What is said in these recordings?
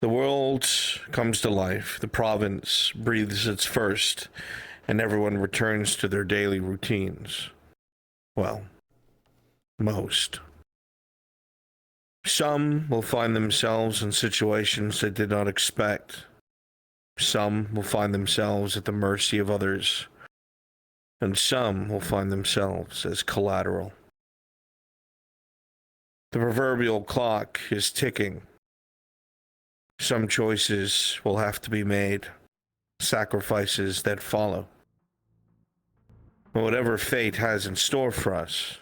The world comes to life, the province breathes its first, and everyone returns to their daily routines. Well, most. Some will find themselves in situations they did not expect. Some will find themselves at the mercy of others. And some will find themselves as collateral. The proverbial clock is ticking. Some choices will have to be made, sacrifices that follow. But whatever fate has in store for us,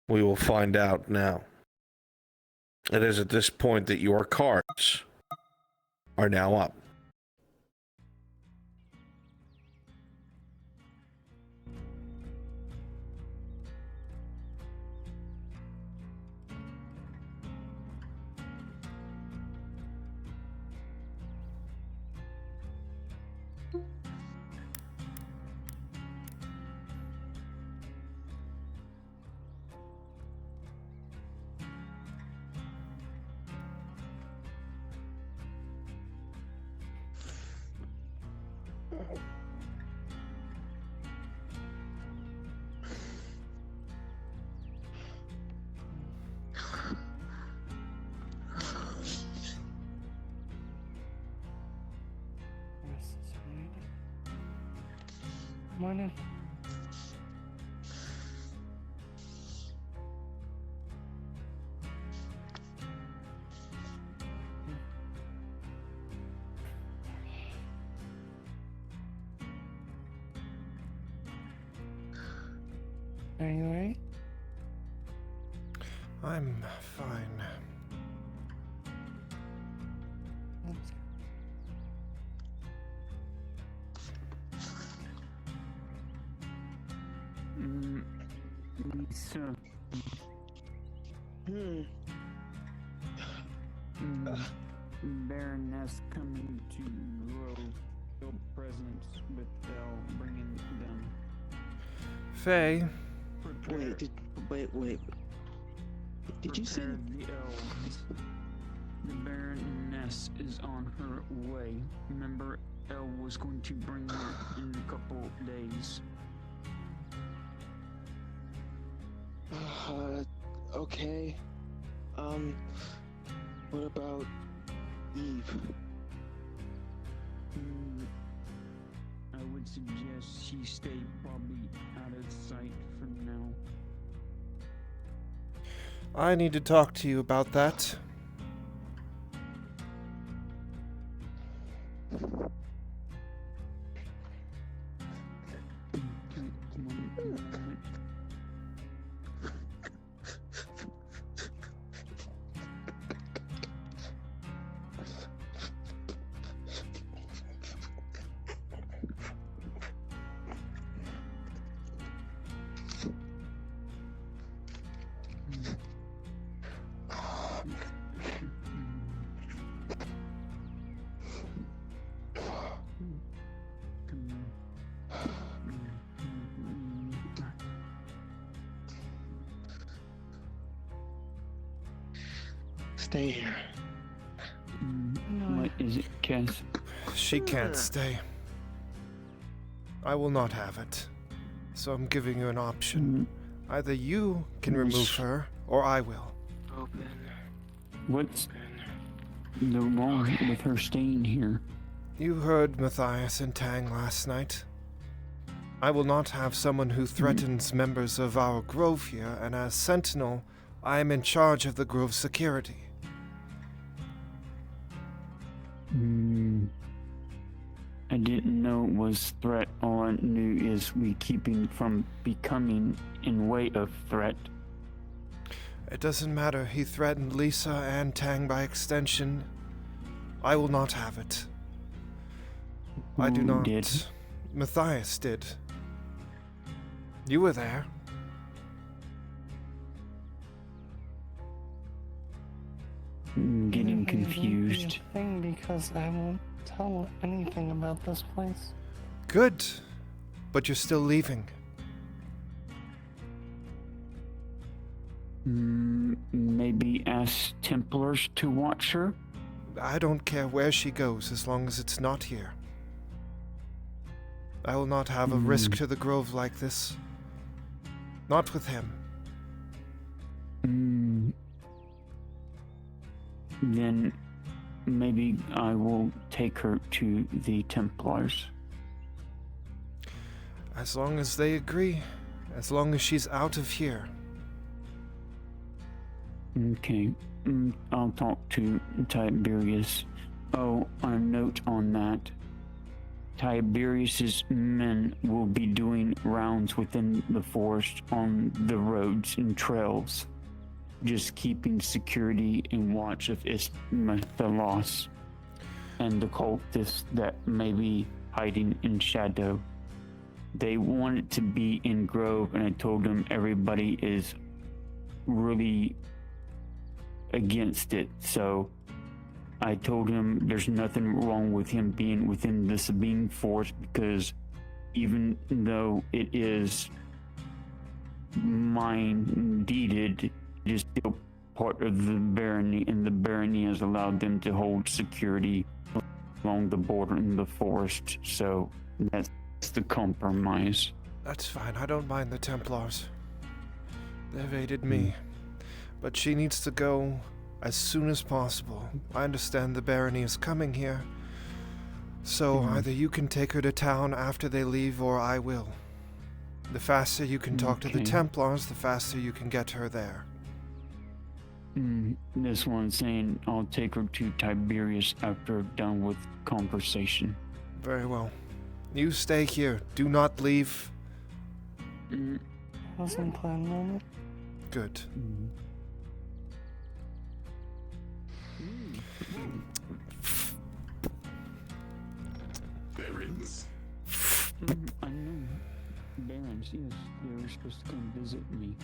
we will find out now. It is at this point that your cards are now up. Morning. Are you alright? I'm fine. Lisa. Baroness coming to grow presents with Elle, bringing them. Faye. Wait. Did you say the elves? The Baroness is on her way. Remember, Elle was going to bring her in a couple days. Okay. What about Eve? I would suggest she stay probably out of sight for now. I need to talk to you about that. Stay here. What is it, Cass? She can't stay. I will not have it. So I'm giving you an option. Either you can remove her, or I will. Open. What's the wrong with her staying here? You heard Matthias and Tang last night. I will not have someone who threatens members of our grove here, and as Sentinel, I am in charge of the grove's security. I didn't know it was threat. All I knew is we keeping from becoming in way of threat. It doesn't matter. He threatened Lisa and Tang by extension. I will not have it. I do Who not. did? Matthias did. You were there. Getting confused. Thing because I won't tell anything about this place. Good. But you're still leaving. Maybe ask Templars to watch her? I don't care where she goes as long as it's not here. I will not have a risk to the grove like this. Not with him. Then maybe I will take her to the Templars. As long as they agree. As long as she's out of here. Okay. I'll talk to Tiberius. Oh, a note on that. Tiberius's men will be doing rounds within the forest on the roads and trails, just keeping security and watch of Ismathalos and the cultists that may be hiding in shadow. They want it to be in Grove, and I told them everybody is really against it, so I told him there's nothing wrong with him being within the Sabine force, because even though it is mine deeded, it is still part of the barony, and the barony has allowed them to hold security along the border in the forest, so that's the compromise. That's fine. I don't mind the Templars. They've aided me. But she needs to go as soon as possible. I understand the barony is coming here. So either you can take her to town after they leave, or I will. The faster you can talk to the Okay. Templars, the faster you can get her there. This one's saying I'll take her to Tiberius after done with conversation. Very well. You stay here. Do not leave. Wasn't planning on it. Good. Barons. I know. Barons, yes, they were supposed to come visit me.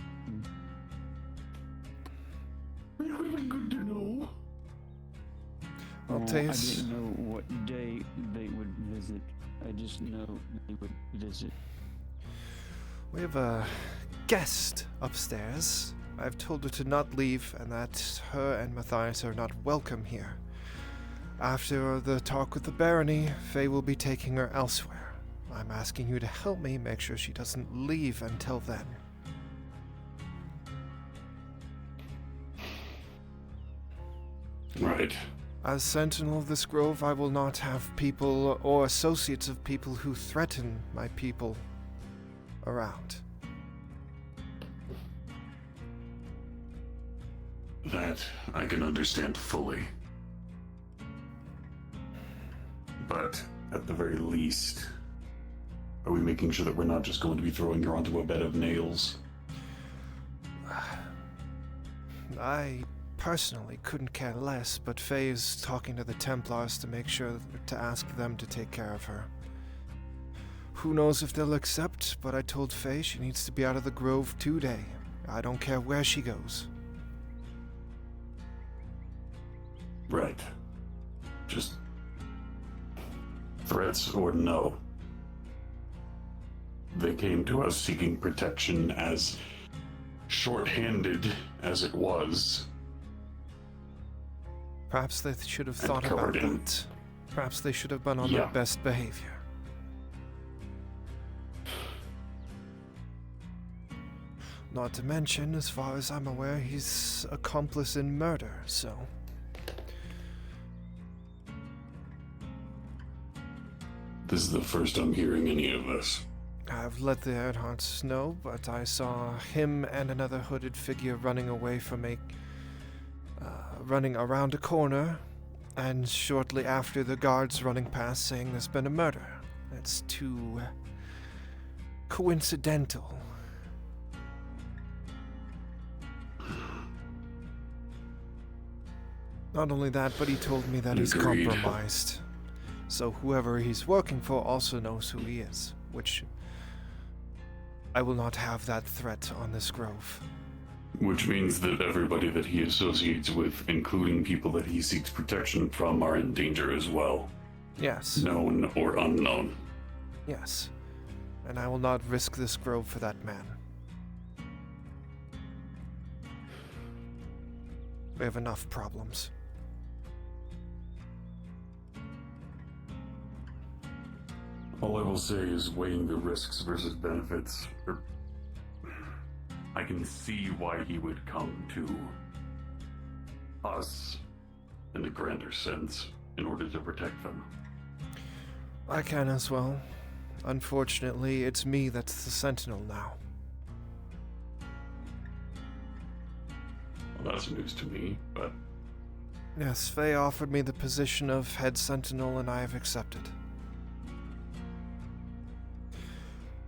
Really good to know. Well, I Tace, didn't know what day they would visit. I just know they would visit. we have a guest upstairs. I've told her to not leave and that her and Matthias are not welcome here. After the talk with the barony, Faye will be taking her elsewhere. I'm asking you to help me make sure she doesn't leave until then. Right. As Sentinel of this grove, I will not have people or associates of people who threaten my people around. That I can understand fully. But at the very least, are we making sure that we're not just going to be throwing her onto a bed of nails? I personally couldn't care less, but Faye is talking to the Templars to make sure to ask them to take care of her. Who knows if they'll accept, but I told Faye she needs to be out of the grove today. I don't care where she goes. Right. Just threats or no. They came to us seeking protection, as short-handed as it was. Perhaps they should have And thought about covered in- that. Perhaps they should have been on Yeah. their best behavior. Not to mention, as far as I'm aware, he's accomplice in murder, so... This is the first I'm hearing any of this. I've let the Earharts know, but I saw him and another hooded figure running away from running around a corner, and shortly after the guards running past saying there's been a murder. That's too coincidental. Not only that, but he told me that he's Agreed. compromised. So whoever he's working for also knows who he is, which I will not have that threat on this grove. Which means that everybody that he associates with, including people that he seeks protection from, are in danger as well. Yes, Known or unknown. yes. And I will not risk this grove for that man. We have enough problems. All I will say is weighing the risks versus benefits. I can see why he would come to us in a grander sense in order to protect them. I can as well. Unfortunately, it's me that's the Sentinel now. Well, that's news to me, but Yes, Faye offered me the position of head Sentinel and I have accepted.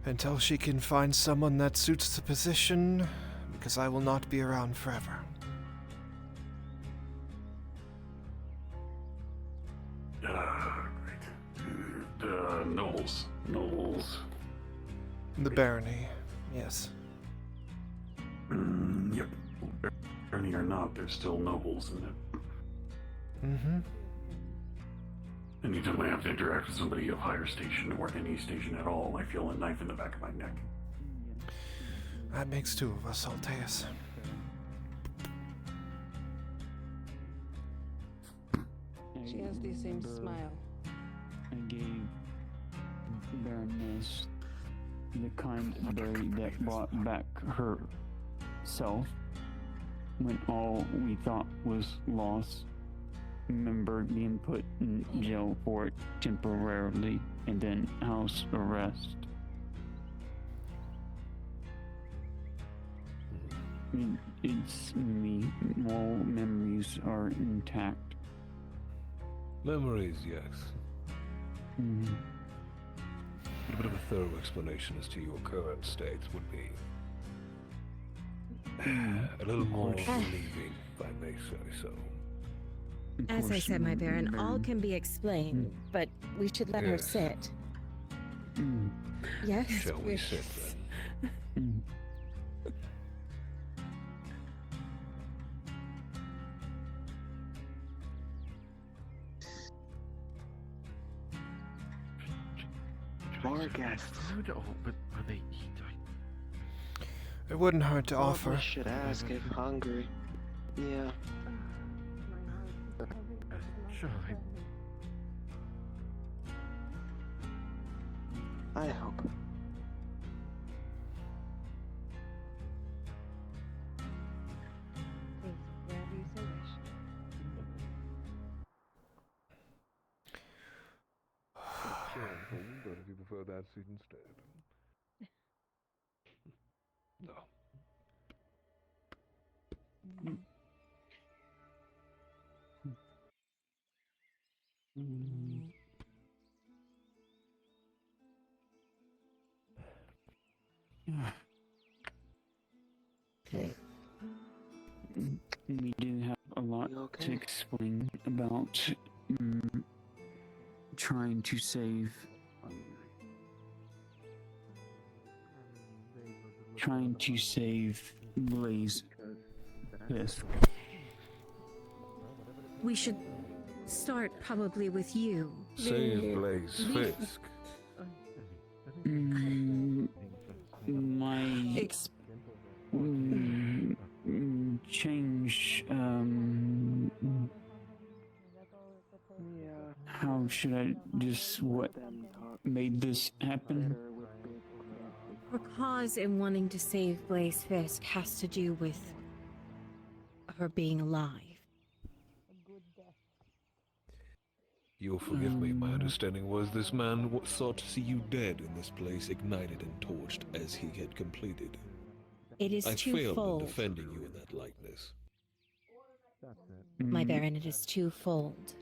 Until she can find someone that suits the position, because I will not be around forever. great. Nobles. The barony, yes. Yep. Barony or not, there's still nobles in it. Mm-hmm. Anytime I have to interact with somebody of higher station or any station at all, I feel a knife in the back of my neck. That makes two of us, Alteus. She has the same smile. I gave Baroness the kind of berry that brought back herself when all we thought was lost. Remember being put in jail for it temporarily and then house arrest. It's me. All memories are intact. Memories, yes. Mm. A bit of a thorough explanation as to your current state would be a little more relieving, if I may say so. As I said, my Baron, all can be explained, but we should let her Yes. sit. Mm. Yes? Shall we sit then? Mm. More guests. Food? Oh, but are they eat? It wouldn't hurt to Probably offer. should ask if hungry. Yeah. Sure. I hope. Wherever you so wish. But if you prefer that seat instead. No. Mm. We do have a lot You to okay? explain about trying to save Blaze. Yes. We should start probably with you. Save Blaze Fisk. My change. How should I just what made this happen? Her cause in wanting to save Blaze Fisk has to do with her being alive. You'll forgive me, my understanding was this man sought to see you dead in this place, ignited and torched as he had completed. It is I failed in twofold, defending you in that likeness. my Baron. It is twofold.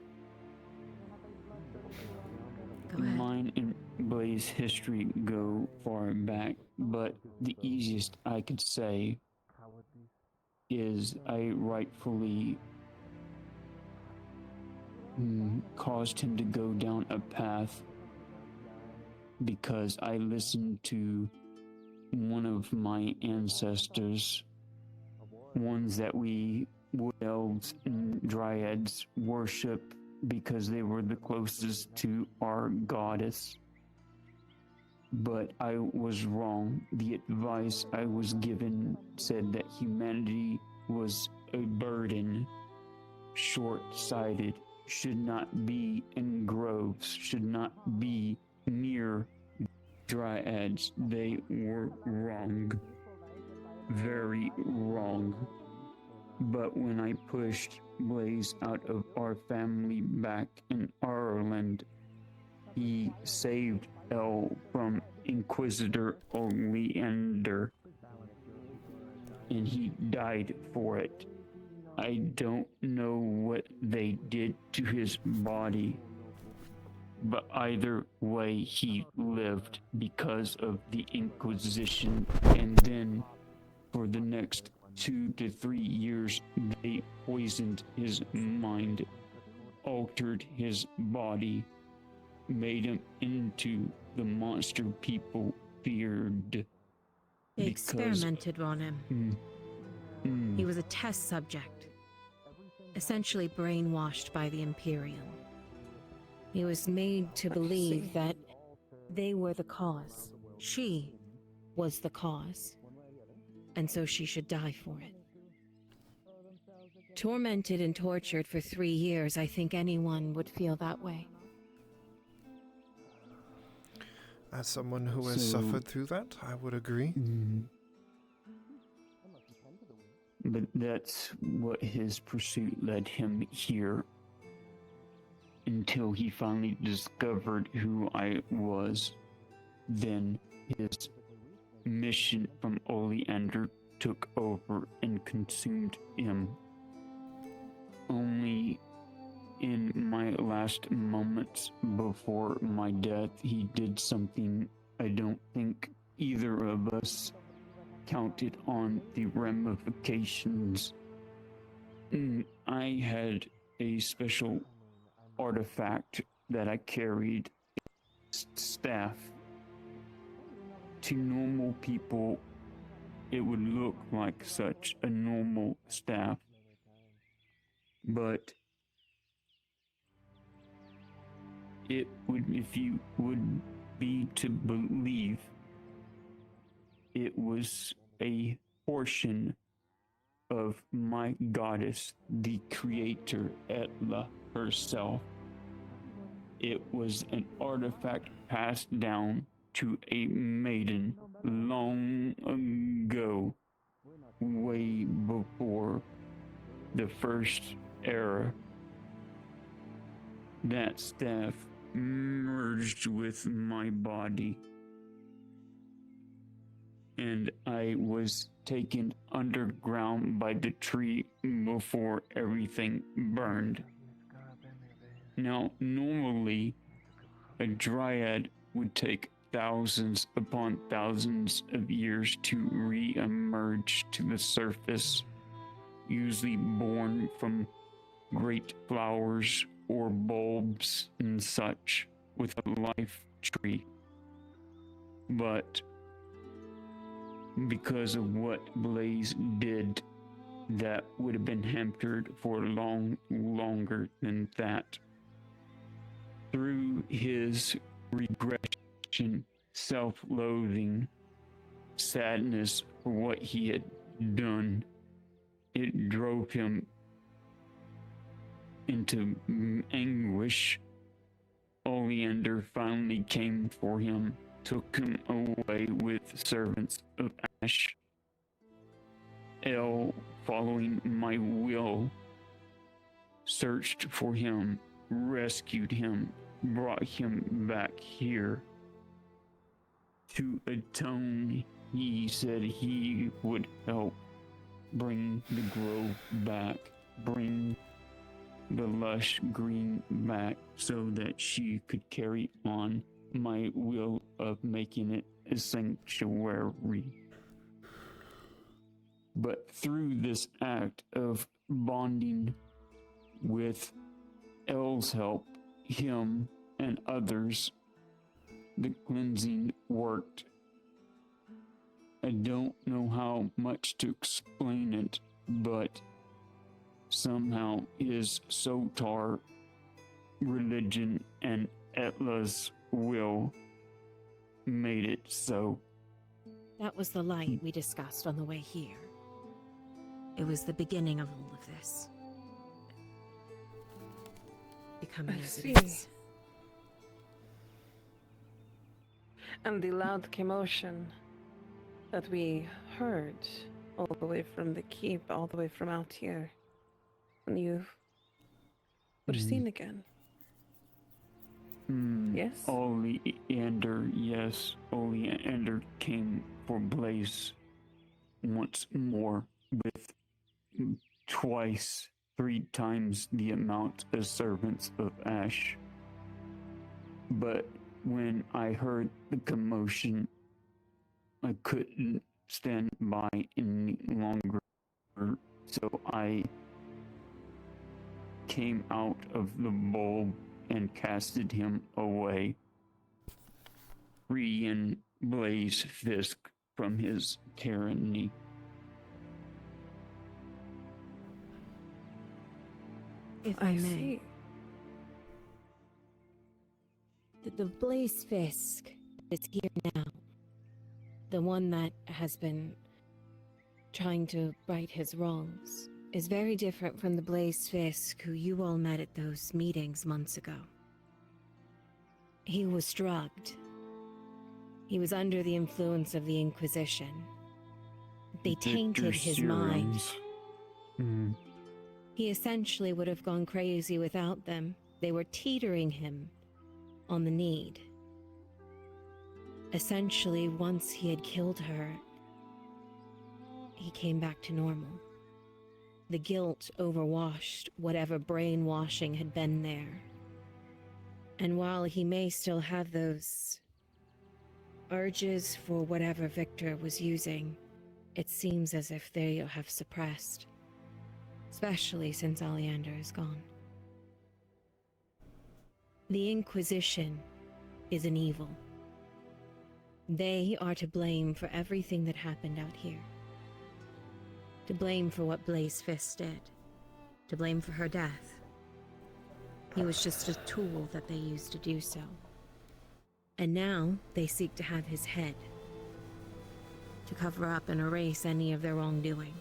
Go ahead. Mine and Blaze history go far back, but the easiest I could say is I rightfully caused him to go down a path because I listened to one of my ancestors, ones that we wood elves and dryads worship because they were the closest to our goddess. But I was wrong. The advice I was given said that humanity was a burden, short-sighted, should not be in groves, should not be near dryads. They were wrong. Very wrong. But when I pushed Blaze out of our family back in Ireland, he saved El from Inquisitor Oleander, and he died for it. I don't know what they did to his body, but either way he lived because of the Inquisition, and then for the next 2 to 3 years they poisoned his mind, altered his body, made him into the monster people feared. They experimented on him. He was a test subject, essentially brainwashed by the Imperium. He was made to believe that they were the cause. She was the cause. And so she should die for it. Tormented and tortured for 3 years, I think anyone would feel that way. As someone who has suffered through that, I would agree. But that's what his pursuit led him here, until he finally discovered who I was. Then his mission from Oleander took over and consumed him. Only in my last moments before my death, he did something I don't think either of us counted on the ramifications. I had a special artifact that I carried, staff. To normal people, it would look like such a normal staff. But it would, if you would be to believe, it was a portion of my goddess, the creator, Etla herself. It was an artifact passed down to a maiden long ago, way before the first era. That staff merged with my body, and I was taken underground by the tree before everything burned. Now, normally, a dryad would take thousands upon thousands of years to re-emerge to the surface, usually born from great flowers or bulbs and such with a life tree. But because of what Blaze did, that would have been hampered for longer than that. Through his regression, self-loathing, sadness for what he had done, it drove him into anguish. Oleander finally came for him, took him away with servants of Ash. El, following my will, searched for him, rescued him, brought him back here. To atone, he said he would help bring the grove back, bring the lush green back, so that she could carry on my will of making it a sanctuary. But through this act of bonding with El's help, him and others, the cleansing worked. I don't know how much to explain it, but somehow his Sotar religion and Etla's will made it so. That was the light we discussed on the way here. It was the beginning of all of this. Becoming I as see. it is. And the loud commotion that we heard all the way from the keep, all the way from out here, when you were seen again. Yes? Oleander, yes. Oleander came for Blaze once more with twice, 3 times the amount of servants of Ash. But when I heard the commotion, I couldn't stand by any longer, so I came out of the bulb and casted him away, freeing Blaze Fisk from his tyranny. If I I may, see. the Blaze Fisk that's here now, the one that has been trying to right his wrongs, is very different from the Blaze Fisk who you all met at those meetings months ago. He was drugged. He was under the influence of the Inquisition. They tainted his mind. He essentially would have gone crazy without them. They were teetering him on the need. Essentially, once he had killed her, he came back to normal. The guilt overwashed whatever brainwashing had been there. And while he may still have those urges for whatever Victor was using, it seems as if they have suppressed, especially since Oleander is gone. The Inquisition is an evil. They are to blame for everything that happened out here. To blame for what Blaze Fisk did. To blame for her death. He was just a tool that they used to do so. And now they seek to have his head. To cover up and erase any of their wrongdoing.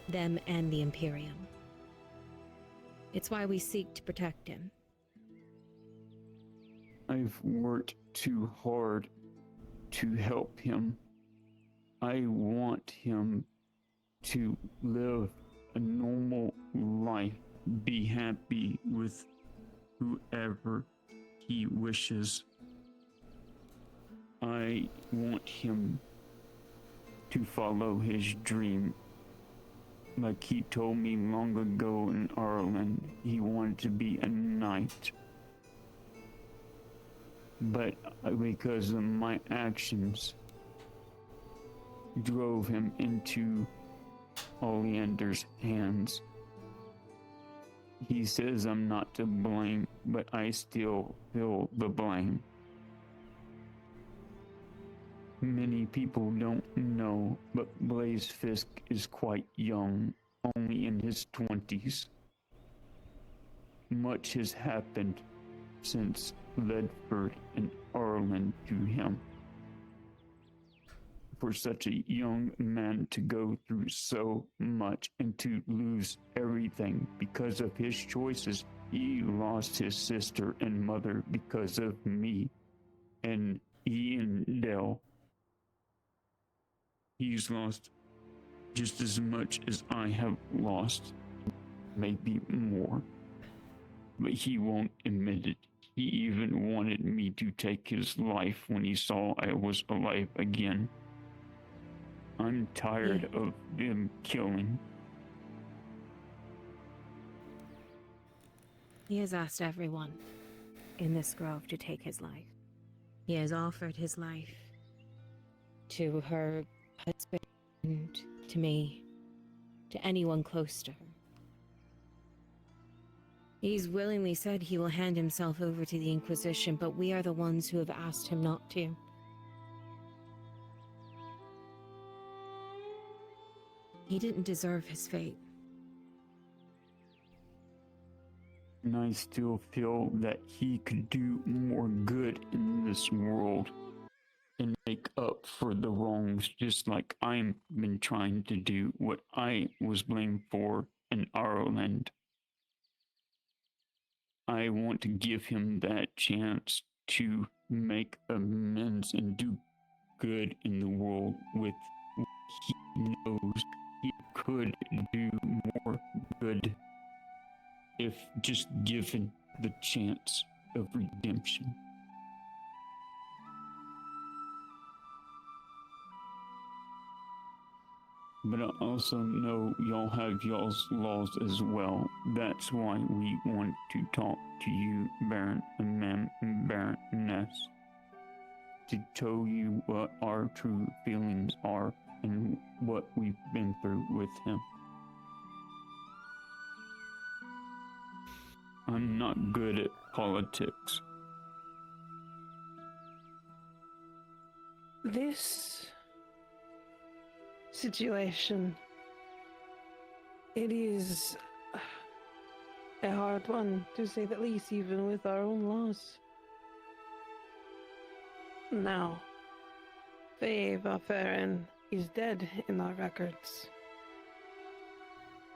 Them and the Imperium. It's why we seek to protect him. I've worked too hard to help him. I want him to live a normal life, be happy with whoever he wishes. I want him to follow his dream. Like he told me long ago in Ireland, he wanted to be a knight. But because of my actions, drove him into Oleander's hands. He says I'm not to blame, but I still feel the blame. Many people don't know, but Blaze Fisk is quite young, only in his 20s. Much has happened since Ledford and Ireland to him. For such a young man to go through so much and to lose everything because of his choices. He lost his sister and mother because of me and Ian Dell. He's lost just as much as I have lost, maybe more. But he won't admit it. He even wanted me to take his life when he saw I was alive again. I'm tired of them killing. He has asked everyone in this grove to take his life. He has offered his life to her husband, to me, to anyone close to her. He's willingly said he will hand himself over to the Inquisition, but we are the ones who have asked him not to. He didn't deserve his fate. And I still feel that he could do more good in this world. and make up for the wrongs, just like I've been trying to do what I was blamed for in Ireland. I want to give him that chance to make amends and do good in the world with what he knows he could do more good if just given the chance of redemption. But I also know y'all have y'all's laws as well. That's why we want to talk to you, Baron and Ma'am and Baroness, to tell you what our true feelings are and what we've been through with him. I'm not good at politics. This situation, it is a hard one, to say the least, even with our own laws. Now, Faye Farron is dead in our records,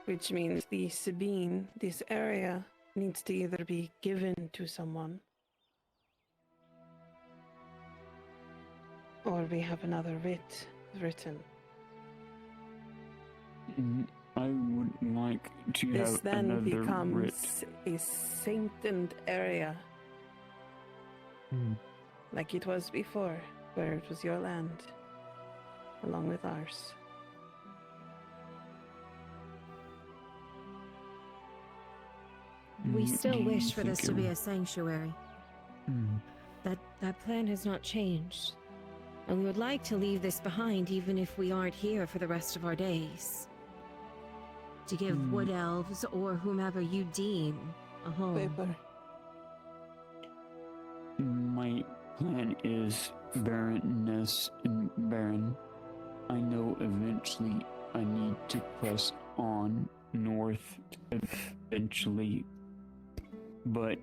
which means the Sabine, this area, needs to either be given to someone, or we have another writ written. I would like to This have then another becomes writ. a sanctioned area, like it was before, where it was your land, along with ours. We still Do you wish for this think to be it- a sanctuary. Mm. That plan has not changed. And we would like to leave this behind even if we aren't here for the rest of our days. To give wood elves or whomever you deem a home. Paper. My plan is Baroness and Baron. I know eventually I need to press on north eventually, but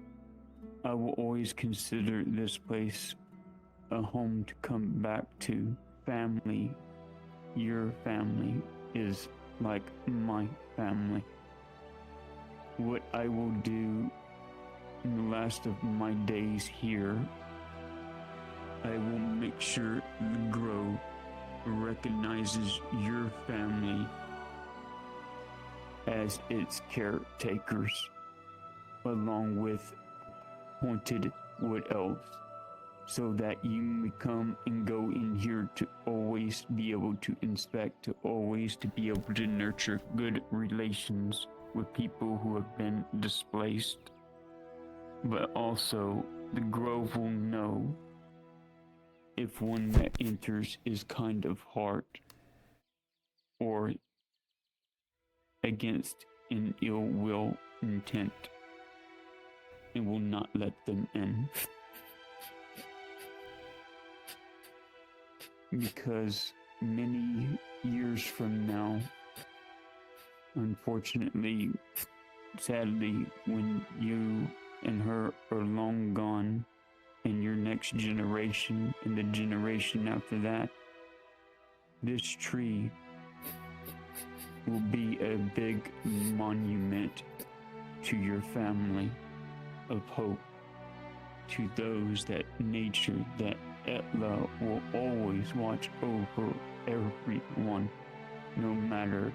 I will always consider this place a home to come back to. Family, your family, is like my family. What I will do in the last of my days here, I will make sure the Grove recognizes your family as its caretakers, along with haunted wood elves, so that you may come and go in here to always be able to inspect, to always to be able to nurture good relations with people who have been displaced. But also, the Grove will know if one that enters is kind of hard or against an ill will intent, and will not let them in. Because many years from now, unfortunately, sadly, when you and her are long gone, and your next generation and the generation after that, this tree will be a big monument to your family of hope, to those that nature, that Etla will always watch over everyone, no matter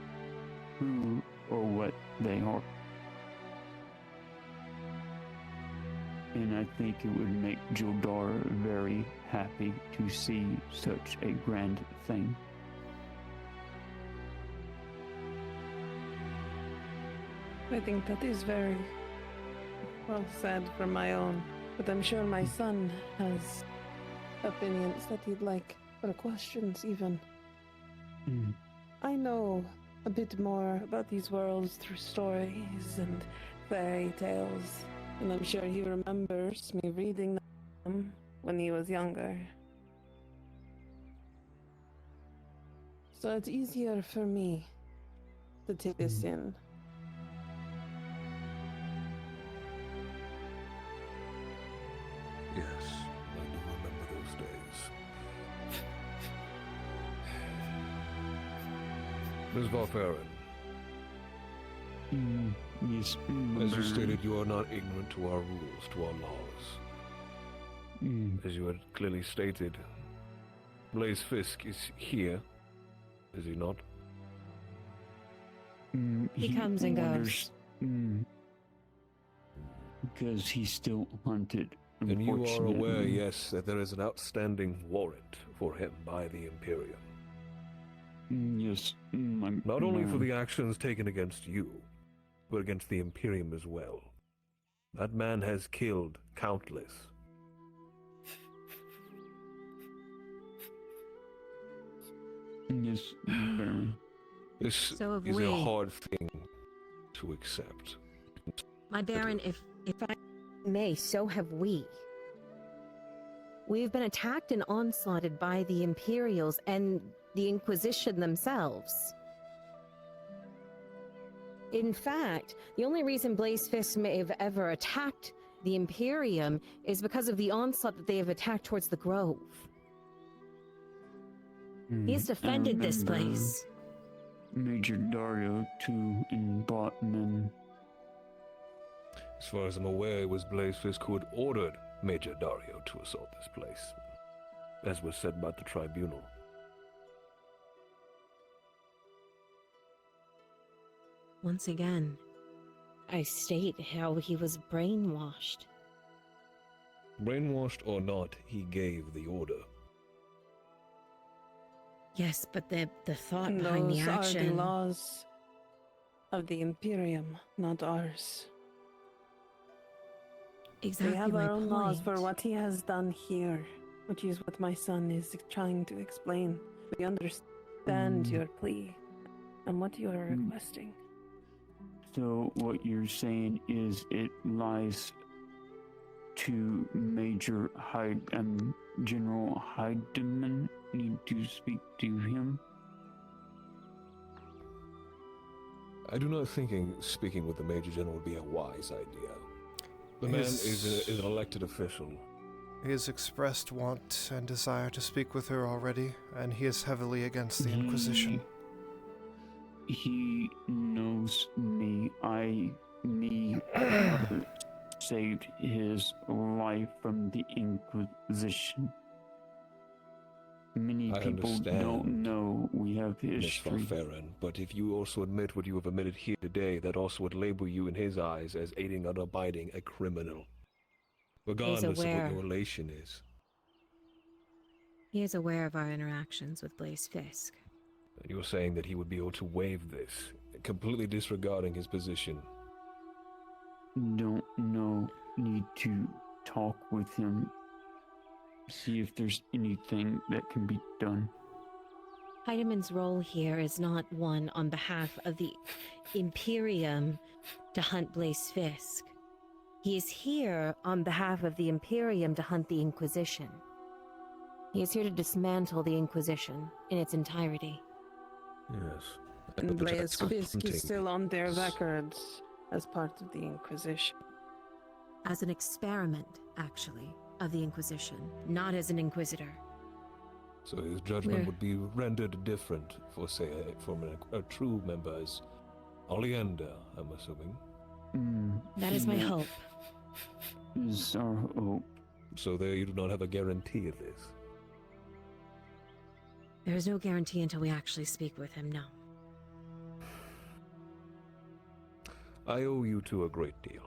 who or what they are. And I think it would make Jildar very happy to see such a grand thing. I think that is very well said from my own, but I'm sure my son has opinions that he'd like, or questions even. I know a bit more about these worlds through stories and fairy tales, and I'm sure he remembers me reading them when he was younger. So it's easier for me to take this in. Yes, I do remember those days. Ms. Valfarin, Yes. as you stated, you are not ignorant to our rules, to our laws. As you had clearly stated, Blaze Fisk is here, is he not? He comes and goes. Because he's still hunted. And you are aware, unfortunately. yes, that there is an outstanding warrant for him by the Imperium. Yes. Not only for the actions taken against you, but against the Imperium as well. That man has killed countless. Yes, Baron. This So have is we. a hard thing to accept. My Baron, if I may, so have we. We've been attacked and onslaughted by the Imperials and the Inquisition themselves. In fact, the only reason Blaze Fisk may have ever attacked the Imperium is because of the onslaught that they have attacked towards the Grove. He has defended this place. Major Dario too in Botman. As far as I'm aware, it was Blaze Fisk who had ordered Major Dario to assault this place, as was said by the tribunal. Once again, I state how he was brainwashed. Brainwashed or not, he gave the order. Yes, but the thought behind the Those are the action. laws of the Imperium, not ours. Exactly We have my our own laws for point. what he has done here, which is what my son is trying to explain. We understand your plea and what you are requesting. So what you're saying is it lies to Major Hyde and General Heidemann need to speak to him? I do not think speaking with the Major General would be a wise idea. The man is an elected official. He has expressed want and desire to speak with her already, and he is heavily against the Inquisition. He knows me. Me saved his life from the Inquisition. Many I people understand, don't know we have Miss history. Valfarin, but if you also admit what you have admitted here today, that also would label you in his eyes as aiding and abetting a criminal, regardless of what aware. your relation is. He is aware of our interactions with Blaze Fisk. And you're saying that he would be able to waive this, completely disregarding his position. Don't know. Need to talk with him. See if there's anything that can be done. Heidemann's role here is not one on behalf of the Imperium to hunt Blaze Fisk. He is here on behalf of the Imperium to hunt the Inquisition. He is here to dismantle the Inquisition in its entirety. Yes. And Blaze Fisk is Hunting. still on their records as part of the Inquisition. As an experiment, actually, of the Inquisition, not as an Inquisitor. So his judgment would be rendered different for, say, from a true member as Oleander, I'm assuming. That is my hope. Is our hope. So there you do not have a guarantee of this. There is no guarantee until we actually speak with him, no. I owe you two a great deal.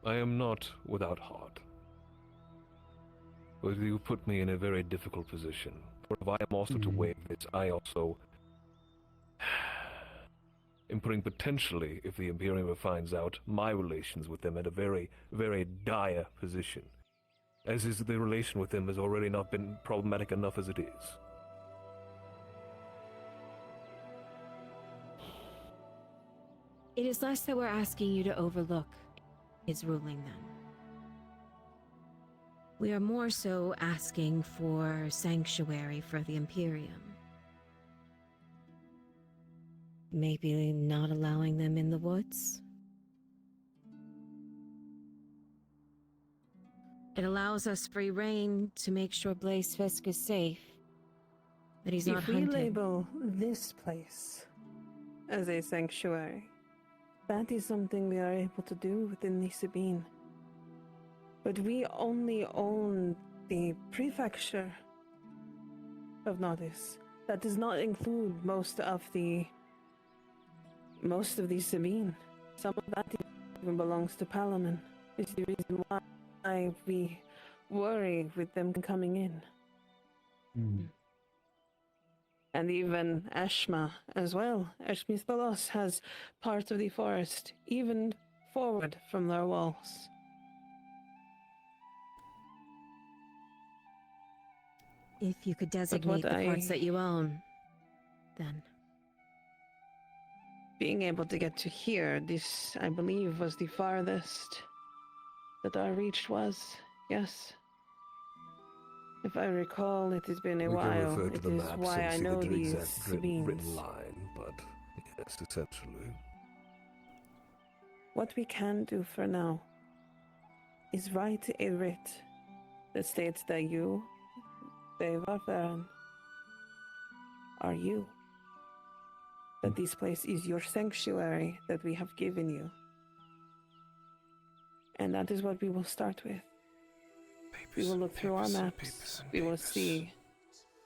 I am not without heart. But you put me in a very difficult position. For if I am also to waive this, I also am putting potentially, if the Imperium finds out, my relations with them at a very, very dire position. As is the relation with them has already not been problematic enough as it is. It is less that we're asking you to overlook his ruling then. We are more so asking for sanctuary for the Imperium. Maybe not allowing them in the woods? It allows us free reign to make sure Blaze Fisk is safe. That he's not If we hunted. label this place as a sanctuary, that is something we are able to do within the Sabine. But we only own the prefecture of Nordis. That does not include most of the Sabine. Some of that even belongs to Palamon. Is the reason why we worry with them coming in. And even Ashma as well. Ashmithbalos has part of the forest, even forward from their walls. If you could designate the parts that you own, then. Being able to get to here, this, I believe, was the farthest that our reach was. Yes. If I recall, it has been a while. We can refer to It the is maps why and I see know the these exact Sabines. written line, but yes, essentially. What we can do for now is write a writ that states that you, Dave Arthur, are you. That this place is your sanctuary that we have given you. And that is what we will start with. We will look through our maps. We will see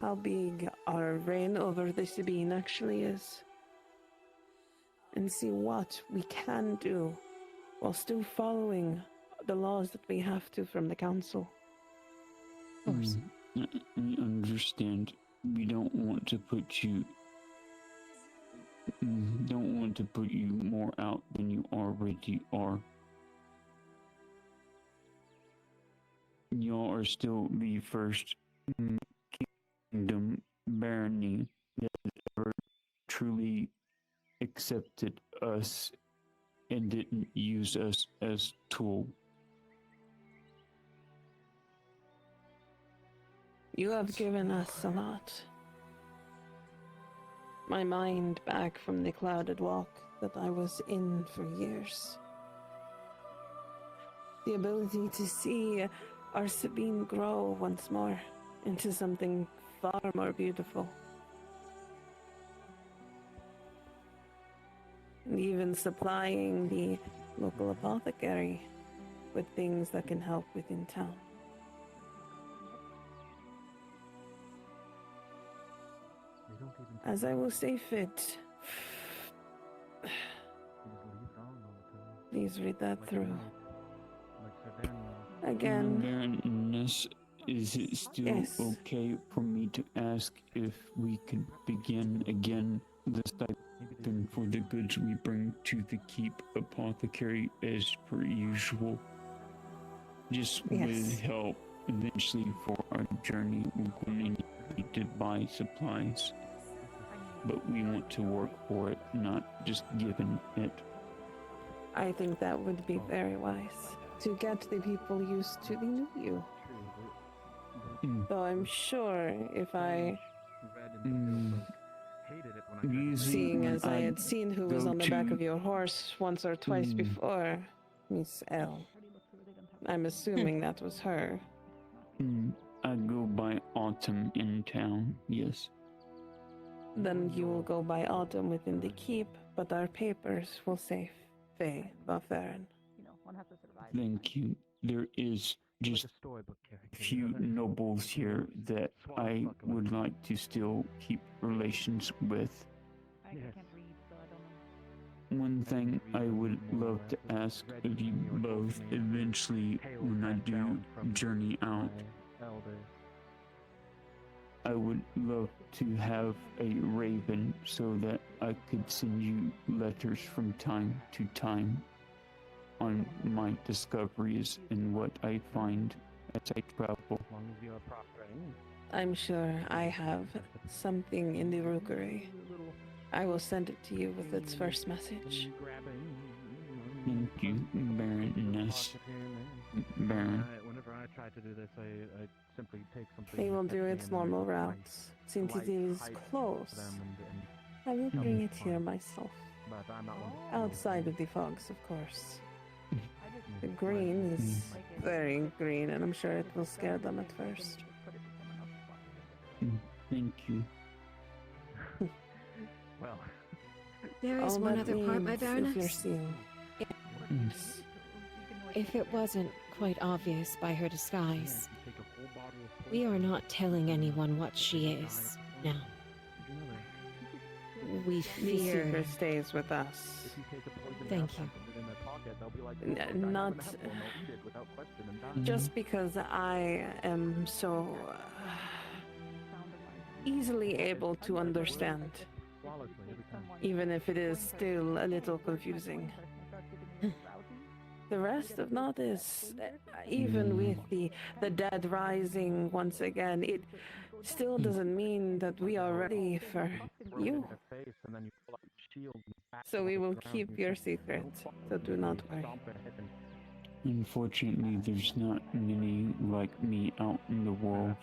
how big our reign over the Sabine actually is. And see what we can do while still following the laws that we have to from the council. Of course. I understand. We don't want to put you more out than you already are. Y'all are still the first kingdom barony that has ever truly accepted us and didn't use us as tool. You have given us a lot. My mind back from the clouded walk that I was in for years. The ability to see our Sabine grow once more into something far more beautiful. And even supplying the local apothecary with things that can help within town. As I will say fit. Please read that through. Again. Baroness, is it still okay for me to ask if we could begin again the stipend for the goods we bring to the keep apothecary as per usual? Just with help eventually for our journey, we're going to need to buy supplies. But we want to work for it, not just given it. I think that would be very wise. To get the people used to the new you. Though I'm sure if I... Seeing as I had seen who was on the back of your horse once or twice before, Miss L. I'm assuming that was her. I go by Autumn in town, yes. Then you will go by Autumn within the keep, but our papers will say Faye Baffarin. Thank you. There is just a few nobles here that I would like to still keep relations with. One thing I would love to ask of you both eventually when I do journey out, I would love to have a raven so that I could send you letters from time to time on my discoveries and what I find as I travel. I'm sure I have something in the rookery. I will send it to you with its first message. Thank you, Baroness. Baron. Whenever I try to do this, I simply take something. They will do its normal routes. Since it is close, I will bring it here myself. Outside of the fogs, of course. The green is very green, and I'm sure it will scare them at first. Thank you. There is All one that other part, my needs is your Baroness. seal. If it wasn't quite obvious by her disguise, we are not telling anyone what she is now. We The fear. secret stays with us. Thank you. Not just because I am so easily able to understand, even if it is still a little confusing. The rest of not is, even with the dead rising once again, it still doesn't mean that we are ready for you. So we will keep your secret, so do not worry. Unfortunately, there's not many like me out in the world.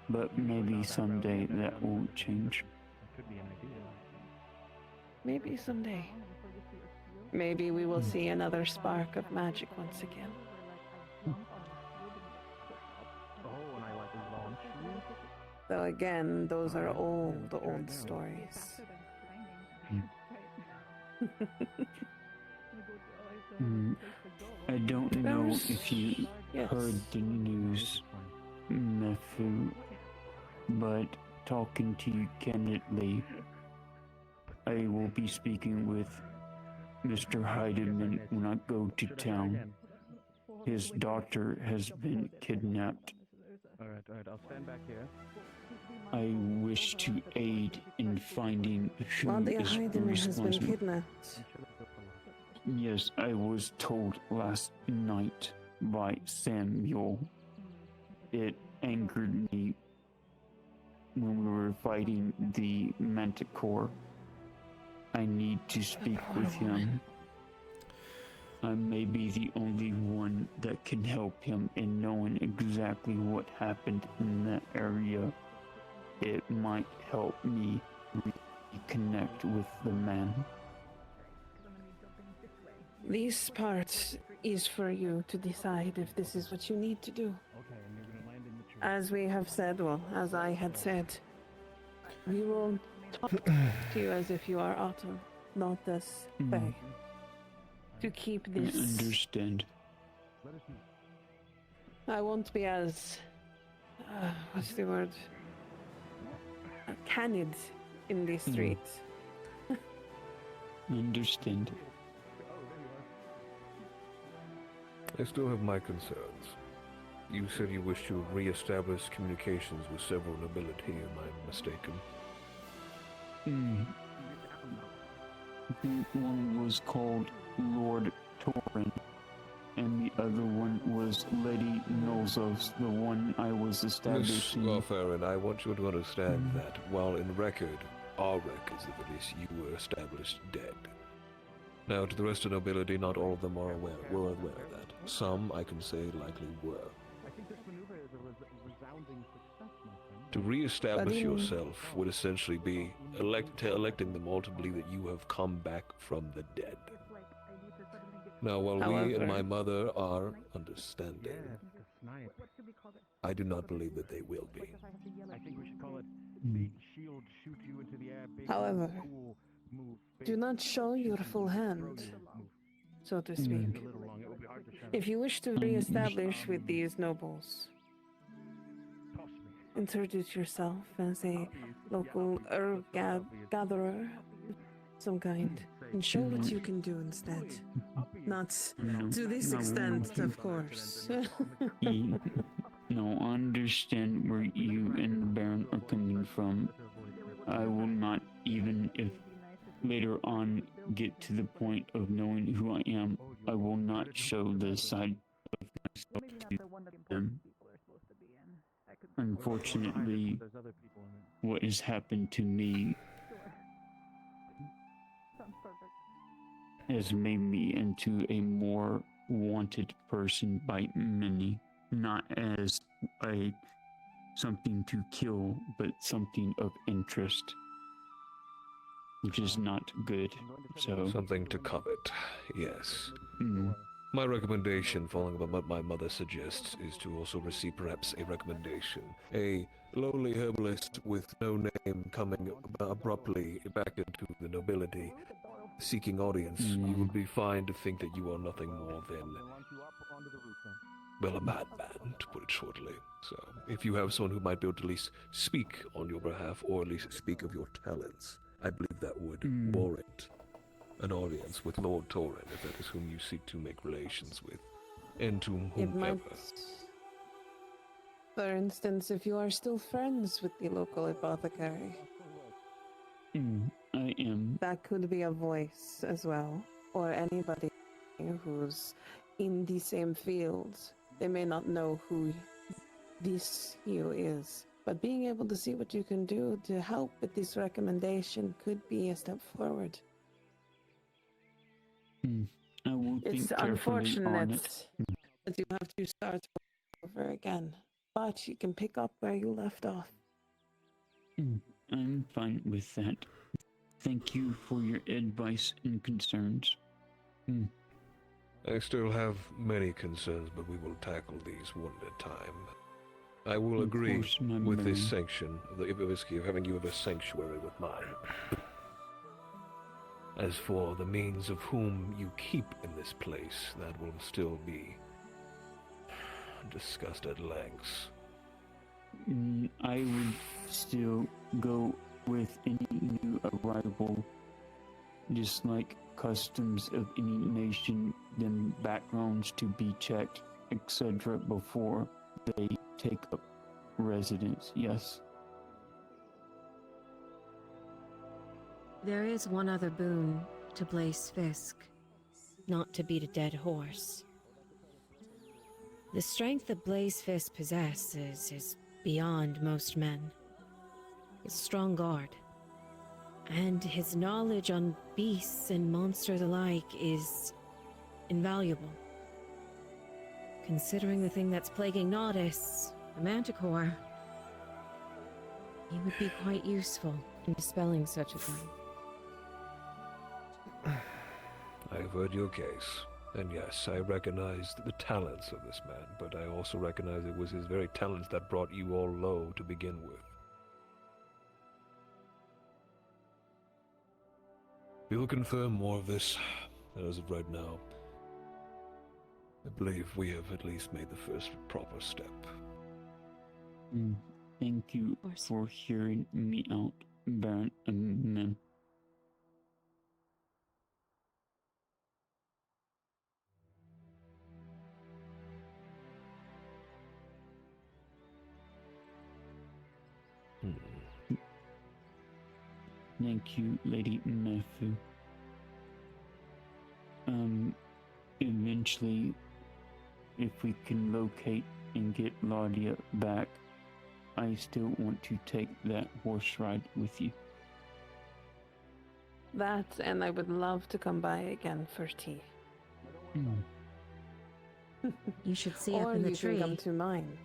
But maybe someday that will change. Maybe someday. Maybe we will see another spark of magic once again. Though again, those are old stories. I don't know if you heard the news, Mefu, but talking to you candidly, I will be speaking with Mr. Heidemann when I go to town. His daughter has been kidnapped. Alright, I'll stand back here. I wish to aid in finding who Claudia is Heidemann has been responsible. kidnapped. Yes, I was told last night by Samuel. It angered me when we were fighting the Manticore. I need to speak with him. I may be the only one that can help him in knowing exactly what happened in that area. It might help me reconnect with the man. This part is for you to decide if this is what you need to do. As we have said, well, as I had said, we will talk to you as if you are Autumn, not as Faye. To keep I this... understand. I won't be as... what's the word? Candid in these streets. I understand. I still have my concerns. You said you wish to re-establish communications with several nobility, am I mistaken? I think one was called Lord Torin, and the other one was Lady Nolzos, the one I was Miss establishing. Farron, I want you to understand that while in record, our records at least, you were established dead. Now, to the rest of nobility, not all of them were aware of that. Some, I can say, likely were. To re-establish yourself would essentially be electing them all to believe that you have come back from the dead. Now, while we and my mother are understanding, I do not believe that they will be. However, do not show your full hand, so to speak. If you wish to re-establish with these nobles, introduce yourself as a local herb gatherer of some kind, and show what you can do instead. Not to this extent, of course. No, I understand where you and the Baron are coming from. I will not, even if later on get to the point of knowing who I am, I will not show the side of myself to them. Unfortunately, what has happened to me has made me into a more wanted person by many, not as something to kill, but something of interest, which is not good. So Something to covet, yes. My recommendation, following what my mother suggests, is to also receive perhaps a recommendation. A lowly herbalist with no name coming abruptly back into the nobility, seeking audience, you will be fine to think that you are nothing more than, well, a madman, to put it shortly. So, if you have someone who might be able to at least speak on your behalf, or at least speak of your talents, I believe that would warrant an audience with Lord Torin, if that is whom you seek to make relations with, and to It whomever. might, for instance, if you are still friends with the local apothecary. I am. That could be a voice as well, or anybody who's in the same field. They may not know who this you is, but being able to see what you can do to help with this recommendation could be a step forward. I will think It's carefully on unfortunate it. that you have to start over again, but you can pick up where you left off. I'm fine with that. Thank you for your advice and concerns. I still have many concerns, but we will tackle these one at a time. I will agree with this sanction of the Ibisky of having you have a sanctuary with mine. As for the means of whom you keep in this place, that will still be discussed at length. I would still go with any new arrival, just like customs of any nation, then backgrounds to be checked, etc. before they take up residence. Yes. There is one other boon to Blaze Fisk, not to beat a dead horse. The strength that Blaze Fisk possesses is beyond most men. He's a strong guard, and his knowledge on beasts and monsters alike is invaluable. Considering the thing that's plaguing Nodis, the Manticore, he would be quite useful in dispelling such a thing. I've heard your case, and yes, I recognize the talents of this man, but I also recognize it was his very talents that brought you all low to begin with. We will confirm more of this, and as of right now, I believe we have at least made the first proper step. Thank you for hearing me out, Baron Mem. Thank you, Lady Mefu. Eventually, if we can locate and get Laudia back, I still want to take that horse ride with you. That, and I would love to come by again for tea. You should see up in the tree. Or you can come to mine.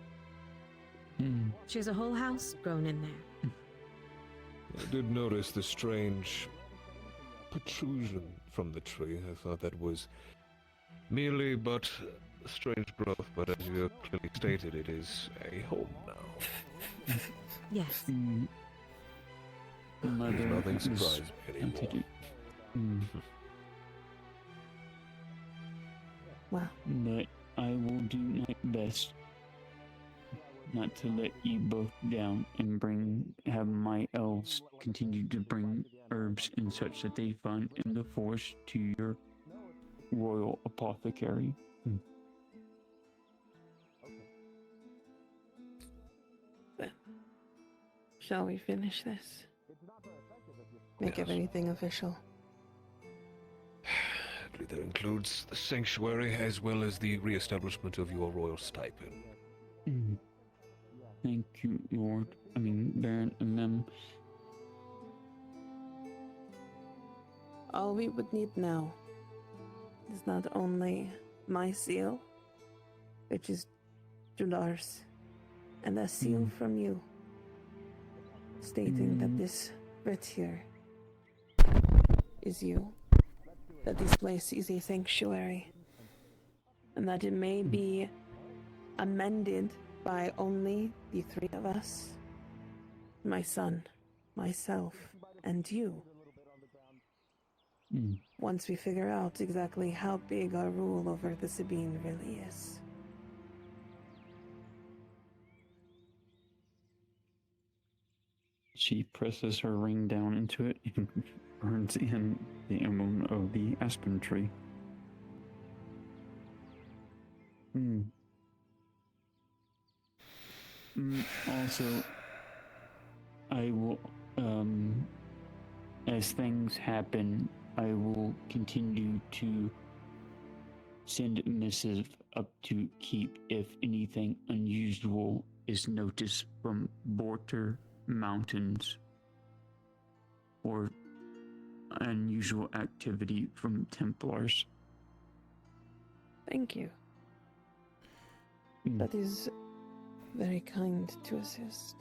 She has a whole house grown in there. I did notice the strange protrusion from the tree. I thought that was merely but a strange growth, but as you have clearly stated, it is a home now. Yes. Mother Nothing surprises me anymore. Well, but I will do my best not to let you both down and have my elves continue to bring herbs and such that they find in the forest to your royal apothecary. Then, shall we finish this? Make everything official. I believe that includes the sanctuary as well as the re-establishment of your royal stipend. Thank you, Baron Mem. All we would need now is not only my seal, which is Judar's, and a seal from you, stating that this right here is you, that this place is a sanctuary, and that it may be amended by only the three of us. My son, myself, and you. Once we figure out exactly how big our rule over the Sabine really is. She presses her ring down into it and burns in the emblem of the aspen tree. Also, I will, as things happen, I will continue to send a missive up to keep if anything unusual is noticed from Border Mountains or unusual activity from Templars. Thank you. That is very kind to assist.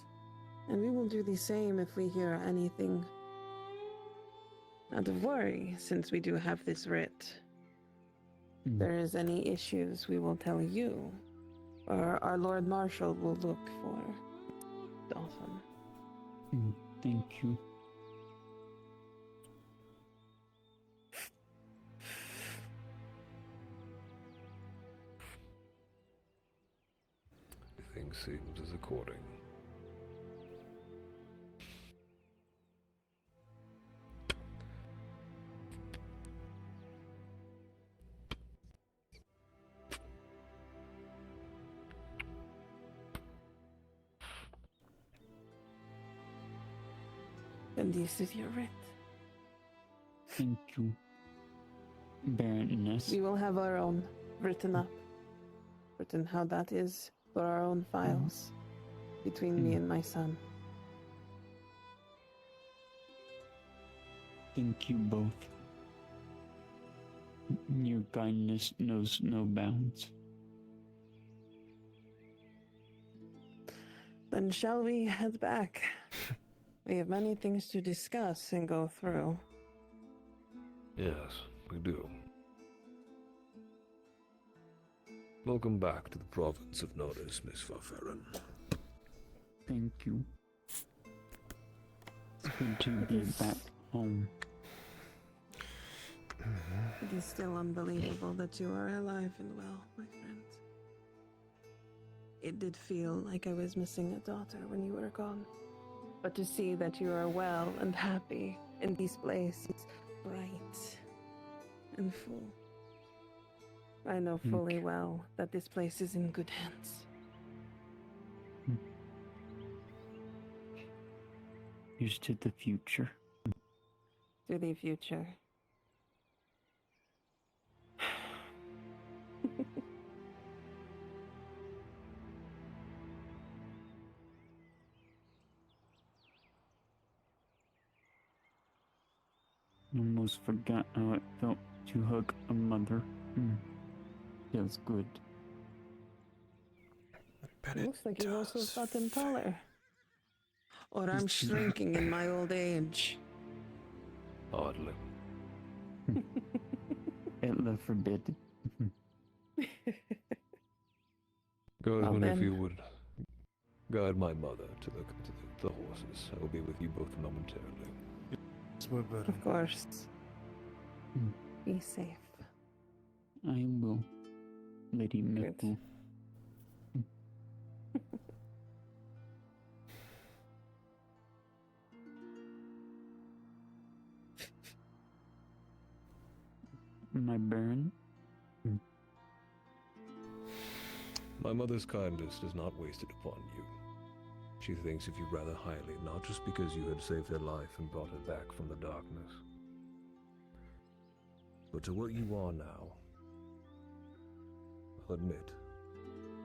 And we will do the same if we hear anything out of worry, since we do have this writ. If there is any issues, we will tell you, or our Lord Marshal will look for Dawson. Thank you. Everything seems as according. And this is your writ. Thank you, Baroness. We will have our own written up. Written how that is for our own files between me and my son. Thank you both. Your kindness knows no bounds. Then shall we head back? We have many things to discuss and go through. Yes, we do. Welcome back to the province of Nordis, Miss Farfarin. Thank you. It's good to be back home. It is still unbelievable that you are alive and well, my friend. It did feel like I was missing a daughter when you were gone. But to see that you are well and happy in these places, bright and full. I know fully well that this place is in good hands. Here's to the future. To the future. Almost forgot how it felt to hug a mother. Feels good. Looks like you've also gotten taller. Or I'm shrinking in my old age. Hardly. Hitler forbid. Guardsman, then. if you would guide my mother to the horses, I will be with you both momentarily. Of course. Be safe. I will, Lady Mickle. My Baron? My mother's kindness is not wasted upon you. She thinks of you rather highly, not just because you had saved her life and brought her back from the darkness, but to what you are now. I'll admit,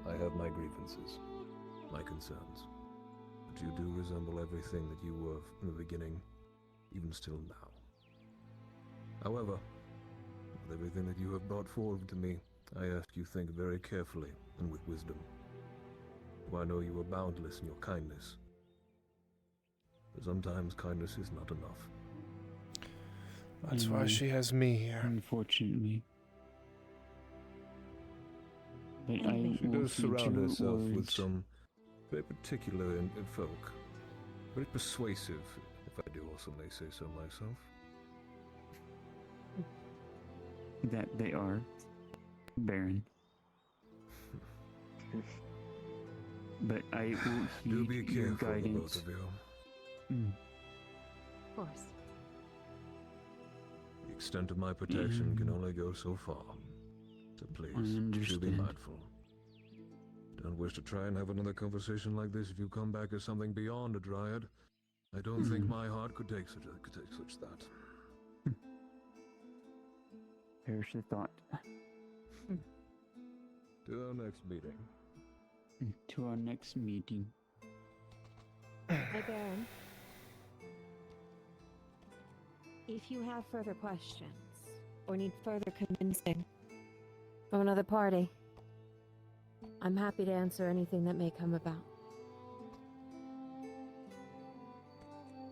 I have my grievances, my concerns, but you do resemble everything that you were from the beginning, even still now. However, with everything that you have brought forward to me, I ask you think very carefully and with wisdom. For I know you are boundless in your kindness, but sometimes kindness is not enough. That's why she has me here. Unfortunately. But Anyway. She will does heed surround your herself with words. some very particular folk. Very persuasive, if I do also may say so myself. That they are, Baron. But I will Do be heed your careful, the guidance. both of you. Of course. The extent of my protection can only go so far. So please, do be understand. mindful. Don't wish to try and have another conversation like this if you come back as something beyond a dryad. I don't think my heart could take such that. Perish the thought. To our next meeting. To our next meeting. Hey, Baron. If you have further questions or need further convincing from another party, I'm happy to answer anything that may come about.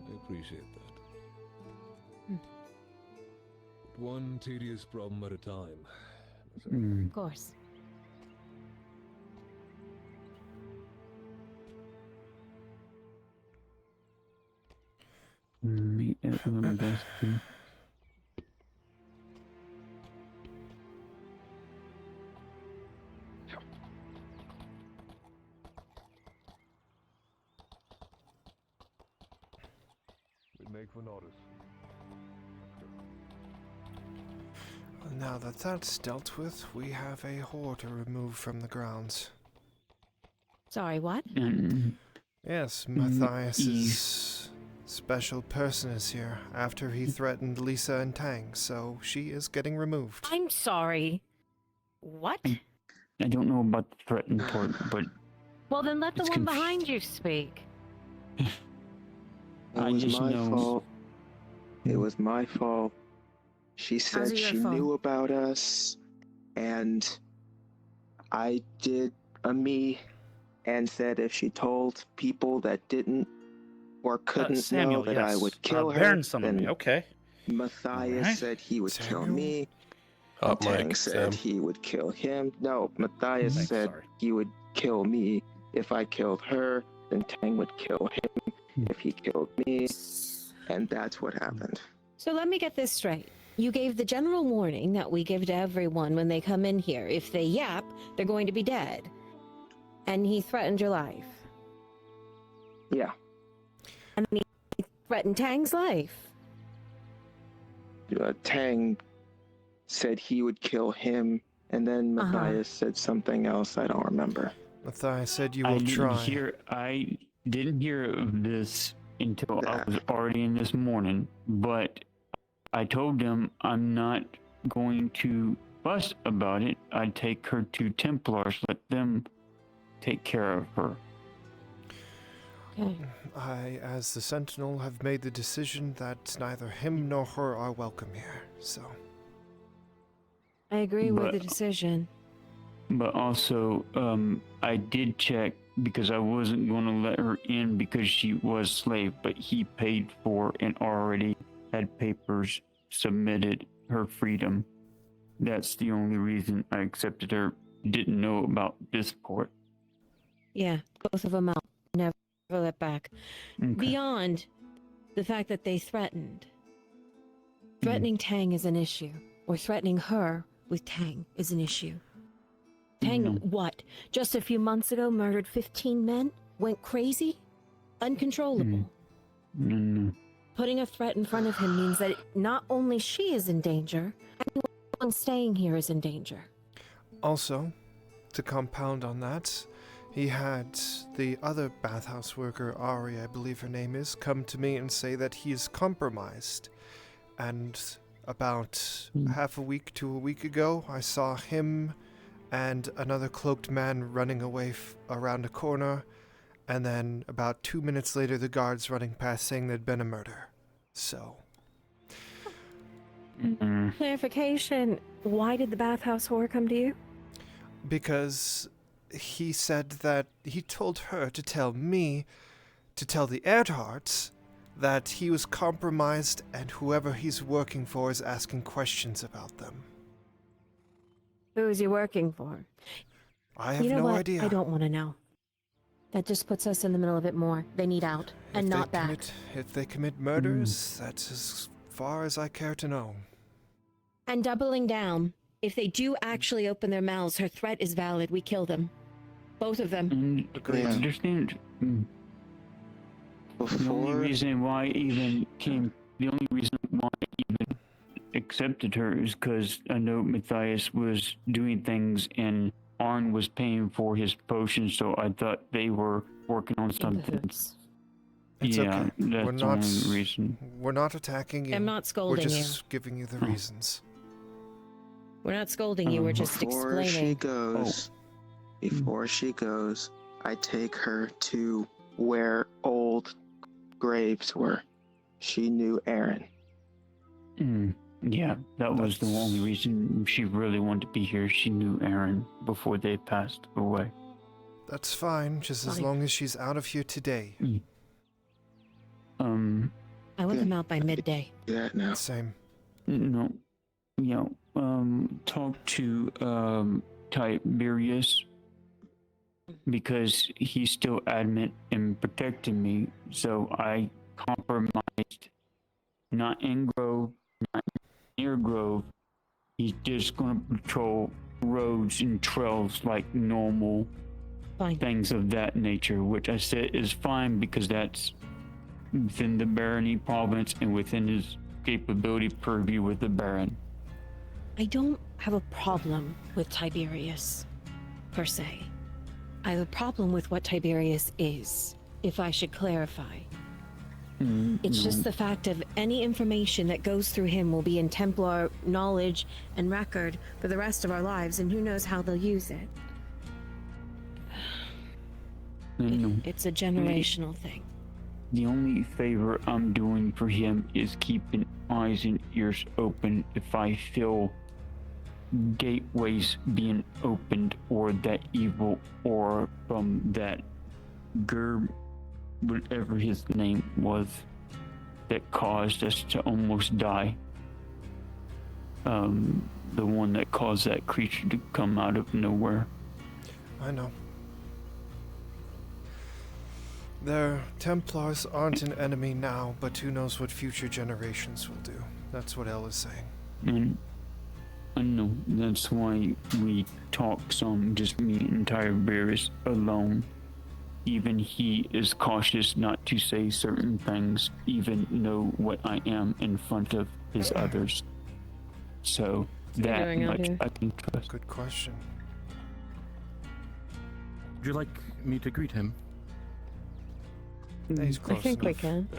I appreciate that. But one tedious problem at a time. Of course. Meet at the best. We make for notice. Now that that's dealt with, we have a whore to remove from the grounds. Sorry, what? Yes, Matthias's special person is here after he threatened Lisa and Tang, so she is getting removed. I'm sorry. What? I don't know about the threatened part, but Well, then let the It's one behind you speak. It I was just my know- fault. It was my fault. She How's said it your she fault? knew about us, and I did a me and said if she told people that didn't or couldn't Samuel, know that yes. I would kill her, Baron summoned me. then Okay. Matthias Alright. said he would kill Samuel? me. Hot Tang mic, said Sam. he would kill him. No, Matthias Thanks, said sorry. he would kill me if I killed her. Then Tang would kill him if he killed me, and that's what happened. So let me get this straight. You gave the general warning that we give to everyone when they come in here. If they yap, they're going to be dead. And he threatened your life. Yeah. And then he threatened Tang's life. Tang said he would kill him, and then Matthias said something else I don't remember. Matthias said you I will didn't try. I didn't hear of this until I That. was already in this morning, but I told him I'm not going to fuss about it. I'd take her to Templars, let them take care of her. Okay. I, as the Sentinel, have made the decision that neither him nor her are welcome here, so... I agree with But- the decision. But also, I did check because I wasn't going to let her in because she was slave, but he paid for and already had papers submitted her freedom. That's the only reason I accepted her. Didn't know about this part. Yeah, both of them out. Never let back. Okay. Beyond the fact that they threatened. Threatening Tang is an issue, or threatening her with Tang is an issue. Tang, No. what? Just a few months ago murdered 15 men? Went crazy? Uncontrollable. No. Putting a threat in front of him means that not only she is in danger, anyone staying here is in danger. Also, to compound on that, he had the other bathhouse worker, Ari, I believe her name is, come to me and say that he is compromised. And about half a week to a week ago, I saw him and another cloaked man running away around a corner, and then about 2 minutes later, the guards running past saying there'd been a murder. So, Clarification, why did the bathhouse whore come to you? because he said that he told her to tell me, to tell the Erdharts, that he was compromised and whoever he's working for is asking questions about them. Who is he working for? I have You know no what? idea. I don't want to know. That just puts us in the middle of it more. They need out, and not that. If they commit murders, that's as far as I care to know. And doubling down, if they do actually open their mouths, her threat is valid. We kill them. Both of them. Agreed. I understand. The only reason why I even accepted her is because I know Matthias was doing things and Arn was paying for his potion, so I thought they were working on something. It's yeah, okay. that's the only reason. We're not attacking you. I'm not scolding We're just giving you the reasons. We're not scolding you, we're just explaining. Before she goes, I take her to where old graves were. She knew Aaron. Yeah, that was the only reason she really wanted to be here. She knew Aaron before they passed away. That's fine, just as long as she's out of here today. I want them out by midday. Yeah, no. Same. No. Yeah, talk to Tiberius because he's still adamant in protecting me, so I compromised. Not in Grove, not near Grove. He's just gonna patrol roads and trails like normal things of that nature, which I said is fine because that's within the barony province and within his capability purview with the Baron. I don't have a problem with Tiberius, per se. I have a problem with what Tiberius is, if I should clarify. It's just the fact of any information that goes through him will be in Templar knowledge and record for the rest of our lives, and who knows how they'll use it. It's a generational thing. The only favor I'm doing for him is keeping eyes and ears open if I feel gateways being opened or that evil or from that Gerb, whatever his name was, that caused us to almost die. The one that caused that creature to come out of nowhere. I know. Their Templars aren't an enemy now, but who knows what future generations will do. That's what Elle is saying. And I know, that's why we talk some, just me and Tiberius alone. Even he is cautious not to say certain things, even know what I am in front of his others. So that much I can trust. Good question. Would you like me to greet him? He's close I think we enough. can.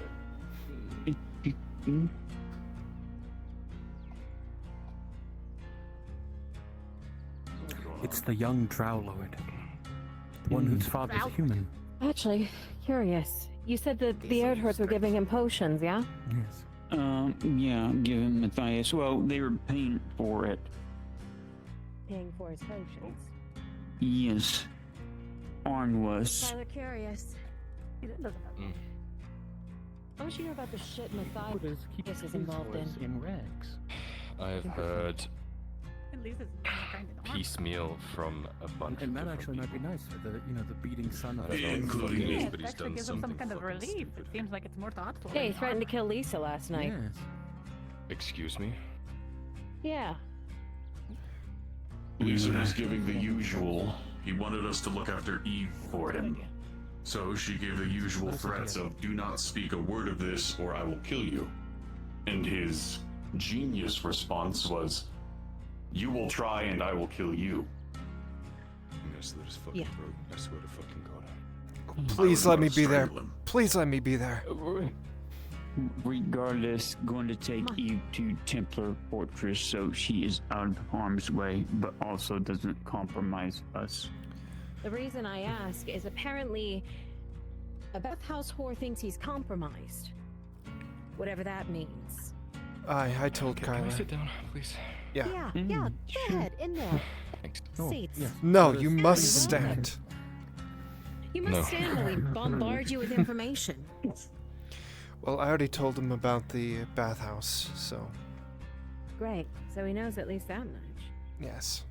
It's the young Drow Lord. The one whose father's a human. Actually, curious. You said that the Erdhurts were giving him potions, yeah? Yes. Yeah, give him Matthias. Well, they were paying for it. Paying for his potions. Yes. Arn was. Tyler, curious. How much you know about the shit Matthias is involved in? rags. I've heard piecemeal from a bunch And of that actually might be nice for the, the beating son of I don't know what the fuck it is, but he's done gives them something some kind of fucking relief. stupid. It seems like it's more thoughtful. Yeah, he threatened to kill Lisa last night. Yes. Excuse me? Yeah. Lisa was giving the usual. He wanted us to look after Eve for him. So she gave the usual threats of, do not speak a word of this or I will kill you. And his genius response was, you will try and I will kill you. I'm gonna slit his fucking throat. I swear to fucking God. Please let me be there. Please let me be there. Regardless, going to take Eve to Templar Fortress so she is out of harm's way, but also doesn't compromise us. The reason I ask is apparently a Beth House whore thinks he's compromised. Whatever that means. I told Can I Kyla. sit down, please? Yeah. Yeah, go ahead, in there. Thanks. Seats. No, you must stand. You must stand while we bombard you with information. Well, I already told him about the bathhouse, so Great, so he knows at least that much. yes.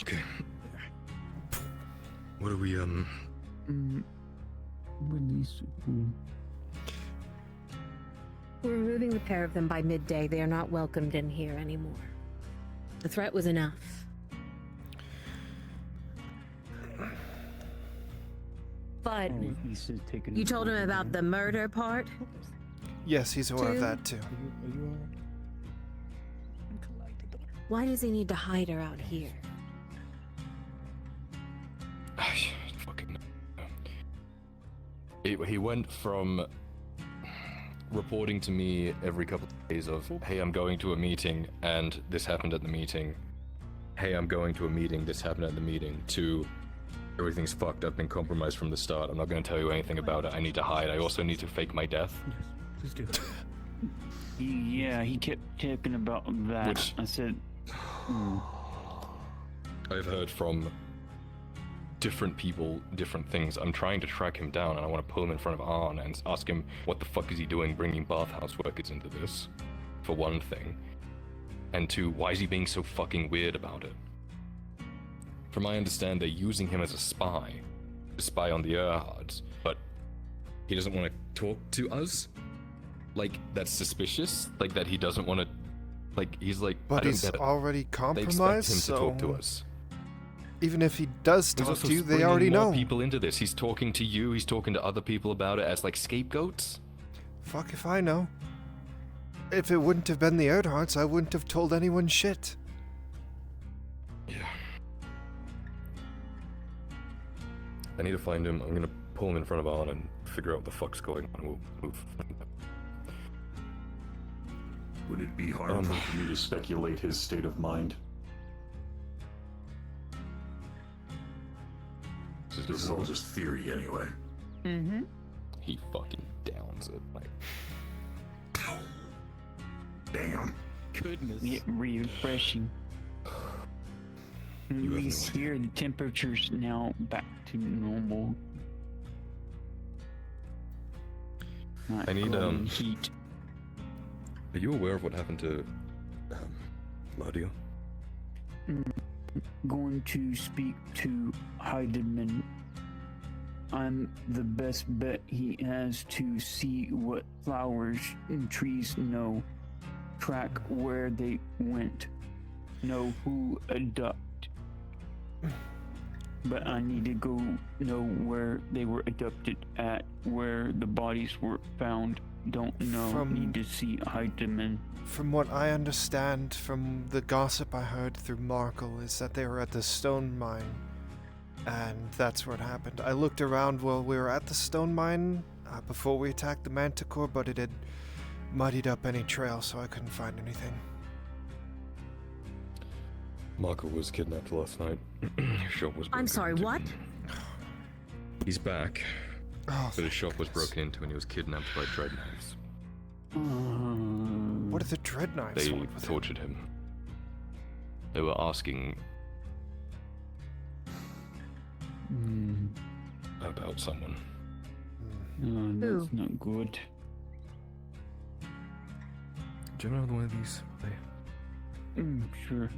Okay. What are we, Release. We're removing the pair of them by midday. They are not welcomed in here anymore. The threat was enough. But you told him about the murder part? Yes, he's aware of that too. Why does he need to hide her out here? Fucking. He went from reporting to me every couple of days of, hey, I'm going to a meeting and this happened at the meeting. Hey, I'm going to a meeting, this happened at the meeting, to everything's fucked up and compromised from the start. I'm not going to tell you anything about it. I need to hide. I also need to fake my death. Please do. Yeah, he kept talking about that. Which I said, I've heard from different people, different things. I'm trying to track him down, and I want to pull him in front of Arn and ask him what the fuck is he doing bringing bathhouse workers into this, for one thing. And two, why is he being so fucking weird about it? From my understand, they're using him as a spy on the Erhards, but he doesn't want to talk to us? Like, that's suspicious? Like, that he doesn't want to... Like, he's like... But he's already compromised, They expect him so... to talk to us. Even if he does He's talk also to you, they bringing already more know. people into this. He's talking to you, he's talking to other people about it as, like, scapegoats? Fuck if I know. If it wouldn't have been the Erdhards, I wouldn't have told anyone shit. Yeah. I need to find him. I'm gonna pull him in front of Arn and figure out what the fuck's going on. We'll move. Would it be harmful for me to speculate his state of mind? This is all just theory anyway. mm-hmm. He fucking downs it. Like, damn. Goodness. Yeah, refreshing. At least here, the temperature's now back to normal. Not I need, glowing heat. are you aware of what happened to Mario? Going to speak to Heidemann. I'm the best bet he has to see what flowers and trees know, track where they went, know who adopt. But I need to go know where they were adopted at, where the bodies were found. Don't know. Need to see Heidemann. From what I understand from the gossip I heard through Markle is that they were at the stone mine, and that's where it happened. I looked around while we were at the stone mine before we attacked the Manticore, but it had muddied up any trail, so I couldn't find anything. Marco was kidnapped last night. His shop was broken I'm sorry, into. what? He's back. Oh, But his shop was broken into and he was kidnapped by dread knives. What are the dread knives? They want with him? tortured him. They were asking about someone. No, that's not good. Do you know one of these? Sure.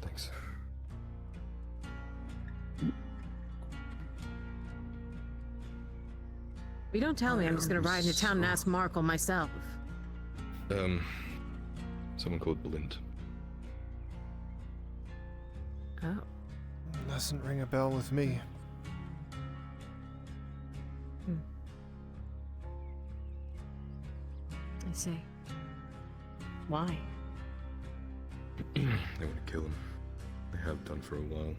Thanks. If you don't tell me, I'm just gonna ride into town and ask Markle myself. Someone called Blind. Oh. Doesn't ring a bell with me. I see. Why? They want to kill him. They have done for a while.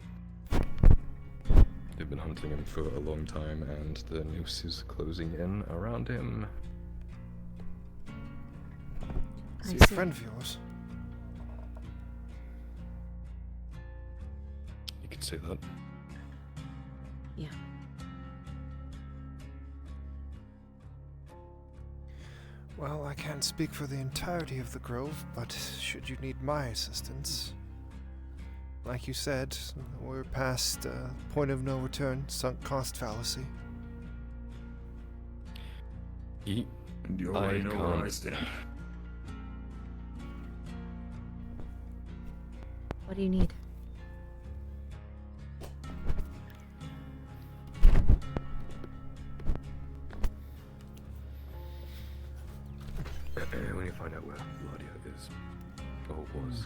They've been hunting him for a long time, and the noose is closing in around him. Is he a friend of yours? You could say that. Yeah. Well, I can't speak for the entirety of the Grove, but should you need my assistance... Like you said, we're past point of no return, sunk cost fallacy. You already know where I stand. What do you need? what was.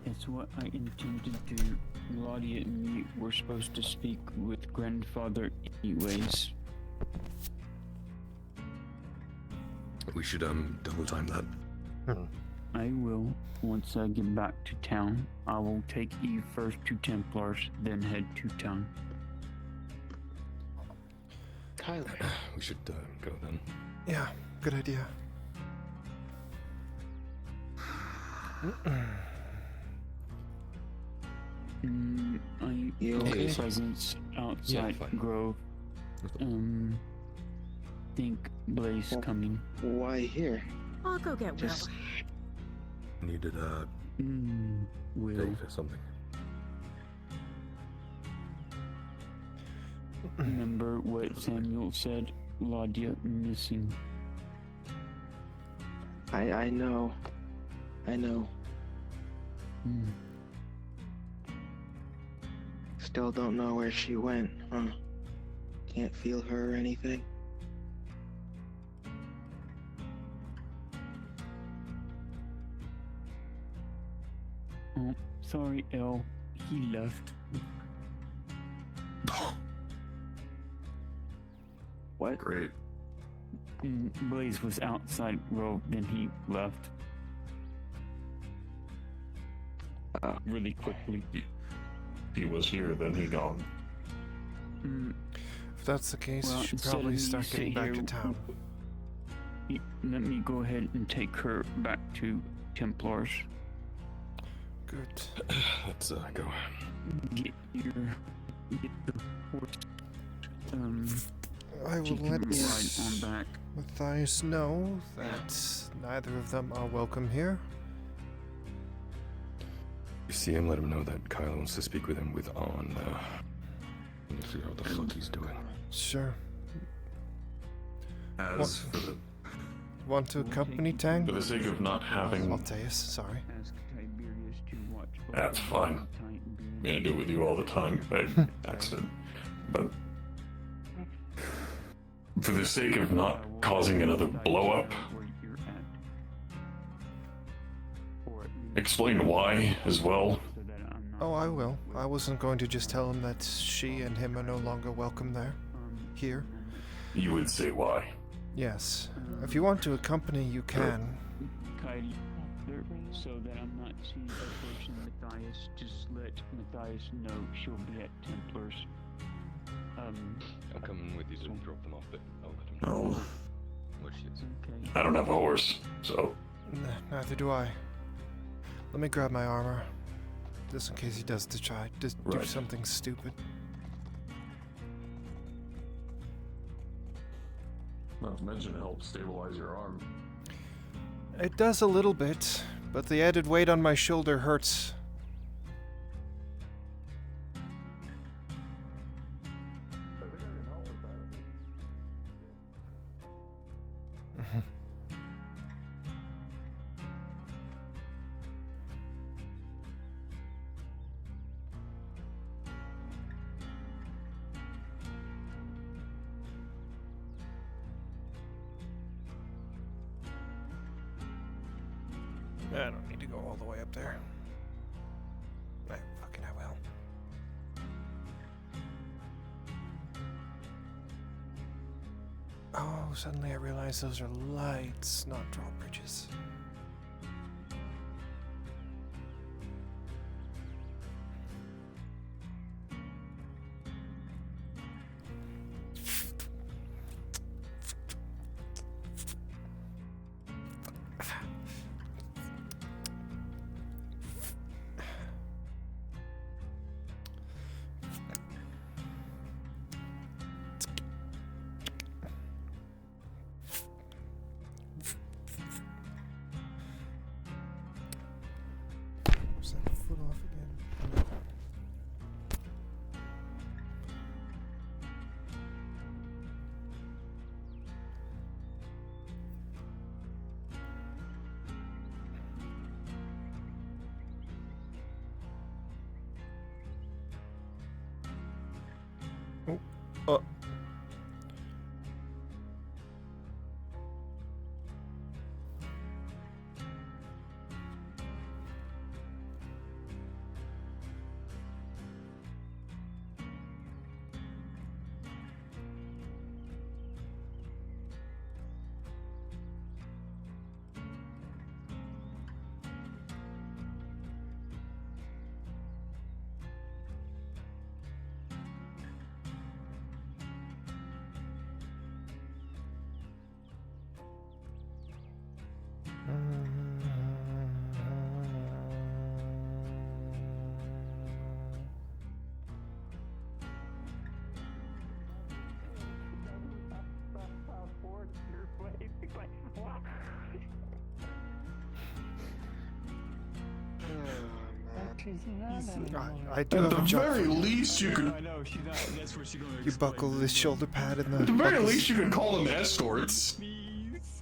It's what I intended to do. Claudia and me were supposed to speak with grandfather anyways. We should double time that. I will. Once I get back to town, I will take Eve first to Templars, then head to town. Tyler. We should go then. Yeah, good idea. You okay? Presence outside fine. Grove. Think Blaze coming. Why here? I'll go get Will. Just Needed Will. Dave or something. Remember what Samuel said? Claudia missing. I know. Still don't know where she went, huh? Can't feel her or anything? Oh, sorry, El. He left. What? Great. Blaze was outside Grove, then he left. Really quickly. He was here, then he gone. If that's the case, Well, you should instead probably of start you getting sit back to here, town. Let me go ahead and take her back to Templars. Good. Let's go. Get your horse. I will She can let ride on back. Matthias know that neither of them are welcome here. You see him, let him know that Kyle wants to speak with him with On. And see how the fuck he's doing. Sure. As for the, Want to accompany Tang? for the sake of not having... Matthias, sorry. Ask Tiberius to watch over That's fine. the time being. I'm gonna do it with you all the time by accident. But for the sake of not causing another blow up, Where you're at. Or at least explain why as well. so that I'm not Oh, I will. I wasn't going to just tell him that she and him are no longer welcome there. Here. You would say why. Yes. If you want to accompany, you can. Kylie, so that I'm not seeing a person Matthias, just let Matthias know she'll be at Templars. I'm coming with you to drop them off, but I'll let him No, know what she is. Okay. I don't have a horse, so Neither do I. Let me grab my armor. Just in case he does do Right. something stupid. not to mention it helps stabilize your arm. It does a little bit, but the added weight on my shoulder hurts. I don't need to go all the way up there. I will. Oh, suddenly I realize those are lights, not drawbridges. Is that foot off again? No. Oh, she's not anymore. I do At have the a job. very least, you could. I know, she's not. That's where she's going to You buckle this shoulder pad in the. At the very buckles. least, you could call them escorts.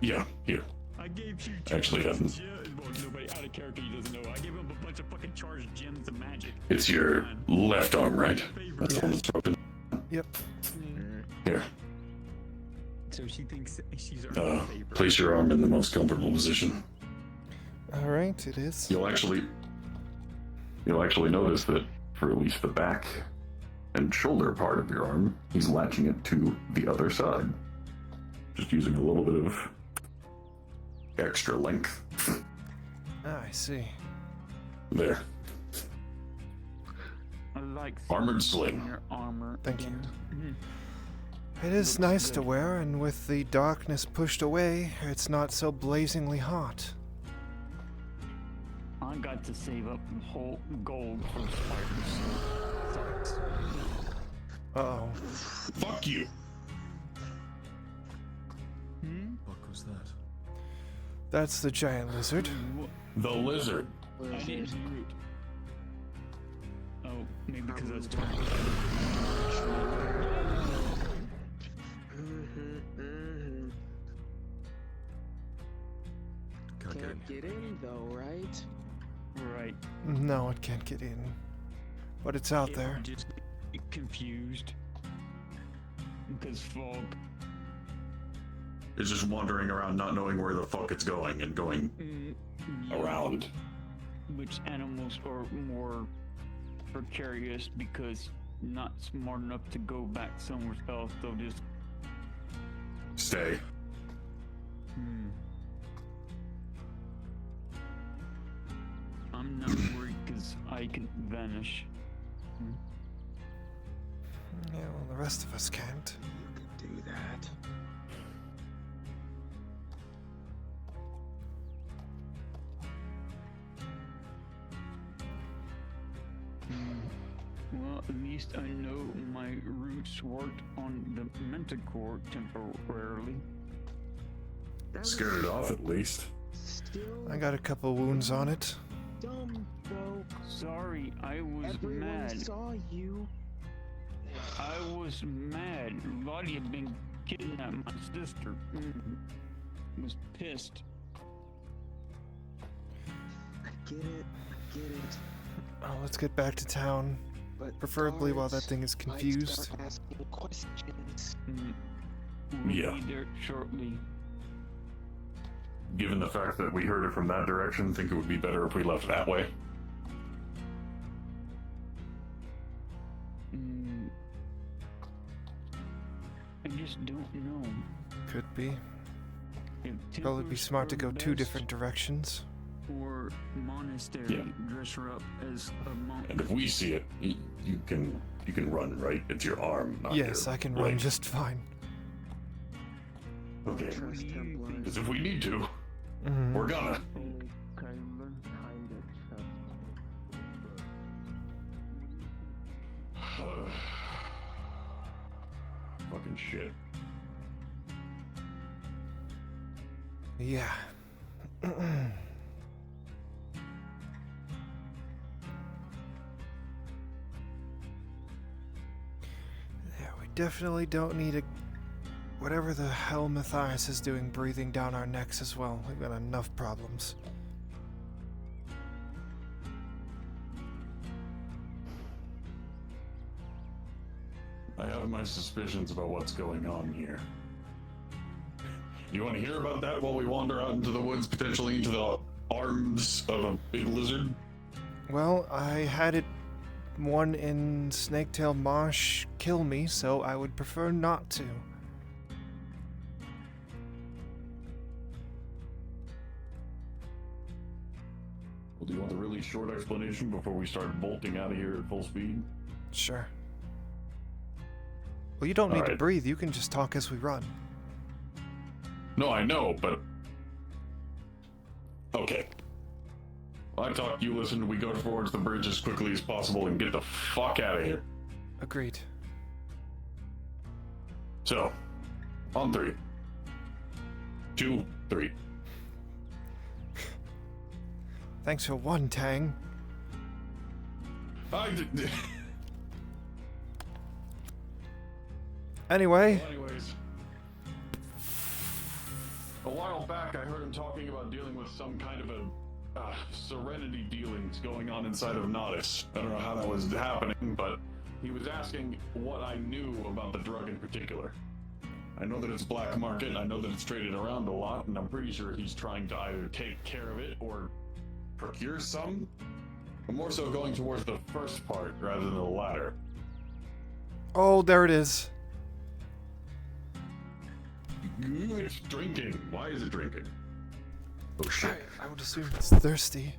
Yeah, here. I gave you Actually, well, nobody out of character he doesn't know. I gave him a bunch of fucking charged gems of magic. It's your left arm, right? That's the one that's broken. Yep. Here. So she thinks she's our favorite. Place your arm in the most comfortable position. All right, it is. You'll actually notice that for at least the back and shoulder part of your arm, he's latching it to the other side. Just using a little bit of extra length. I see. There. I like Armored sling. your armor. Thank you. Mhm. It is nice to wear, and with the darkness pushed away, it's not so blazingly hot. I got to save up whole gold for spiders. Uh-oh. Fuck you. What was that? That's the giant lizard. The lizard. I didn't do it. Oh, maybe because I was trying. Can't get in though, right? Right. No, it can't get in. But it's out there. I'm just confused. Because fog. It's just wandering around not knowing where the fuck it's going and going around. Which animals are more precarious because not smart enough to go back somewhere else, they'll just Stay. I'm not worried because I can vanish. Yeah, well, the rest of us can't. You could do that. Well, at least I know my roots worked on the Manticore temporarily. Scared it off at least. Still I got a couple wounds on it. dumb, bro. Sorry, I was Everyone mad. saw you. I was mad. Lottie had been kidnapped my sister. Was pissed. I get it. I get it. Oh, let's get back to town. But Preferably while that guards thing is might confused. start asking questions. We'll Yeah. be there shortly. Given the fact that we heard it from that direction, think it would be better if we left that way. I just don't know. Could be. If Probably be Templars smart to are go two best, different directions. Or monastery, Yeah. dress her up as a monk. And if we see it, you can run, right? It's your arm, not Yes, your I can run leg. just fine. Okay. Trust Templars. Because if we need to, Mhm. we're gonna. Only kinda trust. Fucking shit. Yeah. Yeah, we definitely don't need a... Whatever the hell Matthias is doing breathing down our necks as well. We've got enough problems. I have my suspicions about what's going on here. You want to hear about that while we wander out into the woods, potentially into the arms of a big lizard? Well, I had it one in Snaketail Marsh kill me, so I would prefer not to. Well, do you want a really short explanation before we start bolting out of here at full speed? Sure. Well, you don't need to Alright. breathe. You can just talk as we run. No, I know, but... Okay. I talk, you listen, we go towards the bridge as quickly as possible and get the fuck out of here. Agreed. So, on 3. 2, 3. Thanks for one, Tang. Anyway. Well, anyways, a while back I heard him talking about dealing with some kind of a serenity dealings going on inside of Nodus. I don't know how that was happening, but he was asking what I knew about the drug in particular. I know that it's black market, I know that it's traded around a lot, and I'm pretty sure he's trying to either take care of it or procure some. I'm more so going towards the first part rather than the latter. Oh, there it is. It's drinking. Why is it drinking? Oh shit. I would assume it's thirsty.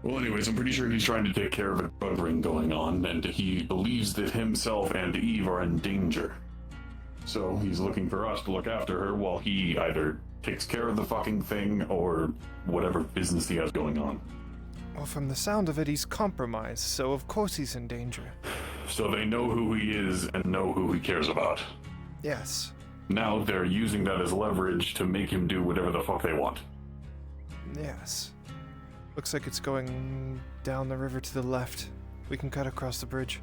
Well, anyways, I'm pretty sure he's trying to take care of a drug ring going on, and he believes that himself and Eve are in danger. So he's looking for us to look after her while he either takes care of the fucking thing or whatever business he has going on. Well, from the sound of it, he's compromised, so of course he's in danger. So they know who he is and know who he cares about. Yes. Now they're using that as leverage to make him do whatever the fuck they want. Yes. Looks like it's going down the river to the left. We can cut across the bridge.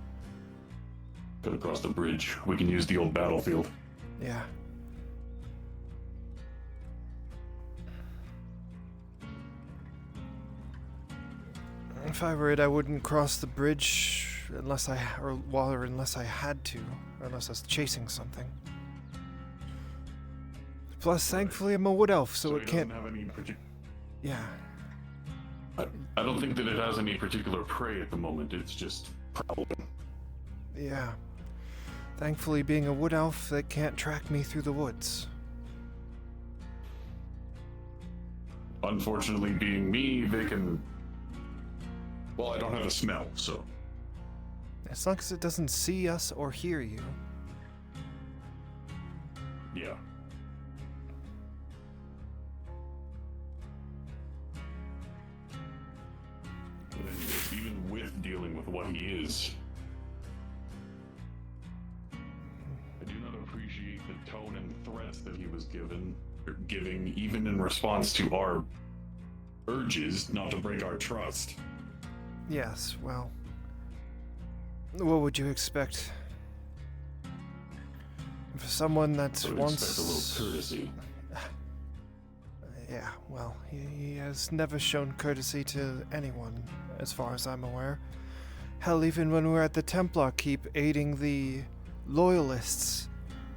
Cut across the bridge. We can use the old battlefield. Yeah. If I were it, I wouldn't cross the bridge unless I had to, or unless I was chasing something. Plus, thankfully, I'm a wood elf, so it can't. Have any Yeah. I don't think that it has any particular prey at the moment. It's just prowling. Yeah. Thankfully, being a wood elf, they can't track me through the woods. Unfortunately, being me, they can. Well, I don't have a smell, so. As long as it doesn't see us or hear you. Yeah. But anyways, even with dealing with what he is, I do not appreciate the tone and threats that he was giving, even in response to our urges not to break our trust. Yes, well. What would you expect? For someone that I would wants. expect a little courtesy. Yeah, well, he has never shown courtesy to anyone, as far as I'm aware. Hell, even when we were at the Templar Keep aiding the Loyalists,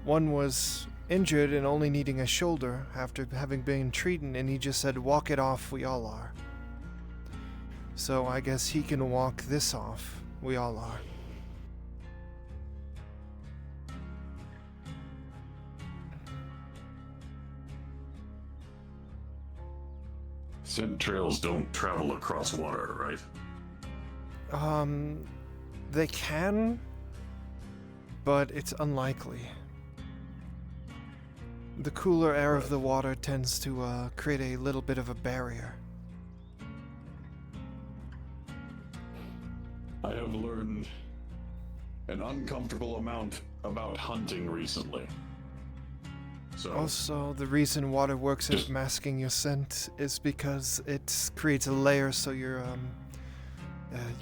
one was injured and only needing a shoulder after having been treated, and he just said, "Walk it off, we all are." So I guess he can walk this off. We all are. Scent trails don't travel across water, right? They can, but it's unlikely. The cooler air of the water tends to create a little bit of a barrier. I have learned an uncomfortable amount about hunting recently. So Also, the reason water works as masking your scent is because it creates a layer so your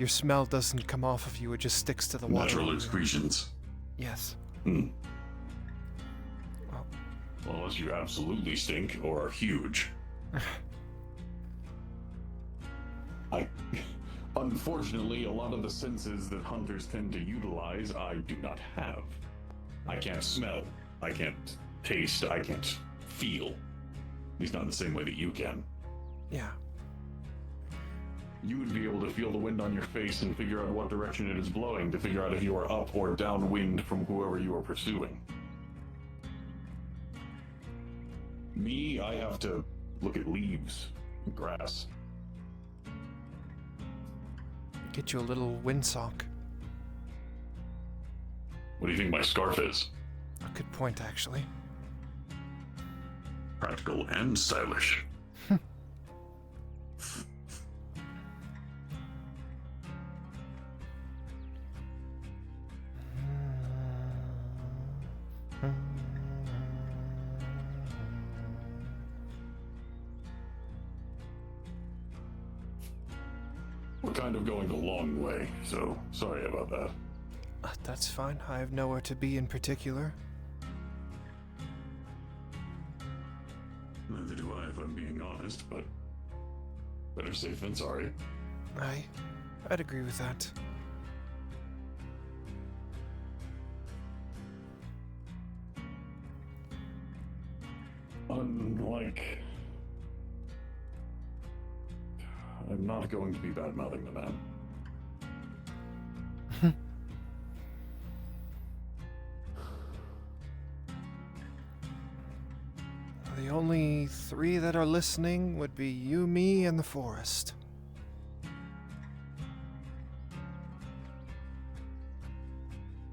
smell doesn't come off of you, it just sticks to the water. Natural excretions. Yes. Well, unless you absolutely stink or are huge. Unfortunately, a lot of the senses that hunters tend to utilize, I do not have. I can't smell. I can't taste. I can't feel. At least not in the same way that you can. Yeah. You would be able to feel the wind on your face and figure out what direction it is blowing to figure out if you are up or downwind from whoever you are pursuing. Me, I have to look at leaves and grass. Get you a little windsock. What do you think my scarf is? A good point, actually. Practical and stylish. We're kind of going the long way, so sorry about that. That's fine. I have nowhere to be in particular. Neither do I, if I'm being honest, but better safe than sorry. I'd agree with that. Unlike... I'm not going to be bad-mouthing the man. The only three that are listening would be you, me, and the forest.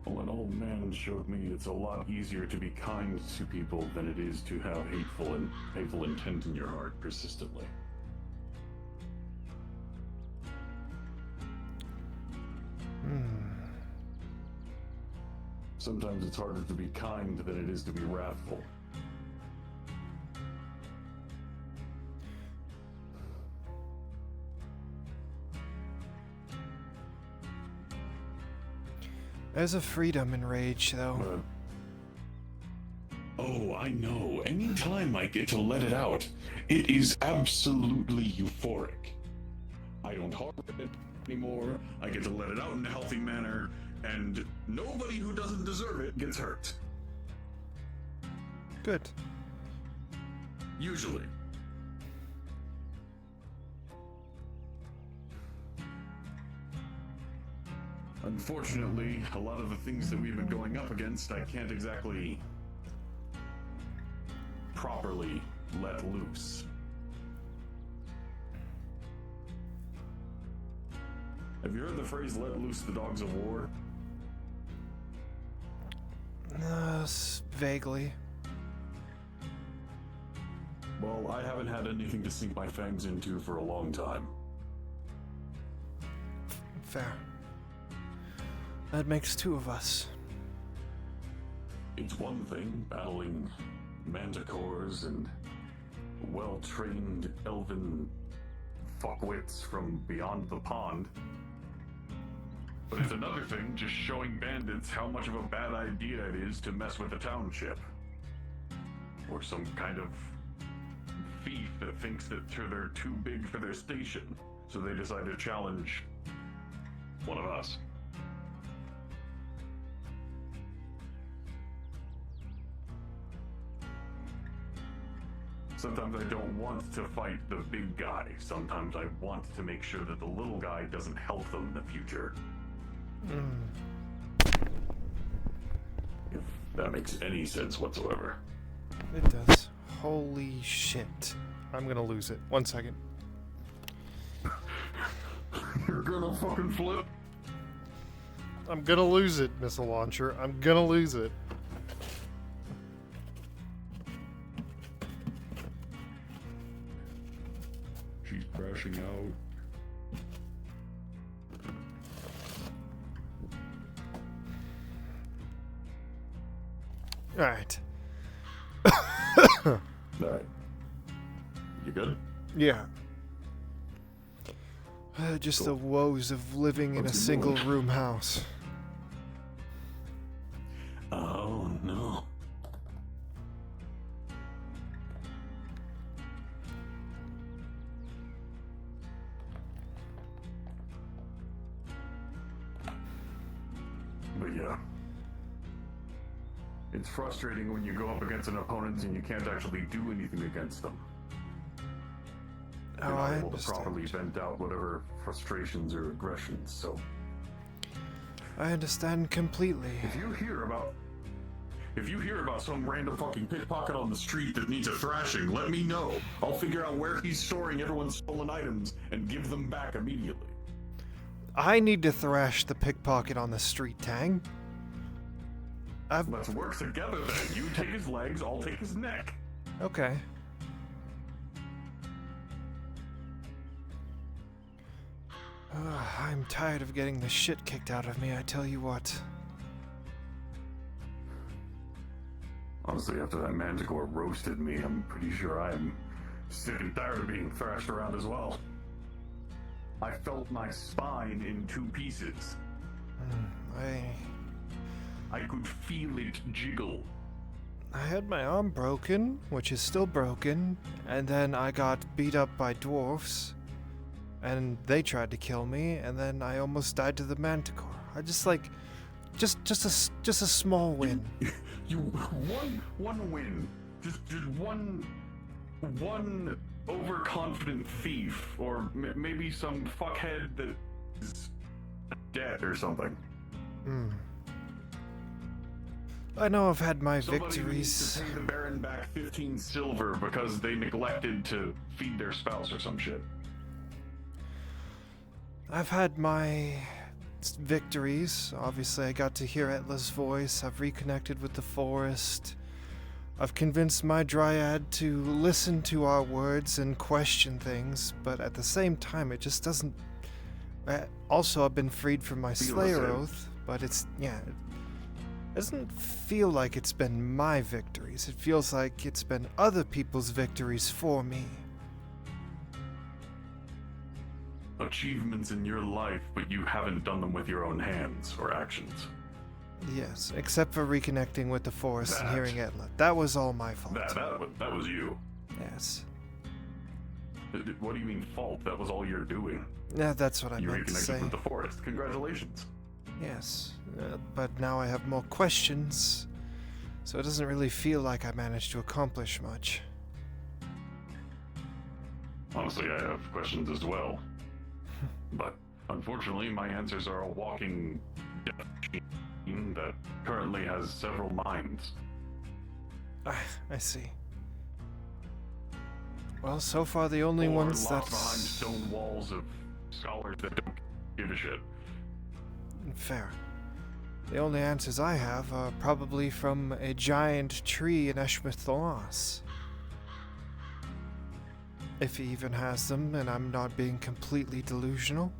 Well, an old man showed me it's a lot easier to be kind to people than it is to have hateful intent in your heart persistently. Sometimes it's harder to be kind than it is to be wrathful. There's a freedom in rage, though. Oh, I know. Anytime I get to let it out, it is absolutely euphoric. I don't harbor it anymore. I get to let it out in a healthy manner, and nobody who doesn't deserve it gets hurt. Good. Usually. Unfortunately, a lot of the things that we've been going up against, I can't exactly properly let loose. Have you heard the phrase, let loose the dogs of war? Vaguely. Well, I haven't had anything to sink my fangs into for a long time. Fair. That makes two of us. It's one thing battling manticores and well-trained elven fuckwits from beyond the pond. But it's another thing just showing bandits how much of a bad idea it is to mess with the township. Or some kind of thief that thinks that they're too big for their station, so they decide to challenge one of us. Sometimes I don't want to fight the big guy. Sometimes I want to make sure that the little guy doesn't help them in the future. If that makes any sense whatsoever. It does. Holy shit. I'm gonna lose it. 1 second. You're gonna fucking flip? I'm gonna lose it, missile launcher. I'm gonna lose it. She's crashing out. Alright. Alright. You good? Yeah. Just Cool. the woes of living in a What's your single mood? room house. Oh no. But yeah. It's frustrating when you go up against an opponent and you can't actually do anything against them. You're Oh, not I able to properly understand. vent out whatever frustrations or aggressions, so I understand completely. if you hear about some random fucking pickpocket on the street that needs a thrashing, let me know. I'll figure out where he's storing everyone's stolen items and give them back immediately. I need to thrash the pickpocket on the street, Tang. Let's work together then. You take his legs, I'll take his neck. Okay. I'm tired of getting the shit kicked out of me, I tell you what. Honestly, after that manticore roasted me, I'm pretty sure I'm sick and tired of being thrashed around as well. I felt my spine in 2 pieces. I could feel it jiggle. I had my arm broken, which is still broken, and then I got beat up by dwarfs, and they tried to kill me, and then I almost died to the manticore. I just like, just a small win. You one win, just one overconfident thief, or maybe some fuckhead that is dead or something. I know I've had my Somebody victories. needs to pay the Baron back 15 silver because they neglected to feed their spouse or some shit. I've had my victories. Obviously, I got to hear Etla's voice. I've reconnected with the forest. I've convinced my dryad to listen to our words and question things, but at the same time, it just doesn't... Also, I've been freed from my Slayer Oath, but it's... yeah... It doesn't feel like it's been my victories. It feels like it's been other people's victories for me. Achievements in your life, but you haven't done them with your own hands or actions. Yes, except for reconnecting with the forest and hearing Etla. That was all my fault. That was you. Yes. What do you mean fault? That was all you're doing. Yeah, that's what I You meant to say. reconnected with the forest. Congratulations. Yes, but now I have more questions, so it doesn't really feel like I managed to accomplish much. Honestly, I have questions as well. But unfortunately, my answers are a walking death machine that currently has several minds. I see. Well, so far the only Or ones locked that... behind stone walls of scholars that don't give a shit. Fair. The only answers I have are probably from a giant tree in Eshmith-Thalas. If he even has them, and I'm not being completely delusional.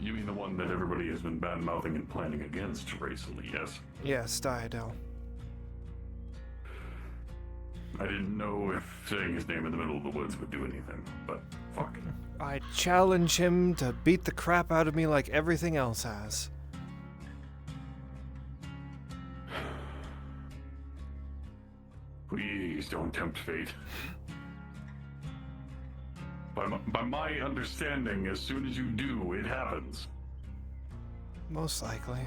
You mean the one that everybody has been bad-mouthing and planning against recently, yes? Yes, Diadel. I didn't know if saying his name in the middle of the woods would do anything, but fuck. I challenge him to beat the crap out of me like everything else has. Please don't tempt fate. By my understanding, as soon as you do, it happens. Most likely.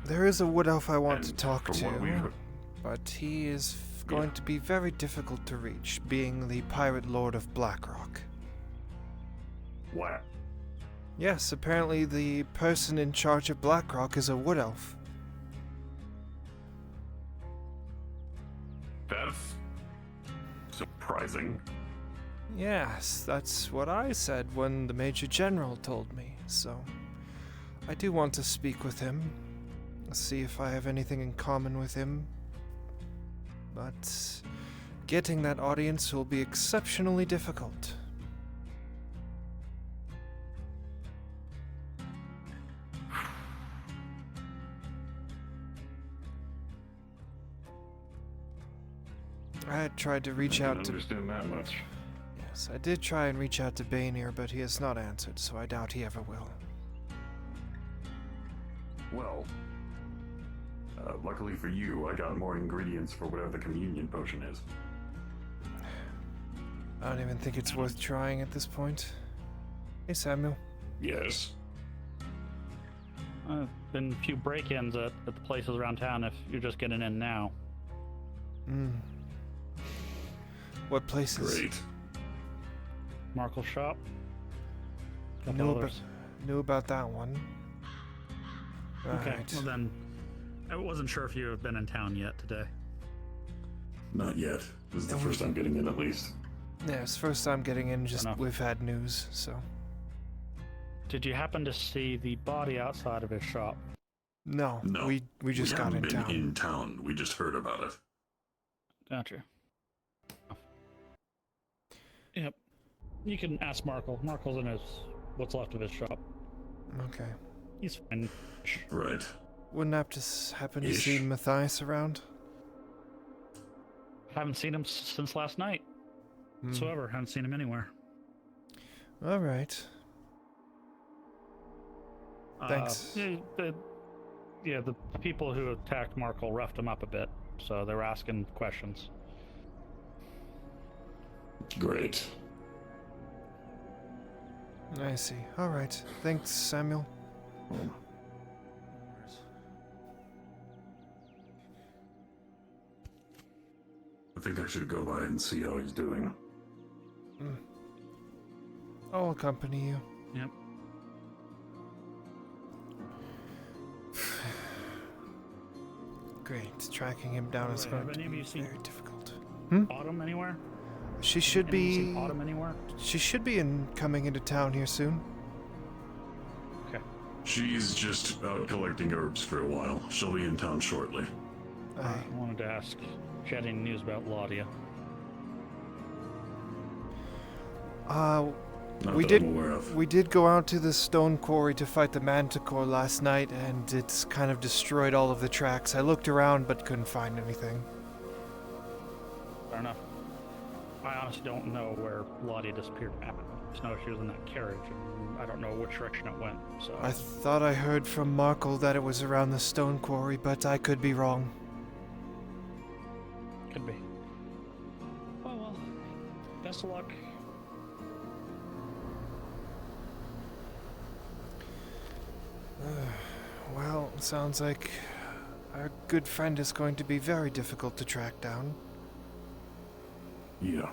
There is a wood elf I want to talk to, but he is going to be very difficult to reach, being the Pirate Lord of Blackrock. What? Yes, apparently the person in charge of Blackrock is a wood elf. That's surprising. Yes, that's what I said when the Major General told me, so I do want to speak with him, see if I have anything in common with him, but getting that audience will be exceptionally difficult. I had tried to reach out to... understand that much. Yes, I did try and reach out to Bainir, but he has not answered, so I doubt he ever will. Well, luckily for you, I got more ingredients for whatever the communion potion is. I don't even think it's worth trying at this point. Hey, Samuel. Yes. Been a few break-ins at the places around town if you're just getting in now. What places? Great. Markle's shop. Knew about that one. Okay, Right. well then, I wasn't sure if you have been in town yet today. Not yet. This is the first time getting in, at least. Yeah, it's first time getting in, just Enough. we've had news, so... Did you happen to see the body outside of his shop? No, No. we just got in haven't town. been in town. We just heard about it. Gotcha. Yep. You can ask Markle. Markle's in what's left of his shop. Okay. He's fine. Right. Wouldn't happen to see Matthias around? Haven't seen him since last night. Whatsoever. Haven't seen him anywhere. All right. Thanks. The people who attacked Markle roughed him up a bit, so they were asking questions. Great. I see. All right. Thanks, Samuel. I think I should go by and see how he's doing. I'll accompany you. Yep. Great. Tracking him down is going to be very difficult. Autumn anywhere? She should be. Autumn anywhere? She should be coming into town here soon. Okay. She's just out collecting herbs for a while. She'll be in town shortly. I wanted to ask, if you had any news about Laudia? We did go out to the stone quarry to fight the Manticore last night, and it's kind of destroyed all of the tracks. I looked around but couldn't find anything. Fair enough. I honestly don't know where Laudia disappeared. I just know she was in that carriage, and I don't know which direction it went. So I thought I heard from Markle that it was around the stone quarry, but I could be wrong. Could be. Oh well. Best of luck. Well, sounds like our good friend is going to be very difficult to track down. Yeah.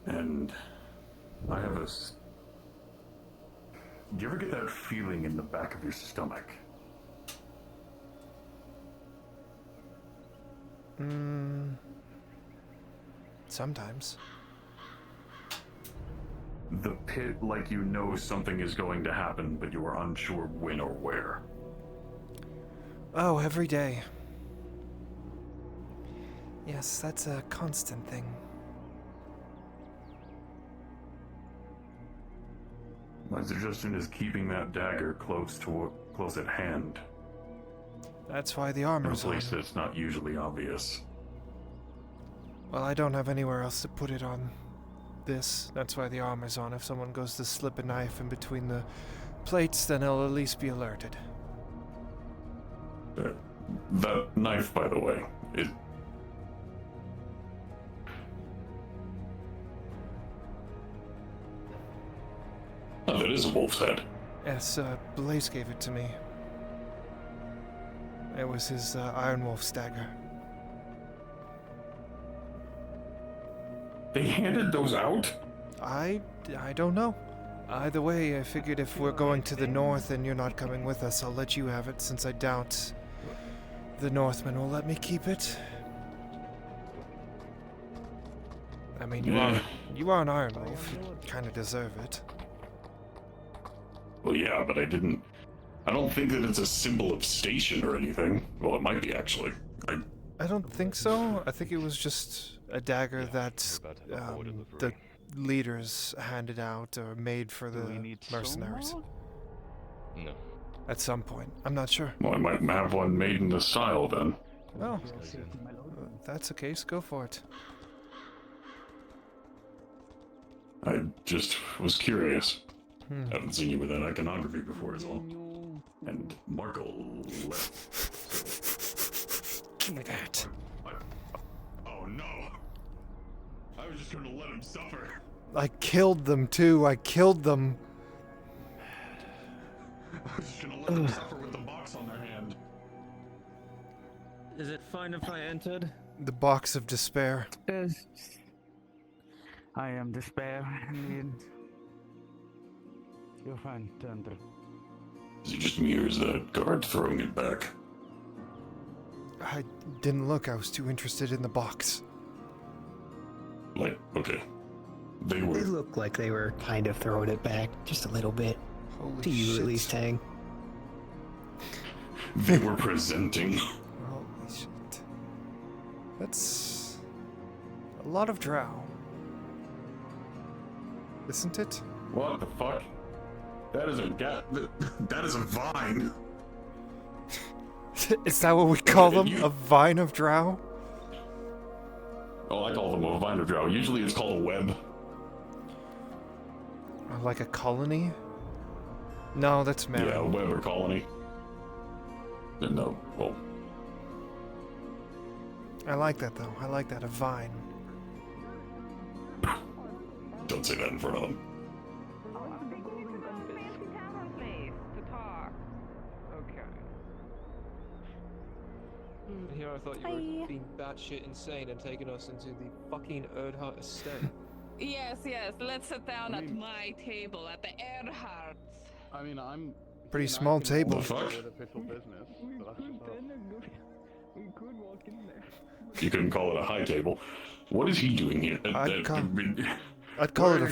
And I have a... Do you ever get that feeling in the back of your stomach? Sometimes. The pit, like you know something is going to happen, but you are unsure when or where. Oh, every day. Yes, that's a constant thing. My suggestion is keeping that dagger close at hand. That's why the In a armor's on. place that's not usually obvious. Well, I don't have anywhere else to put it on this. That's why the armor's on. If someone goes to slip a knife in between the plates, then they'll at least be alerted. That knife, by the way, Oh, that is a wolf's head. Yes, Blaze gave it to me. It was his Iron Wolf's dagger. They handed those out? I don't know. Either way, I figured if we're going to the north and you're not coming with us, I'll let you have it, since I doubt the Northmen will let me keep it. I mean, you are an Iron Wolf. You kind of deserve it. Well, yeah, but I don't think that it's a symbol of station or anything. Well, it might be, actually. I don't think so. I think it was just a dagger that the leaders handed out or made for the mercenaries. No. At some point. I'm not sure. Well, I might have one made in the style, then. Well, if that's the case, go for it. I just was curious. Haven't seen you with that iconography before as well. And Markle left. Give me that. Oh no! I was just gonna let him suffer. I killed them too. I killed them. I was just gonna let them suffer with the box on their hand. Is it fine if I entered? The box of despair. Yes. I am despair. You're fine, Tundra. Is it just me or is that guard throwing it back? I didn't look. I was too interested in the box. Like, okay. They looked like they were kind of throwing it back just a little bit. Holy to you, shit. at least, Tang. They were presenting. Holy shit. That's a lot of drow. Isn't it? What the fuck? That is a that is a vine. Is that what we call them? A vine of drow? Oh, I call them a vine of drow. Usually it's called a web. Like a colony? No, that's married. Yeah, a web or colony. No, well. I like that though. I like that, a vine. Don't say that in front of them. Here I thought you were being batshit insane and taking us into the fucking Erdhart estate. Yes, let's sit down at my table at the Earharts. I mean, I'm pretty small table. Official business. We could walk in there. You couldn't call it a high table. What is he doing here? I'd call it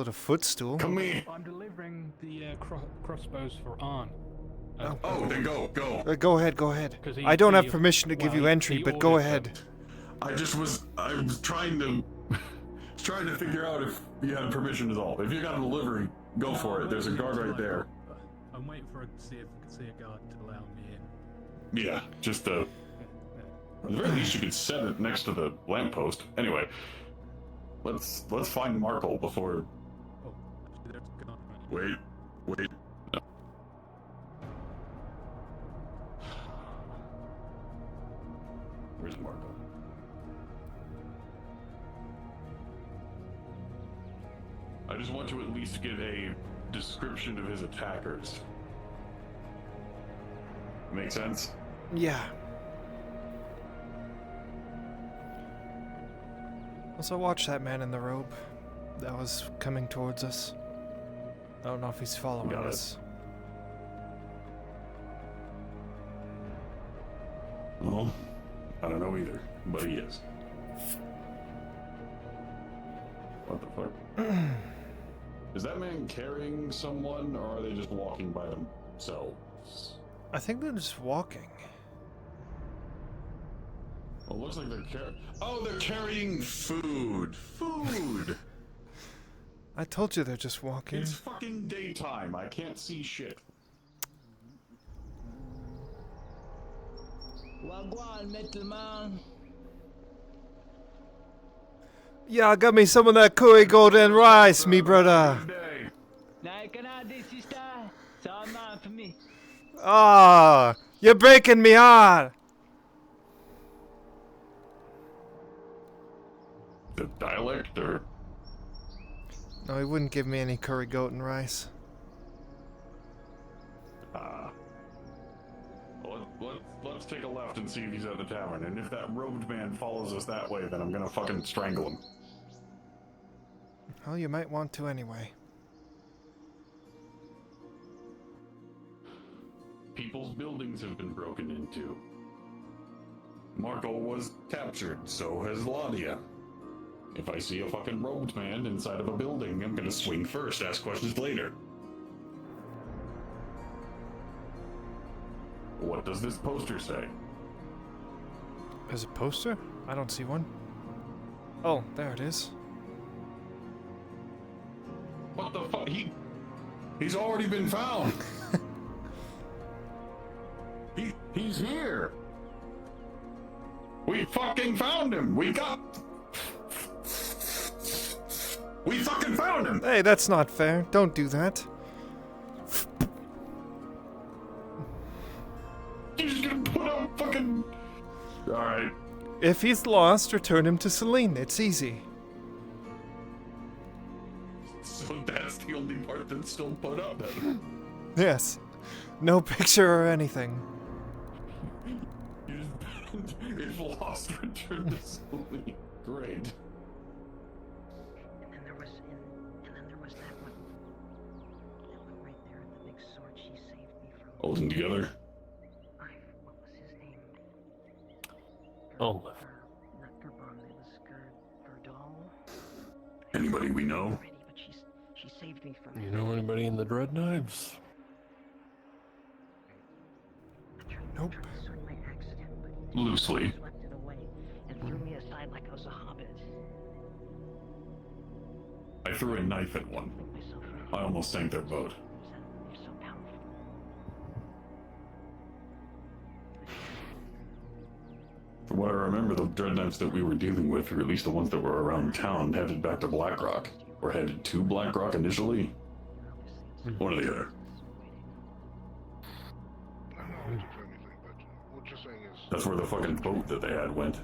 a footstool. Come here. I'm delivering the crossbows for Arn. Oh, then go. Go ahead. I don't have permission to give you entry, but go ahead. I was trying to figure out if you had permission at all. If you got a delivery, go for it. There's a guard right there. I'm waiting for to see if we can see a guard to allow me in. Yeah, just at the very least you could set it next to the lamppost. Anyway, let's find Markle before. Oh, actually, there's a guard Wait. No. Where's Markle? I just want to at least get a description of his attackers. Make sense? Yeah. Also, watch that man in the robe that was coming towards us. I don't know if he's following us. Well, I don't know either, but he is. What the fuck? Is that man carrying someone, or are they just walking by themselves? I think they're just walking. Well, it looks like they're carrying food. Food! I told you they're just walking. It's fucking daytime. I can't see shit. Wagwan, metal man. Yeah, got me some of that curry golden rice, me brother. Now, can I do sister? It's all mine for me. Ah, you're breaking me heart. The dialect, or? No, he wouldn't give me any curry goat and rice. Let's take a left and see if he's at the tavern. And if that robed man follows us that way, then I'm gonna fucking strangle him. Well, you might want to anyway. People's buildings have been broken into. Markle was captured, so has Ladia. If I see a fucking robed man inside of a building, I'm gonna swing first, ask questions later. What does this poster say? There's a poster? I don't see one. Oh, there it is. What the fuck? He's already been found. He's here. We fucking found him. We fucking found him. Hey, that's not fair. Don't do that. He's gonna put up fucking. Alright. If he's lost, return him to Celine. It's easy. So that's the only part that's still put up then. Yes. No picture or anything. If lost, return to Celine. Great. And then there was that one. That one right there, the big sword she saved me from. Holding together. What was his name? Oh. Not Gerbon, it was Gerdal. Anybody we know? But she saved me from. You know anybody in the Dread Knives? Nope. Loosely. Swept it away and threw me aside like I was a hobbit. I threw a knife at one. I almost sank their boat. You're so powerful. what I remember, the Dread Knights that we were dealing with, or at least the ones that were around town, headed back to Blackrock. Or headed to Blackrock initially. One or the other. That's where the fucking boat that they had went.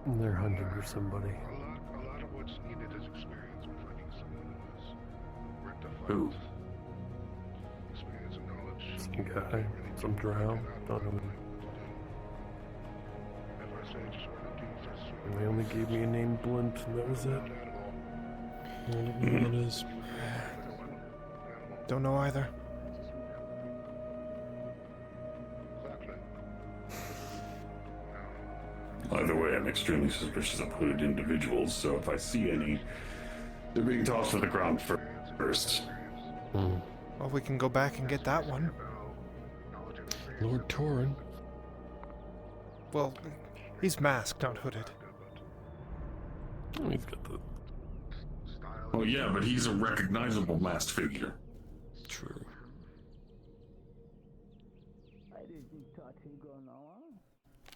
They're hunting for somebody. A lot of what's needed is experience in finding someone who has rectified Who? experience and knowledge. Some guy, some drow, don't know. If I say just what I do first, They only gave me a name Blunt, and that was it. I don't know what it is. Don't know either. Either way, I'm extremely suspicious of hooded individuals, so if I see any, they're being tossed to the ground first. Well, we can go back and get that one. Lord Torin. Well, he's masked, not hooded. Oh, he's got the... Oh yeah, but he's a recognizable masked figure. True.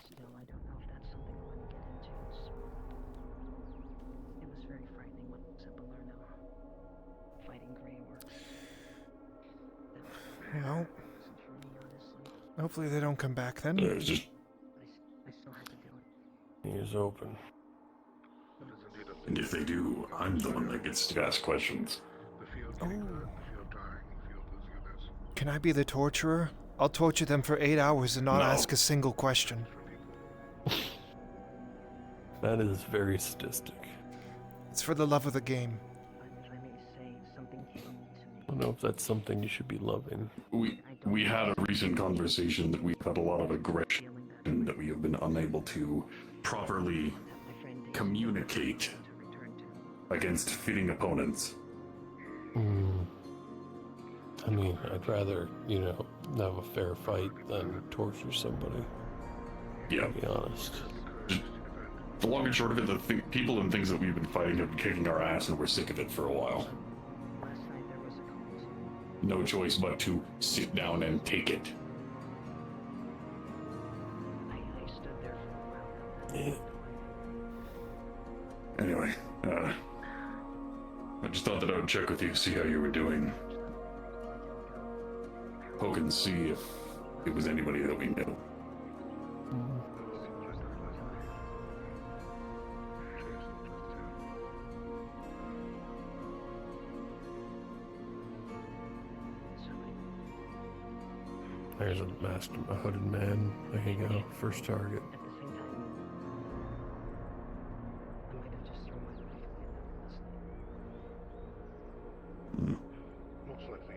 Still, I don't know if that's something I want to get into. It was very frightening what was at Balerno. Fighting Grey Orcs. Well, hopefully they don't come back then. It's just... I still had to do it. He is open. And if they do, I'm the one that gets to ask questions. Oh. Can I be the torturer? I'll torture them for 8 hours and not ask a single question. That is very sadistic. It's for the love of the game. If I may say, something came to me. I don't know if that's something you should be loving. We had a recent conversation that we've had a lot of aggression that we have been unable to properly communicate against fitting opponents. I mean, I'd rather, have a fair fight than torture somebody. Yeah. To be honest. The long and short of it, the people and things that we've been fighting have been kicking our ass, and we're sick of it for a while. No choice but to sit down and take it. I stood there for a while. Anyway, I just thought that I would check with you, see how you were doing. Poke and see if it was anybody that we knew. There's a masked, a hooded man. There you go. First target. Most likely,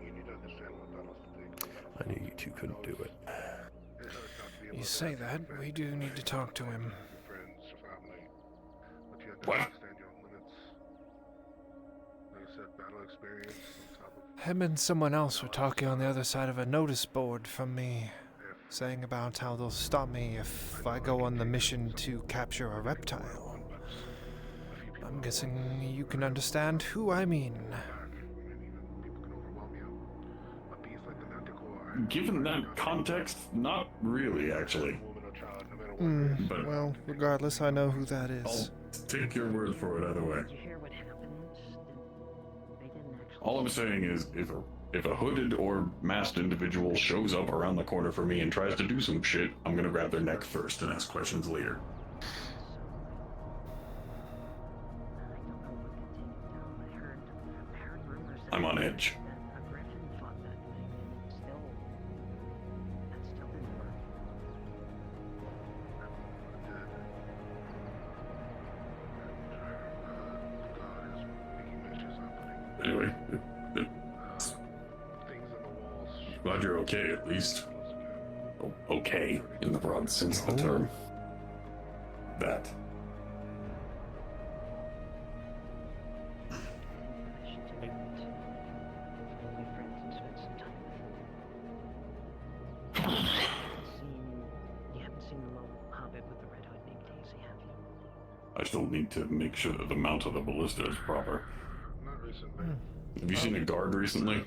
you need to understand what that was to take. I knew you two couldn't do it. You say that, we do need to talk to him. Friends, family, but you have to What? understand your own limits. Like you said, battle experience on top of Him and someone else were talking on the other side of a notice board from me, saying about how they'll stop me if I go on the mission to capture a reptile. I'm guessing you can understand who I mean. Given that context, not really, actually. But Well, regardless, I know who that is. I'll take your word for it either way. Did you hear what happened? They didn't actually. All I'm saying is, if a hooded or masked individual shows up around the corner for me and tries to do some shit, I'm gonna grab their neck first and ask questions later. I'm on edge. A griffin fought that thing, and that still didn't work. Anyway, glad you're okay, at least. Okay, in the broad sense of the term. That. I still need to make sure that the mount of the ballista is proper. Have you seen a guard recently?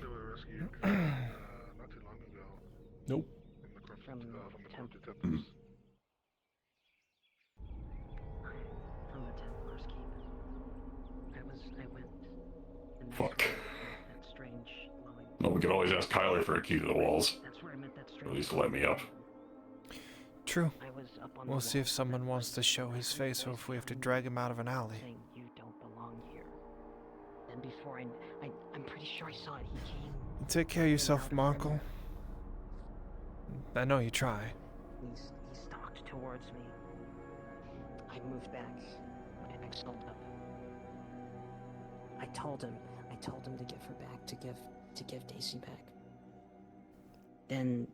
Nope. From Hmm. From the Templar's Keep. I went. And that's Fuck. where that strange glowing. No, we can always ask Kyler for a key to the walls. That's where I met that strange. At least let me up. True. I was up on We'll the see if wall someone that wants to show his face or if we have to drag him out of an alley. saying you don't belong here. And before I'm pretty sure I saw it. He came. Take care of yourself, Markle. I know you try. He stalked towards me. I moved back. My neck swelled up. I told him to give her back, to give Daisy back. Then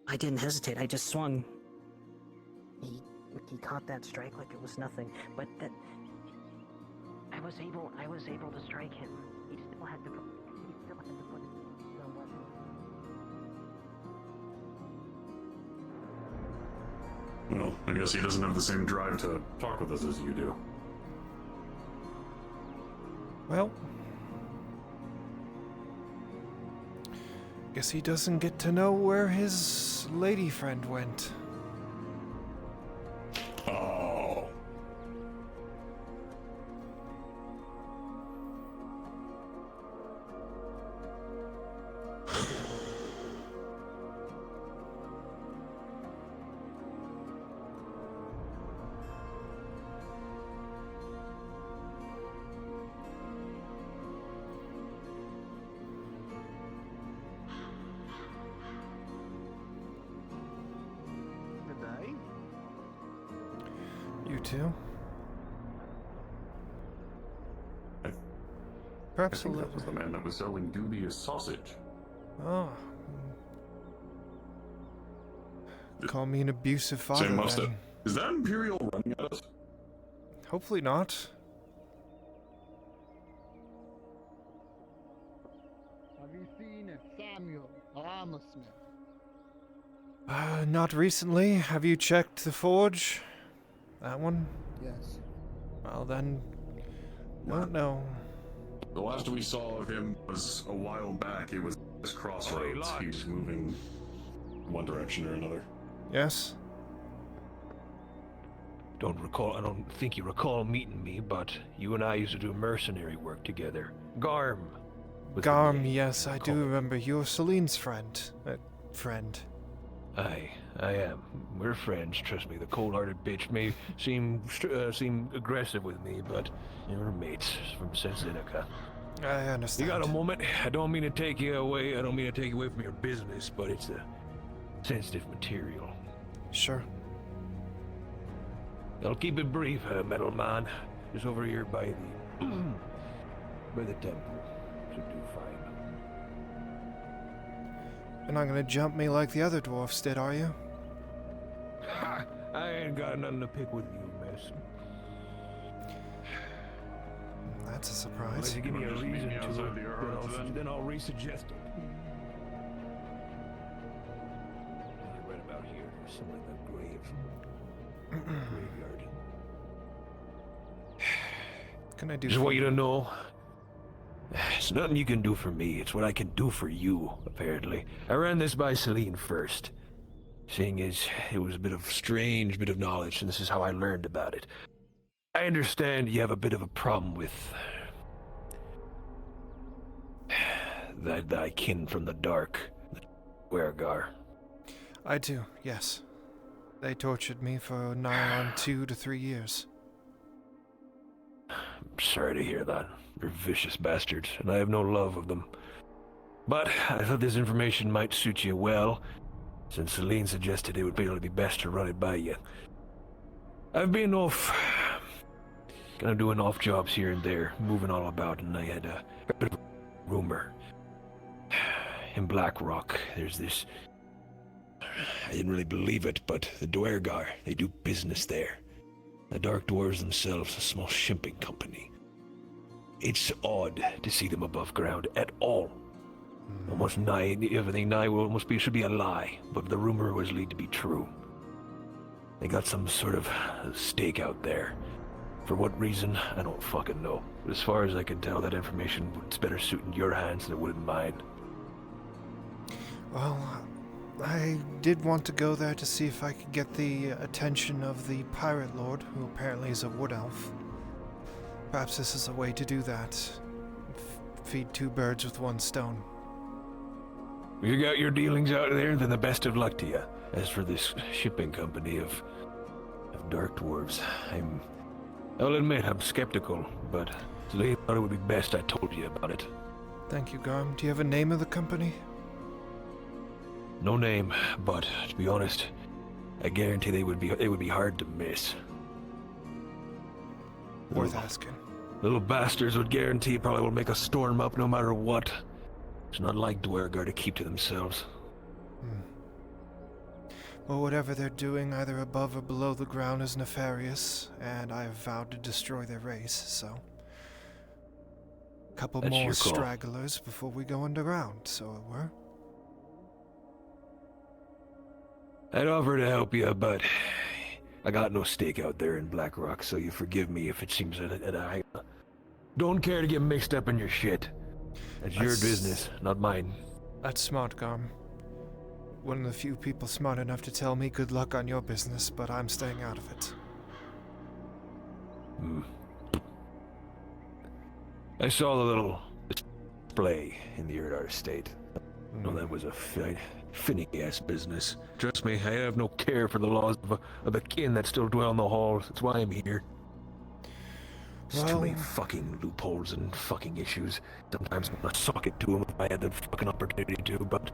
I didn't hesitate. I just swung. He caught that strike like it was nothing, but that I was able to strike him. He still had to put the weapon. Well, I guess he doesn't have the same drive to talk with us as you do. Well, guess he doesn't get to know where his lady friend went. Oh. You too? I think that was the man that was selling dubious sausage. Oh. Call me an abusive father. Say must then. have. Is that Imperial running at us? Hopefully not. Have you seen Samuel Armorsmith? Not recently. Have you checked the forge? That one? Yes. Well then, don't know. The last we saw of him was a while back. It was this crossroads. He was moving one direction or another. Yes? I don't think you recall meeting me, but you and I used to do mercenary work together. Garm. Garm, yes, I do remember. You're Celine's friend. Friend. I am. We're friends, trust me. The cold-hearted bitch may seem aggressive with me, but we're mates from Seneca. I understand. You got a moment? I don't mean to take you away. I don't mean to take you away from your business, but it's a sensitive material. Sure. I'll keep it brief, metal man. Just over here by the by the temple. Should do fine. You're not gonna jump me like the other dwarfs did, are you? Ha! I ain't got nothing to pick with you, miss. That's a surprise. Unless you give me a reason to, then I'll resuggest it. Right about here, there's someone in the graveyard. Can I do? Just want you to know. It's nothing you can do for me. It's what I can do for you, apparently. I ran this by Celine first. Seeing as it was a bit of strange bit of knowledge, and this is how I learned about it. I understand you have a bit of a problem with thy kin from the dark, the Wergar. I do, yes. They tortured me for nigh on 2 to 3 years. I'm sorry to hear that. They're vicious bastards, and I have no love of them. But I thought this information might suit you well, since Celine suggested it would be best to run it by you. I've been off, kind of doing off jobs here and there, moving all about, and I had a bit of a rumor. In Blackrock, there's this... I didn't really believe it, but the Dwergar, they do business there. The Dark Dwarves themselves, a small shipping company. It's odd to see them above ground at all. Almost nigh, everything nigh will almost should be a lie, but the rumor was lead to be true. They got some sort of stake out there. For what reason, I don't fucking know. But as far as I can tell, that information it's better suit in your hands than it would in mine. Well, I did want to go there to see if I could get the attention of the pirate lord, who apparently is a wood elf. Perhaps this is a way to do that. Feed two birds with one stone. You got your dealings out there, then the best of luck to you. As for this shipping company of dark dwarves, I'll admit I'm skeptical, but today I thought it would be best I told you about it. Thank you, Garm. Do you have a name of the company? No name, but to be honest, I guarantee it would be hard to miss. Worth asking. Little bastards would guarantee probably will make a storm up no matter what. It's not like Dwergar to keep to themselves. Well, whatever they're doing, either above or below the ground, is nefarious, and I have vowed to destroy their race, so... Couple That's more your call. stragglers before we go underground, so it were. I'd offer to help you, but I got no stake out there in Blackrock, so you forgive me if it seems that I don't care to get mixed up in your shit. That's your business, not mine. That's smart, Garm. One of the few people smart enough to tell me good luck on your business, but I'm staying out of it. I saw the little display in the Erdar estate. No, that was a finicky-ass business. Trust me, I have no care for the laws of the kin that still dwell in the halls. That's why I'm here. There's too many fucking loopholes and fucking issues. Sometimes I'm gonna sock it to them if I had the fucking opportunity to, but...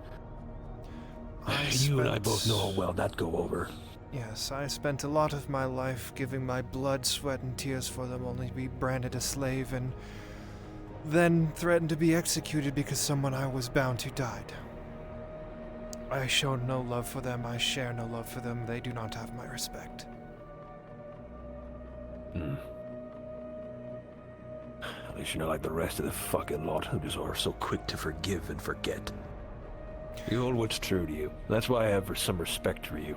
You and I both know how well that'd go over. Yes, I spent a lot of my life giving my blood, sweat, and tears for them, only to be branded a slave and then threatened to be executed because someone I was bound to died. I show no love for them, I share no love for them, they do not have my respect. At least you're not like the rest of the fucking lot who just are so quick to forgive and forget. You hold what's true to you. That's why I have some respect for you.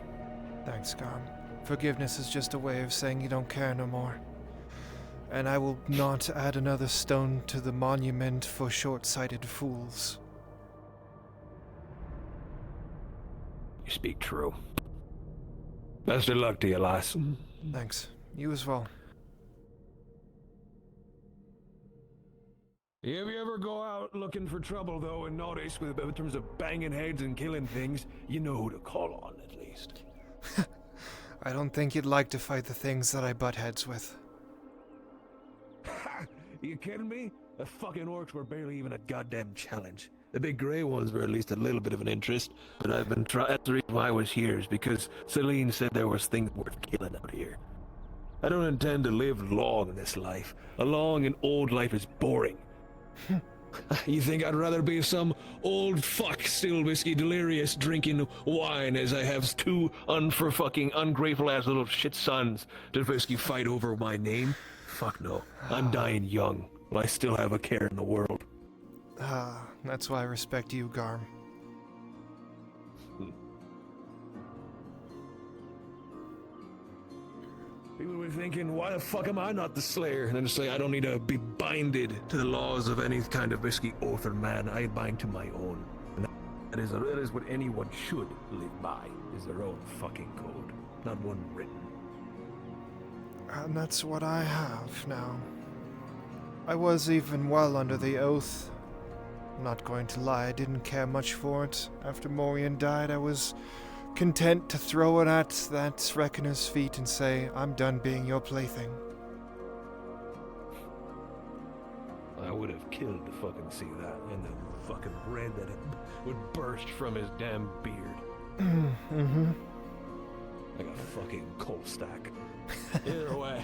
Thanks, Garm. Forgiveness is just a way of saying you don't care no more. And I will not add another stone to the monument for short-sighted fools. You speak true. Best of luck to you, lass. Thanks. You as well. If you ever go out looking for trouble, though, and notice in terms of banging heads and killing things, you know who to call on, at least. I don't think you'd like to fight the things that I butt heads with. You kidding me? The fucking orcs were barely even a goddamn challenge. The big grey ones were at least a little bit of an interest, but I've been trying. That's the reason why I was here, is because Celine said there was things worth killing out here. I don't intend to live long in this life. A long and old life is boring. You think I'd rather be some old fuck still whiskey delirious drinking wine as I have two fucking ungrateful ass little shit sons to whiskey fight over my name? Fuck no. I'm dying young, but I still have a care in the world. That's why I respect you, Garm. People were thinking, why the fuck am I not the Slayer? And then it's like, I don't need to be binded to the laws of any kind of whiskey oath or man. I bind to my own. And that is what anyone should live by, is their own fucking code, not one written. And that's what I have now. I was even well under the oath. I'm not going to lie, I didn't care much for it. After Morian died, I was content to throw it at that reckoner's feet and say, I'm done being your plaything. I would have killed to fucking see that, and the fucking red that it would burst from his damn beard. Mm-hmm. Like a fucking coal stack. Either way.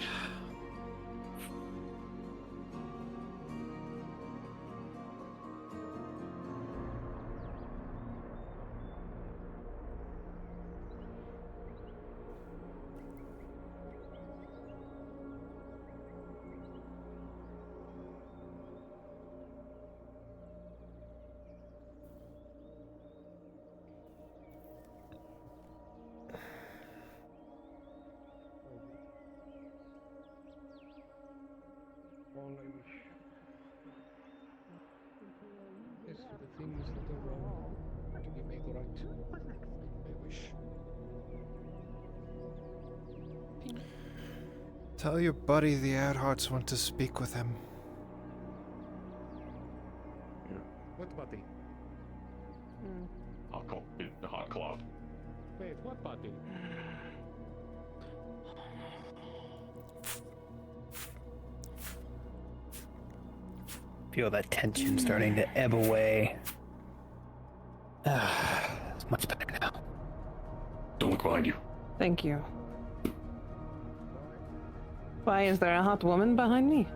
All I wish is for the things that are wrong to be made right. I wish. Tell your buddy the Adharts want to speak with him. What buddy? Hot club. Wait, what buddy? Feel that tension starting to ebb away. It's much better now. Don't look behind you. Thank you. Why is there a hot woman behind me?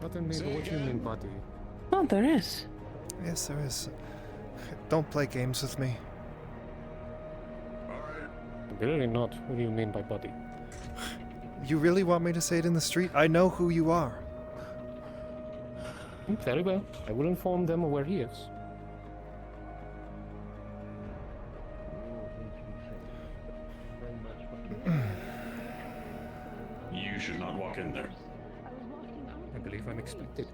What do you mean, buddy? Oh, there is. Yes, there is. Don't play games with me. Really not. What do you mean by buddy? You really want me to say it in the street? I know who you are. Very well. I will inform them of where he is. You should not walk in there. I believe I'm expected.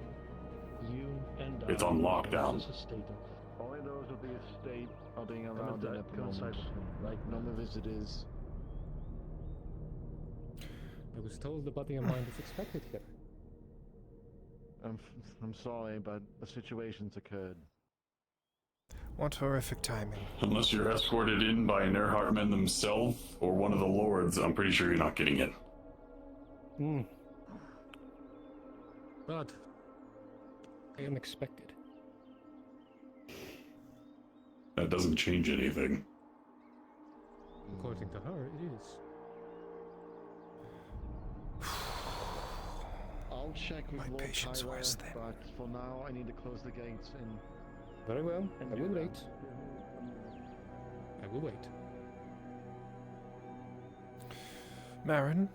You and It's on lockdown. Only those of the estate are being allowed in at the moment. Like none of visitors. I was told the buddy of mine is expected here. I'm sorry, but the situation's occurred. What horrific timing. Unless you're escorted in by an Earhartman themselves or one of the lords, I'm pretty sure you're not getting in. But I am expected. That doesn't change anything. According to her, it is. I'll check with Lord Tyler, but for now I need to close the gates and... Very well, I will wait. I will wait. Marin?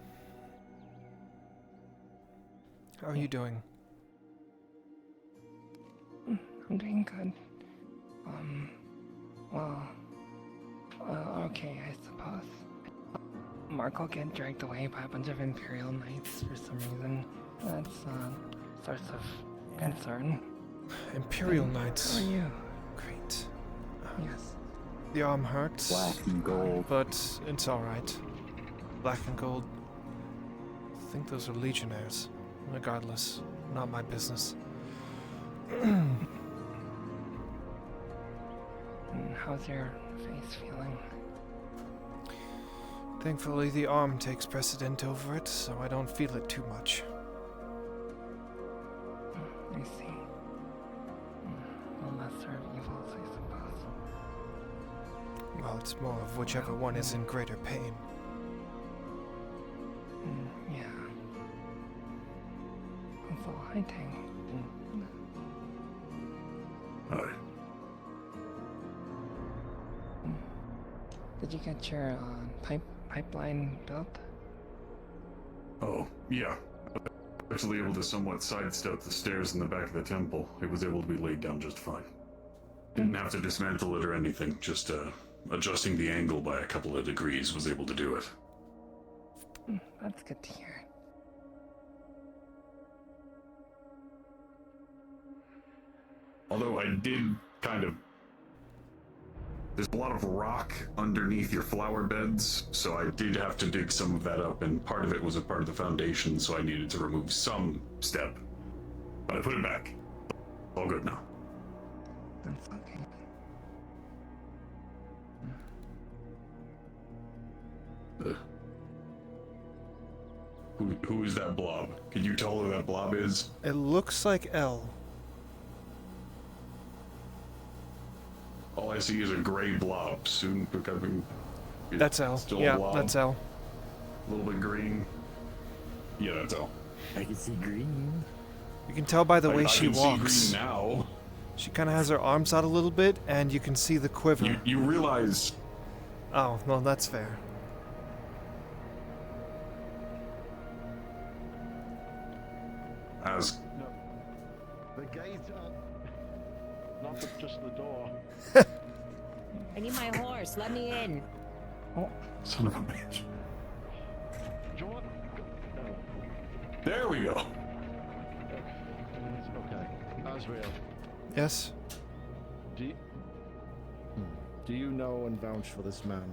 How are you doing? I'm doing good. Okay, I suppose. Mark will get dragged away by a bunch of Imperial Knights for some reason. That's a source of concern. Imperial Knights. How are you? Great. Yes. The arm hurts. Black and gold. But it's alright. Black and gold. I think those are legionnaires. Regardless, not my business. How's your face feeling? Thankfully, the arm takes precedent over it, so I don't feel it too much. I see. The lesser of evils, I suppose. Well, it's more of whichever one is in greater pain. Yeah. That's all I think. Hi. Did you get your pipeline built? Oh, yeah. Actually able to somewhat sidestep the stairs in the back of the temple. It was able to be laid down just fine. Didn't have to dismantle it or anything, just adjusting the angle by a couple of degrees was able to do it. That's good to hear. Although I did kind of... There's a lot of rock underneath your flower beds, so I did have to dig some of that up, and part of it was a part of the foundation, so I needed to remove some step. But I put it back. All good now. That's okay. Who is that blob? Can you tell who that blob is? It looks like L. All I see is a gray blob, soon becoming... That's L. Still Yeah, a blob. that's L. A little bit green. Yeah, that's L. I can see green. You can tell by the way she I can walks. see green now. She kind of has her arms out a little bit, and you can see the quiver. You realize... Oh, well, that's fair. As... No. The gate, not just the door. I need my horse. Let me in. Oh, son of a bitch. Jordan? No. There we go. Okay. Az'Rael. Yes? Do you know and vouch for this man?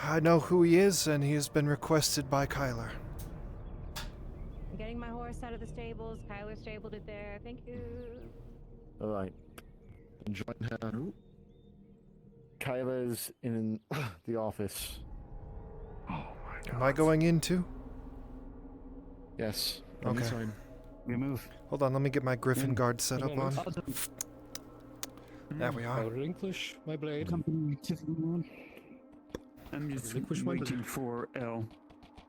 I know who he is, and he has been requested by Kyler. I'm getting my horse out of the stables. Kyler stabled it there. Thank you. Alright. Join her. Kyla's in the office. Oh my god. Am I going in too? Yes. Okay. We move. Hold on, let me get my Griffin guard set up on. There we are. Relinquish my blade. I'm just waiting for L.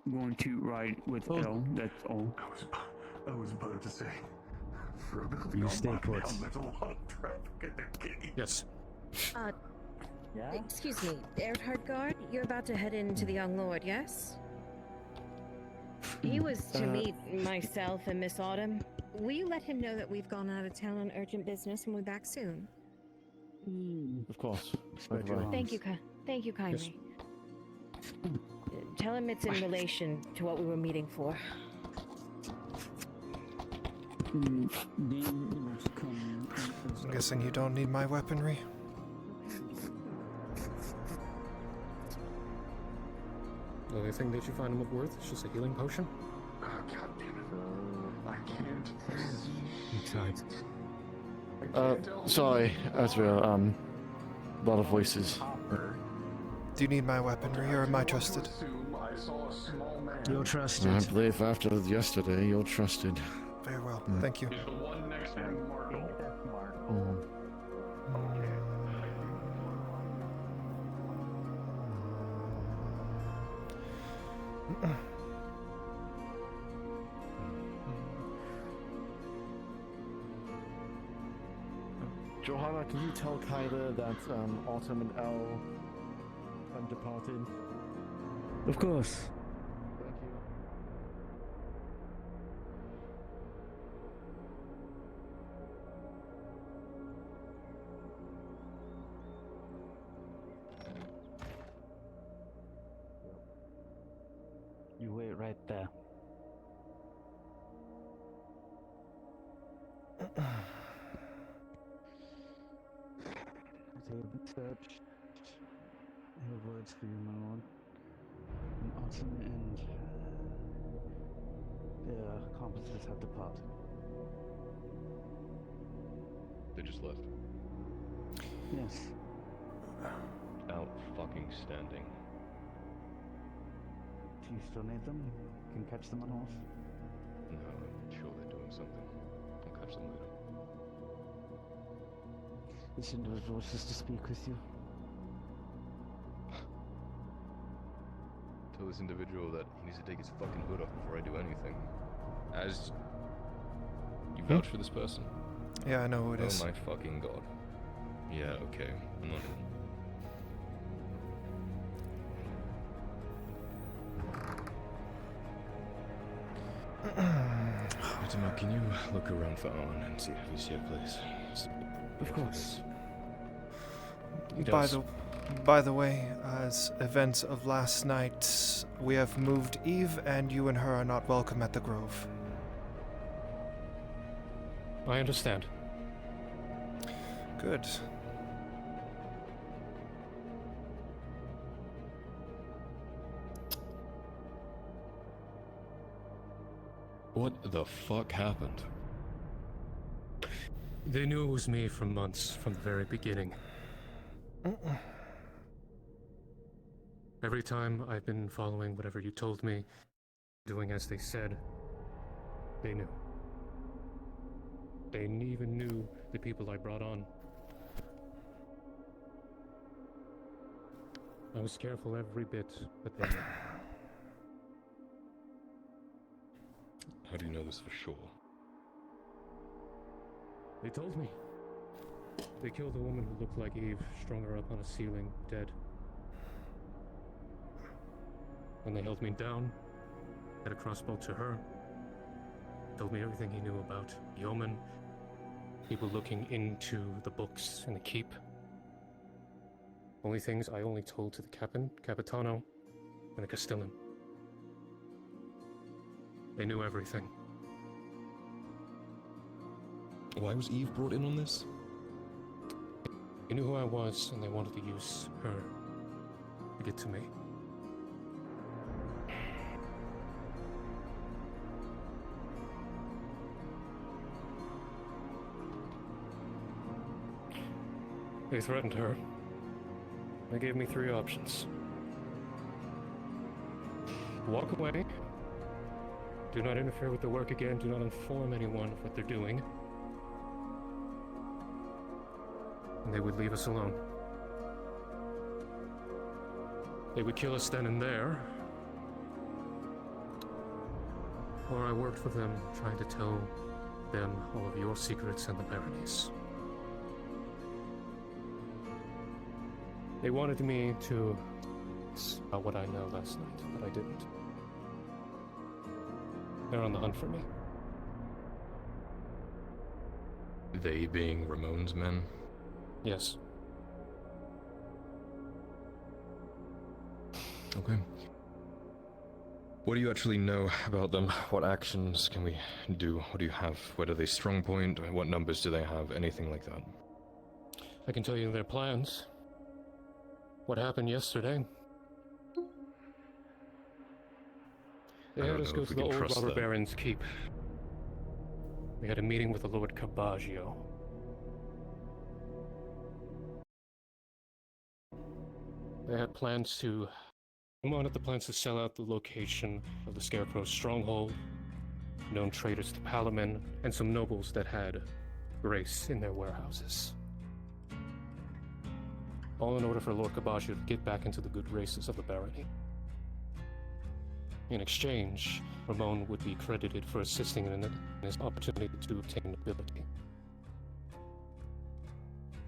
I'm going to ride with L, that's all. I was about to say, for a building You on stay my put. town, there's a lot of traffic at the gate. Yes. Excuse me, Earhart Guard, you're about to head into the Young Lord, yes? He was to meet myself and Miss Autumn. Will you let him know that we've gone out of town on urgent business and we're back soon? Of course. Thank you, thank you kindly. Tell him it's in relation to what we were meeting for. I'm guessing you don't need my weaponry. The only thing that you find him of worth is just a healing potion? God damn it. I can't. Sorry, Az'Rael, a lot of voices. Do you need my weaponry, or am I trusted? You're trusted. I believe after yesterday, you're trusted. Very well, thank you. The one next to Marco. Johanna, can you tell Kyler that Autumn and Elle have departed? Of course. Thank you. You wait right there. They have been searched. I have words for you, my lord. And Autumn and their accomplices have departed. They just left. Yes. Out fucking standing. Do you still need them? Can catch them on horse? No, I'm sure they're doing something. I'll catch them later. This individual wishes to speak with you. Tell this individual that he needs to take his fucking hood off before I do anything. As you vouch for this person? Yeah, I know who it is. Oh my fucking god. Yeah, okay. I'm not in. Fatima, can you look around for Owen and see if he's here, please? Of course. By the way, as events of last night, we have moved Eve, and you and her are not welcome at the Grove. I understand. Good. What the fuck happened? They knew it was me for months, from the very beginning. Every time I've been following whatever you told me, doing as they said, they knew. They even knew the people I brought on. I was careful every bit, but they knew. How do you know this for sure? They told me. They killed a woman who looked like Eve, strung her up on a ceiling, dead. When they held me down, had a crossbow to her, told me everything he knew about Yeoman, people looking into the books in the keep. Only things I only told to the Capitano, and the Castellan. They knew everything. Why was Eve brought in on this? They knew who I was, and they wanted to use her to get to me. They threatened her. They gave me 3 options. Walk away. Do not interfere with the work again. Do not inform anyone of what they're doing. And they would leave us alone. They would kill us then and there. Or I worked for them, trying to tell them all of your secrets and the baronies. They wanted me to about what I know last night, but I didn't. They're on the hunt for me. They being Ramon's men? Yes. Okay. What do you actually know about them? What actions can we do? What do you have? Where do they strong point? What numbers do they have? Anything like that? I can tell you their plans. What happened yesterday? They had us go to the old robber baron's keep. We had a meeting with the Lord Carbaggio. They had plans to... One of the plans to sell out the location of the Scarecrow's stronghold, known traitors to Palamon, and some nobles that had grace in their warehouses. All in order for Lord Carbaggio to get back into the good graces of the barony. In exchange, Ramon would be credited for assisting in his opportunity to obtain nobility.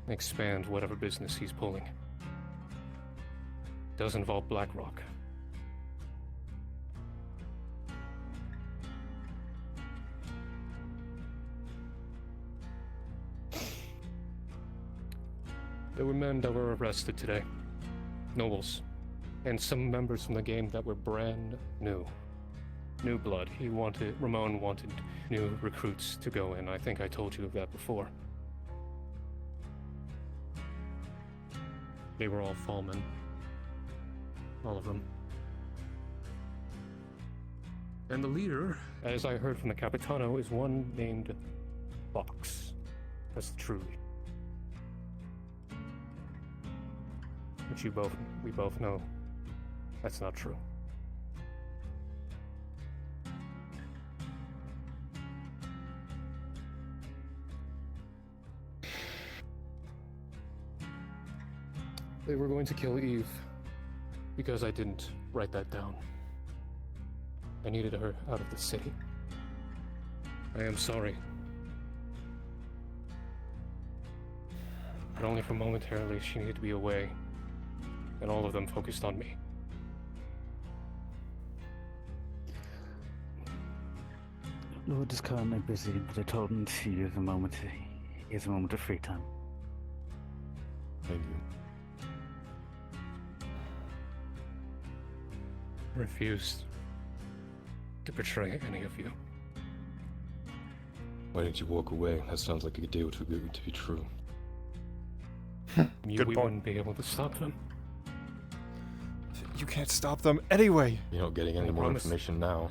Expand whatever business he's pulling. Does involve Blackrock. There were men that were arrested today. Nobles. And some members from the game that were brand new. New blood. Ramon wanted new recruits to go in. I think I told you of that before. They were all Fallmen. All of them. And the leader, as I heard from the Capitano, is one named Fox. That's the true leader. Which we both know that's not true. They were going to kill Eve because I didn't write that down. I needed her out of the city. I am sorry. But only for momentarily. She needed to be away. And all of them focused on me. Lord is currently busy, but I told him to see you the moment he has a moment of free time. Thank you. Refused to betray any of you. Why didn't you walk away? That sounds like a deal too good to be true. We wouldn't be able to stop them. You can't stop them anyway. You're not getting any more information now.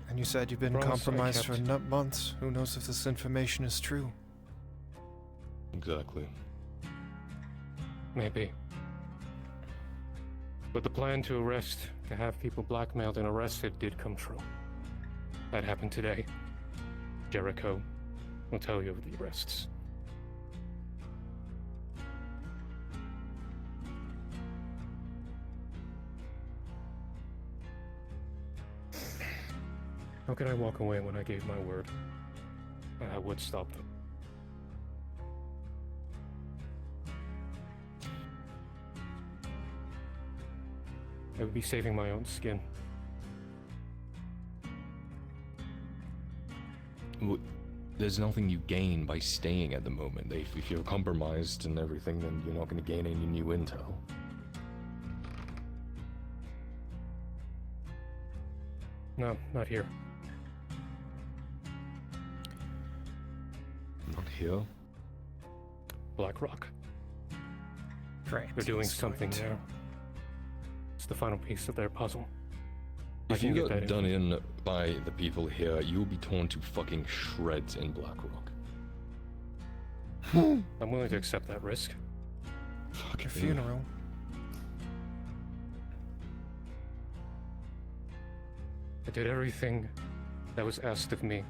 And you said you've been compromised for months. Who knows if this information is true? Exactly. Maybe. But the plan to have people blackmailed and arrested did come true. That happened today. Jericho will tell you of the arrests. How could I walk away when I gave my word? I would stop them. I would be saving my own skin. Well, there's nothing you gain by staying at the moment. If you're compromised and everything, then you're not going to gain any new intel. No, not here. Not here? Black Rock. Great. They're doing something there. It's the final piece of their puzzle. If you get done in by the people here, you'll be torn to fucking shreds in Black Rock. I'm willing to accept that risk. Fuck your funeral. I did everything that was asked of me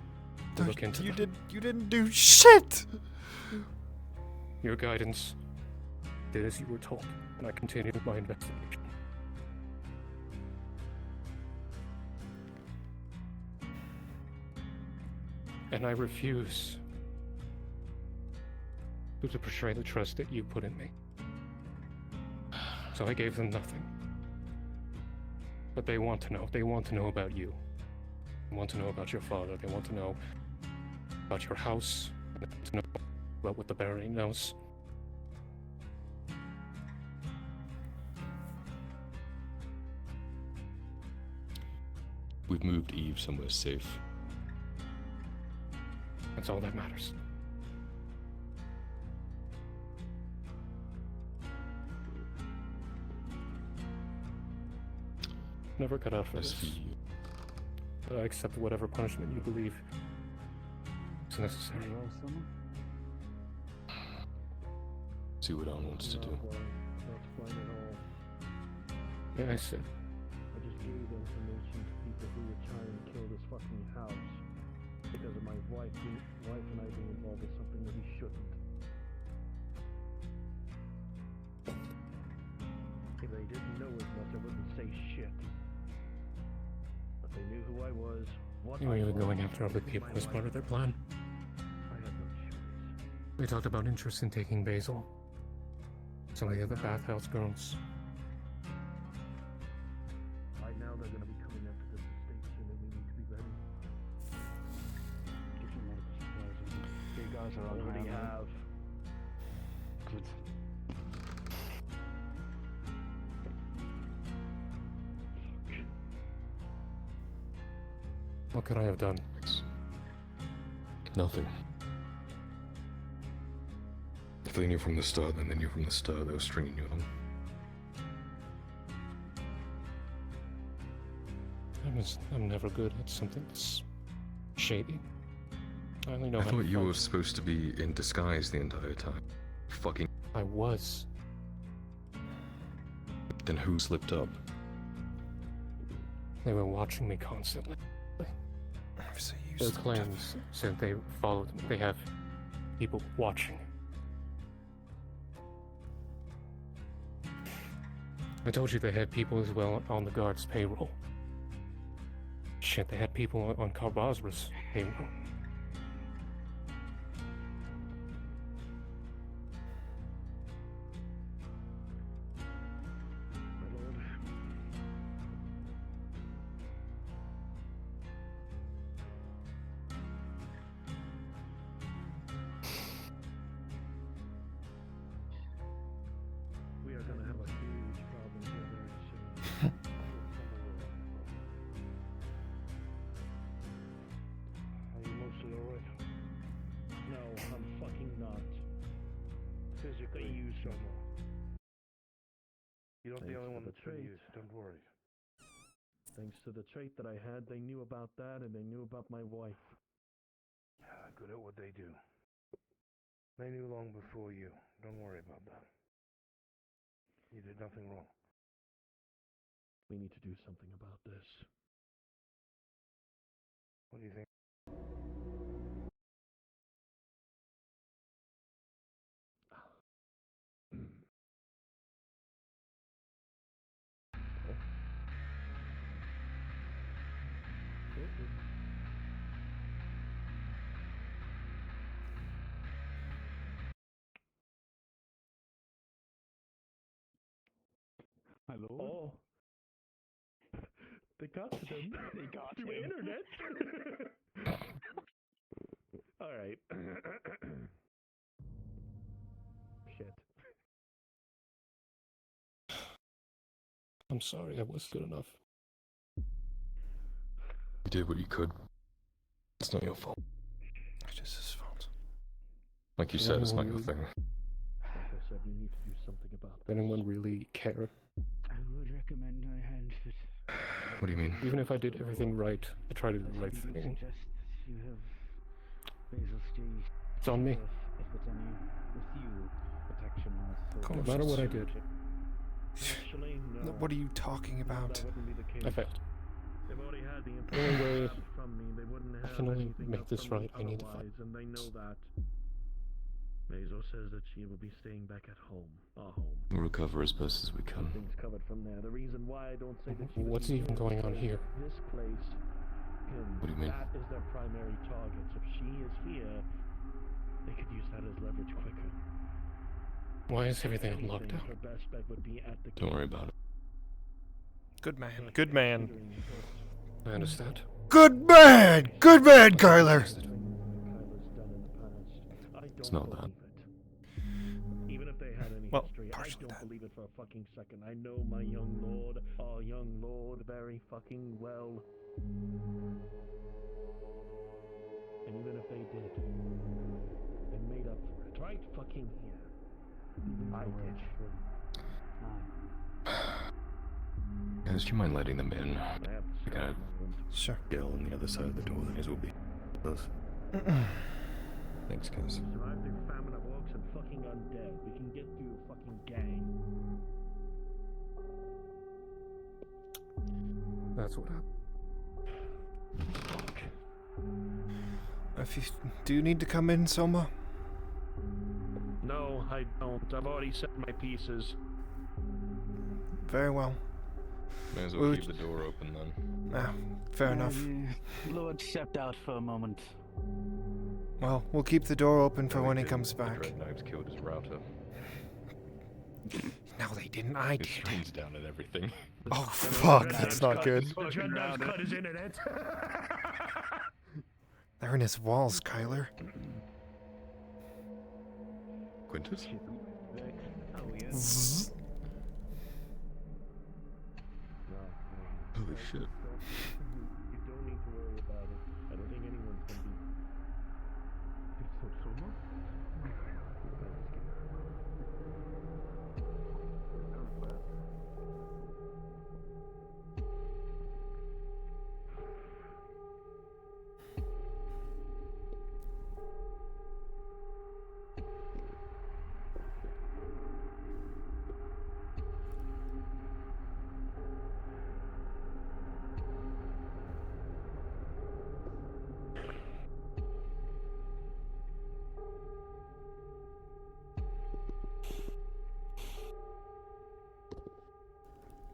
to look into You didn't do shit! Your guidance did as you were told, and I continued my investigation. And I refuse to betray the trust that you put in me. So I gave them nothing. But they want to know. They want to know about you. They want to know about your father. They want to know about your house. They want to know about what the Baron knows. We've moved Eve somewhere safe. That's all that matters. Never cut out for this. But I accept whatever punishment you believe is necessary. See what Ann wants to do. Yeah, I said. I just gave information to people who were trying to kill this fucking house because of my wife and I being involved with something that we shouldn't. If they didn't know as much, I wouldn't say shit. But they knew who I was, what You were even going after other people as part of their plan. I had no choice. They talked about interest in taking Basil. Some of the other bathhouse girls. Right now they're gonna be coming after this estate soon and we need to be ready. You guys are already have. Good. What could I have done? Nothing. If they knew from the start, then they knew from the start they were stringing you along. I'm never good at something that's shady. I only know I how thought to you fight. were supposed to be in disguise the entire time. Fucking. I was. Then who slipped up? They were watching me constantly. So you Their slipped claims said they followed me. They have people watching. I told you they had people as well on the guard's payroll. Shit, they had people on Karbazra's payroll. We are gonna have a huge problem here very soon. Are you mostly alright? No, I'm fucking not. Physically, you someone. You're not the only one that's been used, don't worry. Thanks to the trait that I had, they knew about that and they knew about my wife. Good at what they do. They knew long before you. Don't worry about that. You did nothing wrong. We need to do something about this. What do you think? My lord. Oh. They got to them. They got through him. internet. All right. Shit. I'm sorry, I was good enough. You did what you could. It's not your fault. It is his fault. Like you said, it's not your thing. said we need to do something about Does anyone really care? I would recommend I hand it. What do you mean? Even if I did everything right, I try to do the right thing. Suggest that you have Basil's G. It's on me. If it's any with you, protection also. No matter what I did, Actually, no. What are you talking about? That wouldn't be the case. I failed. They've already had the The only way from me. They wouldn't I have can only anything make else this from me right. I need to fight. otherwise, and they know that. Mazo says that she will be staying back at home, our home. We'll recover as best as we can. Things covered from there. The reason why I don't say that she What's would be even going on here? This place, What do you mean? that is their primary target. So if she is here, they could use that as leverage quicker. Why is everything on lockdown? Her best bet would be at the Don't worry about it. Good man. Good man. I understand. Good man! Good man, Kyler! It's not that. Even if they had any history, I don't believe it for a fucking second. I know my young lord, our young lord, very fucking well. And even if they did, they made up for it. Right fucking here. I did. Guys, do you mind letting them in? We gotta Sure. Get on the other side of the door, then will be close. Thanks, guys. Survived through famine of orcs and fucking undead. We can get through a fucking gang. That's what happened. If you do need to come in, Soma? No, I don't. I've already set my pieces. Very well. May as well keep the door open then. Ah, fair enough. Lord stepped out for a moment. Well, we'll keep the door open for when he comes back. The Dread Knives killed his router. No, they didn't. I His did. screen's down and everything. Oh, fuck. That's not good. The Dread Knives cut his internet. They're in his walls, Kyler. Quintus? Zzz. Holy shit. You don't need to worry about it. I don't think anyone's gonna be. It's so Soma?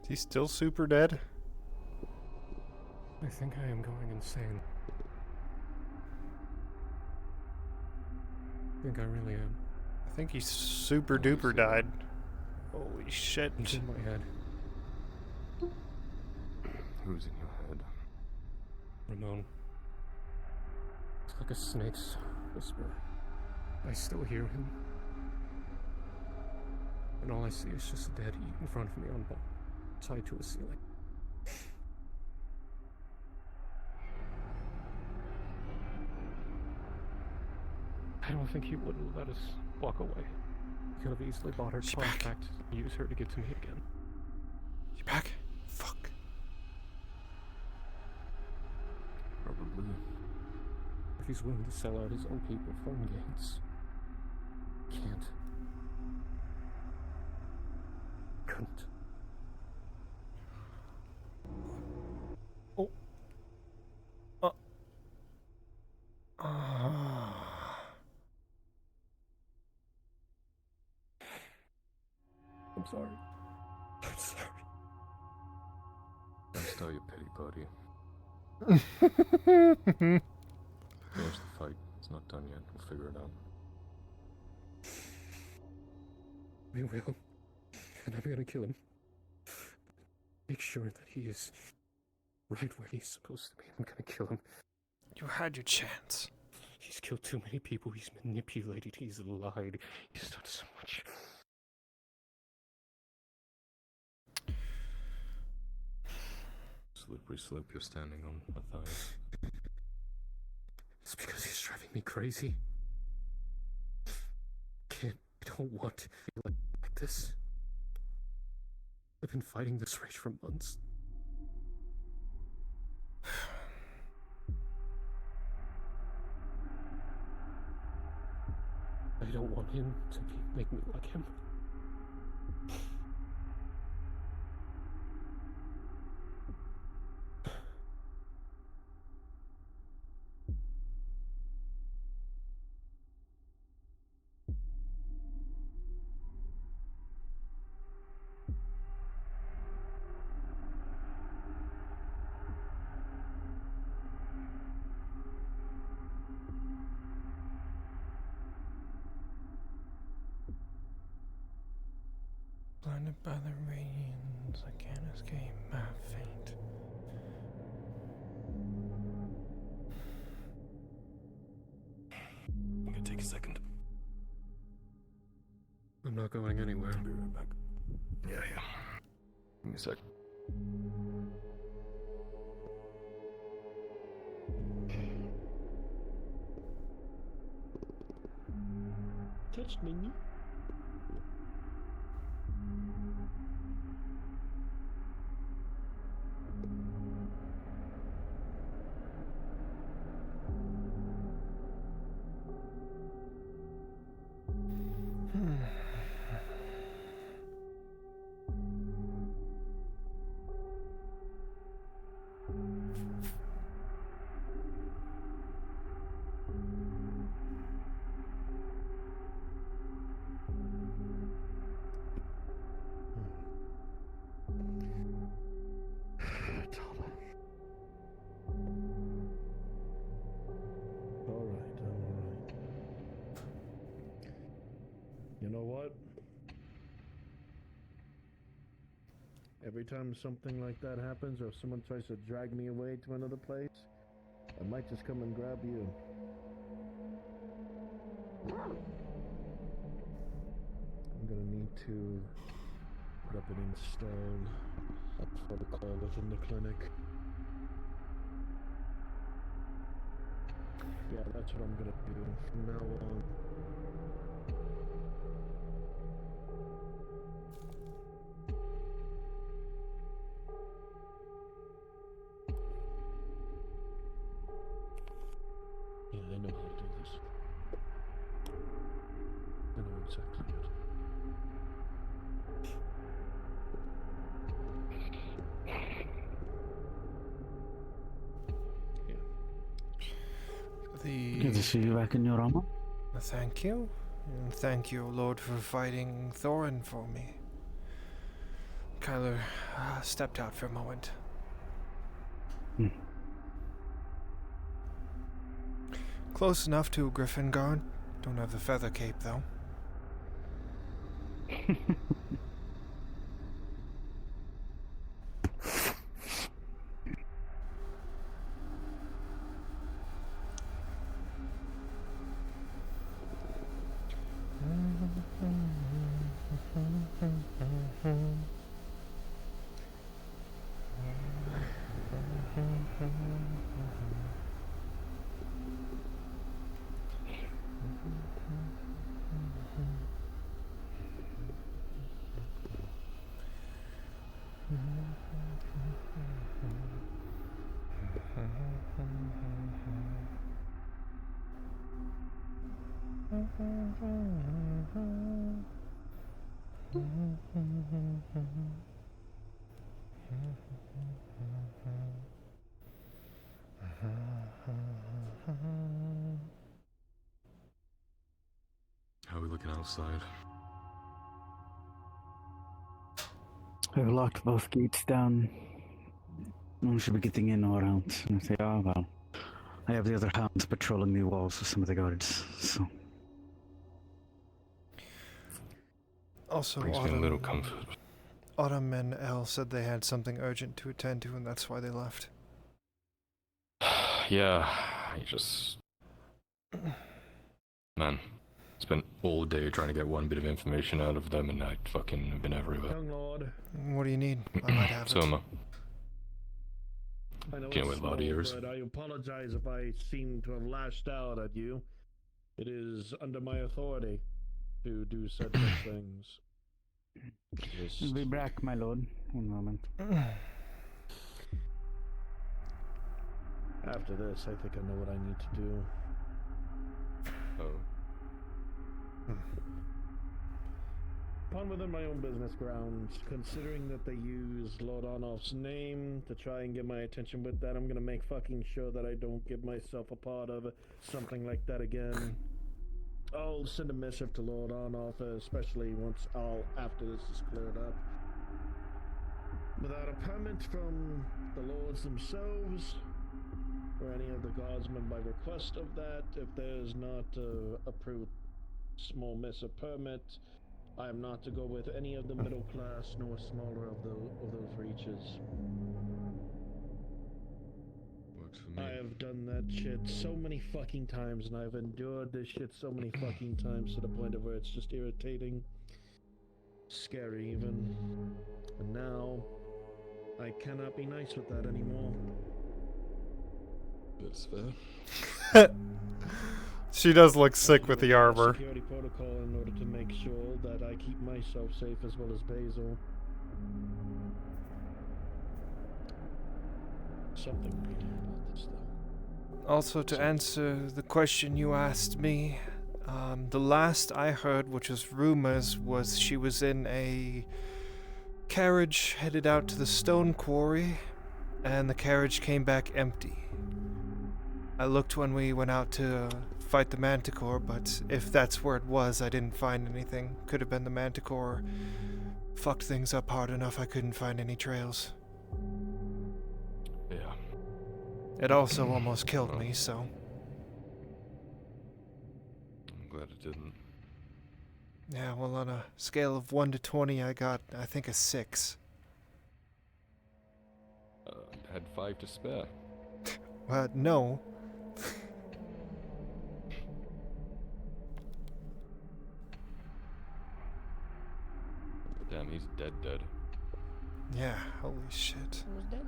Is he still super dead? I think I am going insane. I think I really am. I think he's super duper died. Holy shit. It's in my head. Who's in your head? Ramon. It's like a snake's whisper. I still hear him. And all I see is just a dead E in front of me on ball, tied to a ceiling. I don't think he would let us walk away. He could have easily bought her contact and used her to get to me again. You back? Fuck. Probably. If he's willing to sell out his own people for gains, can't. Couldn't. Oh. I'm sorry. I'm sorry. Don't start your pity party. Finish the fight. It's not done yet. We'll figure it out. We will. And I'm gonna kill him. Make sure that he is right where he's supposed to be. I'm gonna kill him. You had your chance. He's killed too many people. He's manipulated. He's lied. He's done so much. Slippery slope you're standing on, Matthias. It's because he's driving me crazy. I don't don't want to feel like this. I've been fighting this rage for months. I don't want him to make me like him. Blinded by the radiance, I can't escape my fate. I'm gonna take a second. I'm not going anywhere. I'll be right back. Yeah. Give me a sec. Touched me. Alright. You know what? Every time something like that happens, or if someone tries to drag me away to another place, I might just come and grab you. I'm gonna need to put up and install a protocol within the clinic. Yeah, that's what I'm gonna do from now on. Yeah, I know how to do this. I know exactly it. Good to see you back in your armor. Thank you. And thank you, Lord, for fighting Thorin for me. Kyler stepped out for a moment. Close enough to Griffin Guard. Don't have the feather cape, though. How are we looking outside? I've locked both gates down. No one should be getting in or out. And if they are, well, I have the other hounds patrolling the walls with some of the guards, so. Also, Brings me a little comfort. Autumn and Elle said they had something urgent to attend to, and that's why they left. Yeah, I just... Man, spent all day trying to get one bit of information out of them, and I fucking have been everywhere. Young Lord. What do you need? I might have So it. am I. I know Can't it's wait a lot of small, years. but I apologize if I seem to have lashed out at you. It is under my authority. to do such things. I'll be back, my lord. One moment. After this, I think I know what I need to do. Oh. Upon within my own business grounds, considering that they used Lord Arnoff's name to try and get my attention with that, I'm gonna make fucking sure that I don't give myself a part of something like that again. I'll send a missive to Lord Arnoff, especially after this is cleared up. Without a permit from the lords themselves, or any of the guardsmen by request of that, if there's not approved small missive permit, I am not to go with any of the middle class nor smaller of those reaches. Works for me. I have done that shit so many fucking times, and I've endured this shit so many fucking times to the point of where it's just irritating, scary even. And now, I cannot be nice with that anymore. That's fair. She does look sick with the armor. Security protocol in order to make sure that I keep myself safe as well as Basil. Something we do about this, though. Also, to answer the question you asked me, the last I heard, which was rumors, was she was in a carriage headed out to the stone quarry, and the carriage came back empty. I looked when we went out to fight the Manticore, but if that's where it was, I didn't find anything. Could have been the Manticore fucked things up hard enough I couldn't find any trails. Yeah. It also almost killed me, so... I'm glad it didn't. Yeah, well, on a scale of 1 to 20, I got, I think, a 6. Had 5 to spare. No. Damn, he's dead. Yeah, holy shit. Who's dead?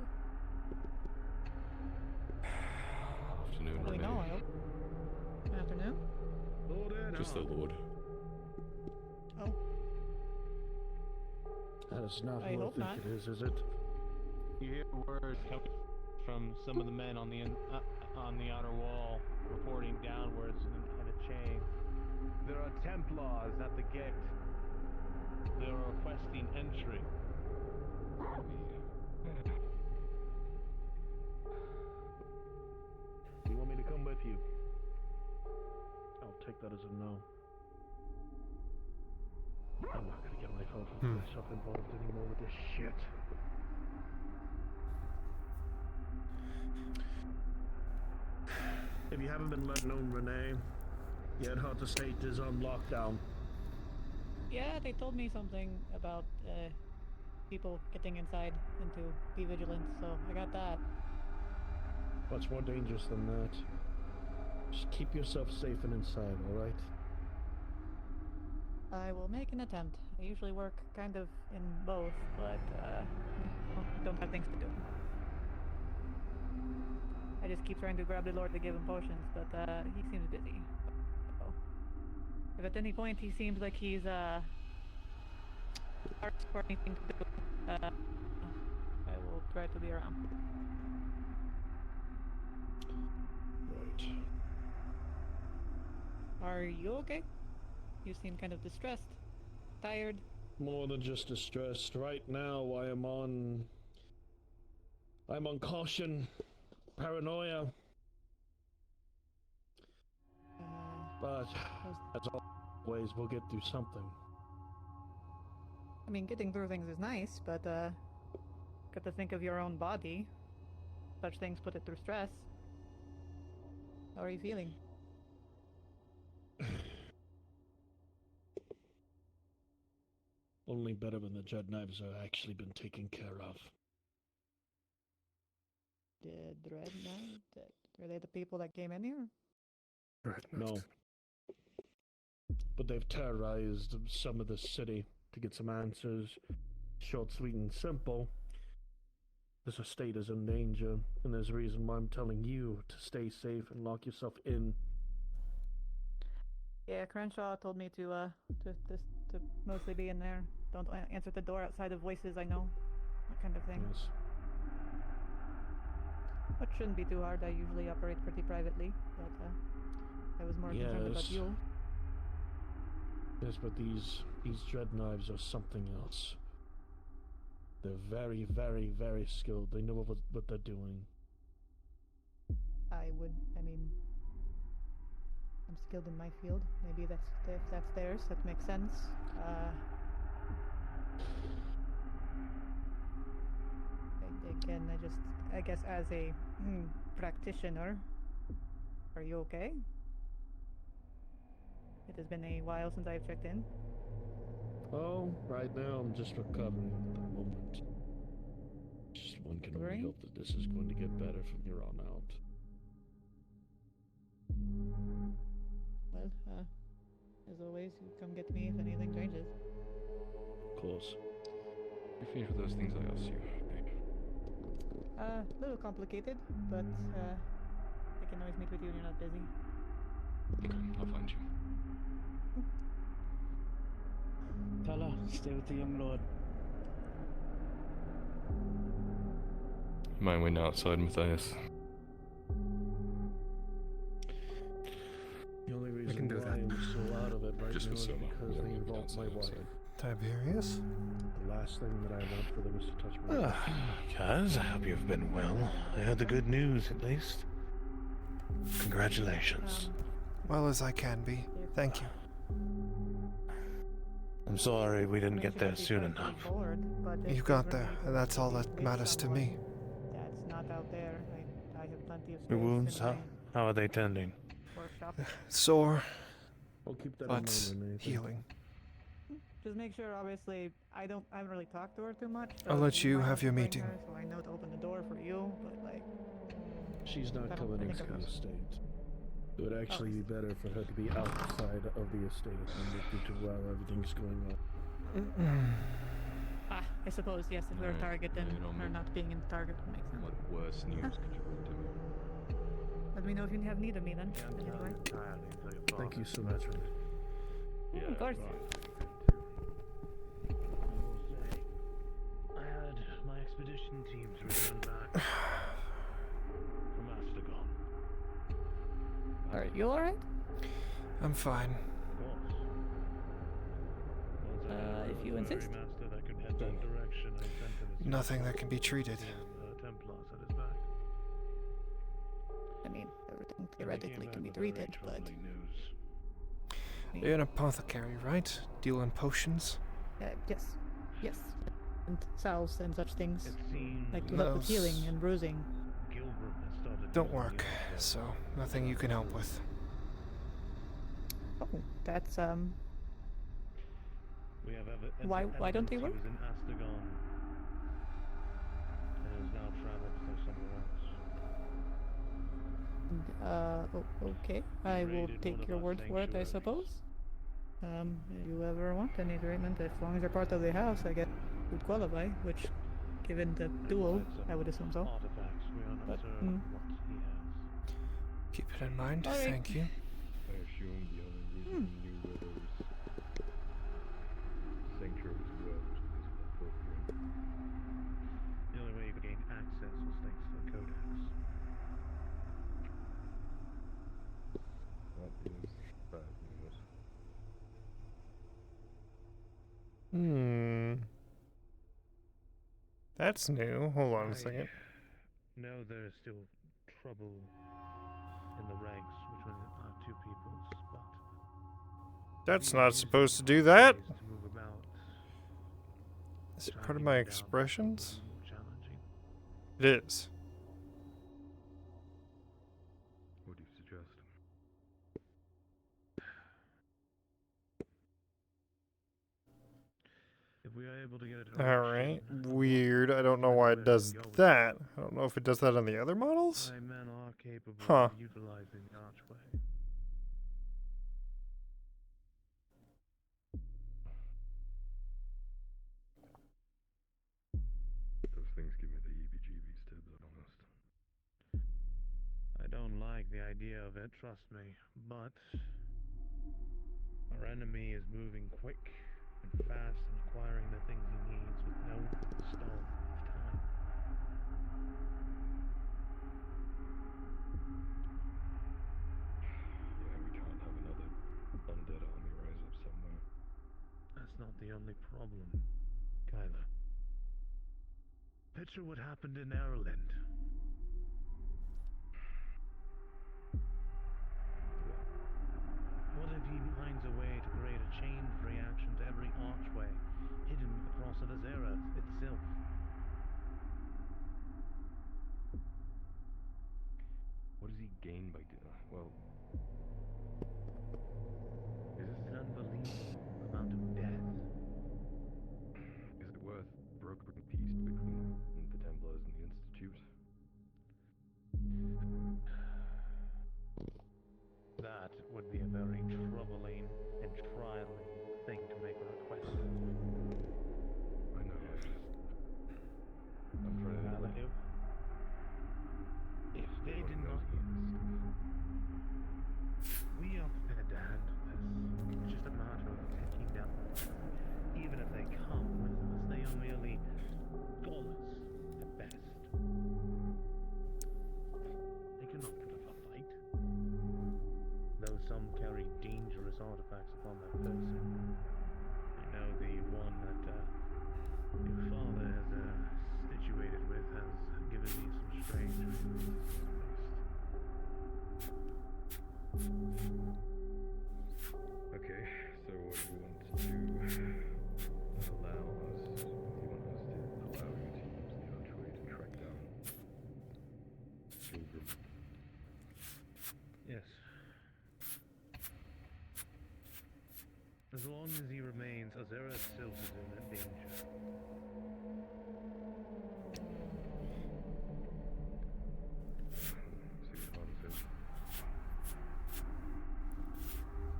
Afternoon, What do we Renee. know, I hope. Afternoon? Just the Lord. Oh. That is not I who I hope think not. it is it? You hear word coming from some of the men on the outer wall, reporting downwards in a chain. There are Templars at the gate. They are requesting entry. Do you want me to come with you? I'll take that as a no. I'm not gonna get myself involved anymore with this shit. If you haven't been let know, Renee, yet Hot Estate is on lockdown. Yeah, they told me something about people getting inside and to be vigilant, so I got that. What's more dangerous than that? Just keep yourself safe and inside, alright? I will make an attempt. I usually work kind of in both, but don't have things to do. I just keep trying to grab the Lord to give him potions, but he seems busy. So, if at any point he seems like he's asked for anything to do, I will try to be around. Right. Are you okay? You seem kind of distressed. Tired? More than just distressed. Right now I'm on caution, paranoia. But as always, we'll get through something. I mean, getting through things is nice, but got to think of your own body. Such things put it through stress. How are you feeling? Only better when the Dread Knives are actually been taken care of. The Dread Knight? Are they the people that came in here? No. But they've terrorized some of the city to get some answers. Short, sweet, and simple. This estate is in danger, and there's a reason why I'm telling you to stay safe and lock yourself in. Yeah, Crenshaw told me to mostly be in there. Don't answer the door outside of voices. I know, that kind of thing. Yes. Which shouldn't be too hard. I usually operate pretty privately, but I was more concerned about Yes. you. Yes, but these dread knives are something else. They're very, very, very skilled. They know what they're doing. I mean, I'm skilled in my field. Maybe if that's theirs, that makes sense. Again, I guess as a practitioner, are you okay? It has been a while since I've checked in. Oh, right now I'm just recovering at the moment. Just one can only hope that this is going to get better from here on out. Well, as always, you come get me if anything changes. Of course. You finish with those things I asked you. A little complicated, but I can always meet with you when you're not busy. Okay, I'll find you. Tell her, stay with the young lord. You mind waiting outside, Matthias? The only We can reason do why that. I'm so out of it right Just now for is Soma. because they involved my wife. Tiberius? The last thing that I want for them is to touch my wife. Kaz, I hope you've been well. I heard the good news, at least. Congratulations. Well as I can be. Thank you. I'm sorry we didn't get there soon enough. You got there, and that's all that matters to me. That's not out there. I have plenty of space. Your wounds, in my how are they tending? workshop. Sore, I'll keep that in but mind when anything. healing. Just make sure, obviously, I haven't really talked to her too much. I'll so let you might have to your bring meeting. her, so I know to open the door for you, but like. She's not I don't coming think into of the her. estate. It would actually be better for her to be outside of the estate and looking to where everything's going on. I suppose, yes, if we're a target, then her not being in the target would make sense. What worse news could you bring to me? Let me know if you have need of me then. Anyway. Thank you so much. Yeah, of course. I had my expedition teams return back from Astagon. Are you alright? I'm fine. If you insist. Master that could head that direction, I sent him as Nothing that can be treated. Templars at his back. I mean, everything theoretically can be treated, but. You're an apothecary, right? Deal in potions? Yes. Yes. And salves and such things. Like to Those help with healing and bruising. don't work, so nothing you can help with. Oh, that's We have why don't they work? He was in Astagon and has now traveled to somewhere else. Okay. I will take your word for it, I suppose. If you ever want any treatment, as long as you're part of the house, I guess would qualify, which, given the duel, I would assume so. Artifacts, we are not But, certain what he has. Keep it in mind, All right. thank you. I assume the only reason you knew where those sanctuaries were was because of that book, right? The only way you could gain access was thanks to the Codex. That is bad news. That's new. Hold on a second. No, there is still trouble in the ranks between our two peoples, but That's not supposed to do that. ways to move about. Is it part of my expressions? More challenging. It is. What do you suggest? If we are able to get it Alright. Weird. I don't know why it does that. I don't know if it does that on the other models? my men are capable Huh. of utilizing the archway. Those things give me the heebie-jeebies, to be honest. I don't like the idea of it, trust me, but Our enemy is moving quick and fast and acquiring the things he needs with no stall of time. Yeah, we can't have another undead army rise up somewhere. That's not the only problem, Kyler. Picture what happened in Ireland. What if he finds a way to create a chain reaction to every archway hidden across Az'Rael itself? What does he gain by doing that? Well, Is this an unbelievable amount of death? is it worth brokering peace between the Templars and the Institute? That would be a very troubling and trialing thing to make a request of. I know, I'm trying to... Well, if they did not... We are prepared to handle this. It's just a matter of picking them. Even if they come with us, they are merely dollars at best. They cannot put up a fight. Though some carry dangerous artifacts upon their person. I know the one that your father has situated with has given me some strange feelings. Okay, so what do you want to allow us? You want us to allow you to use the archway to track down children? Yes. As long as he remains, Az'Rael itself is in danger.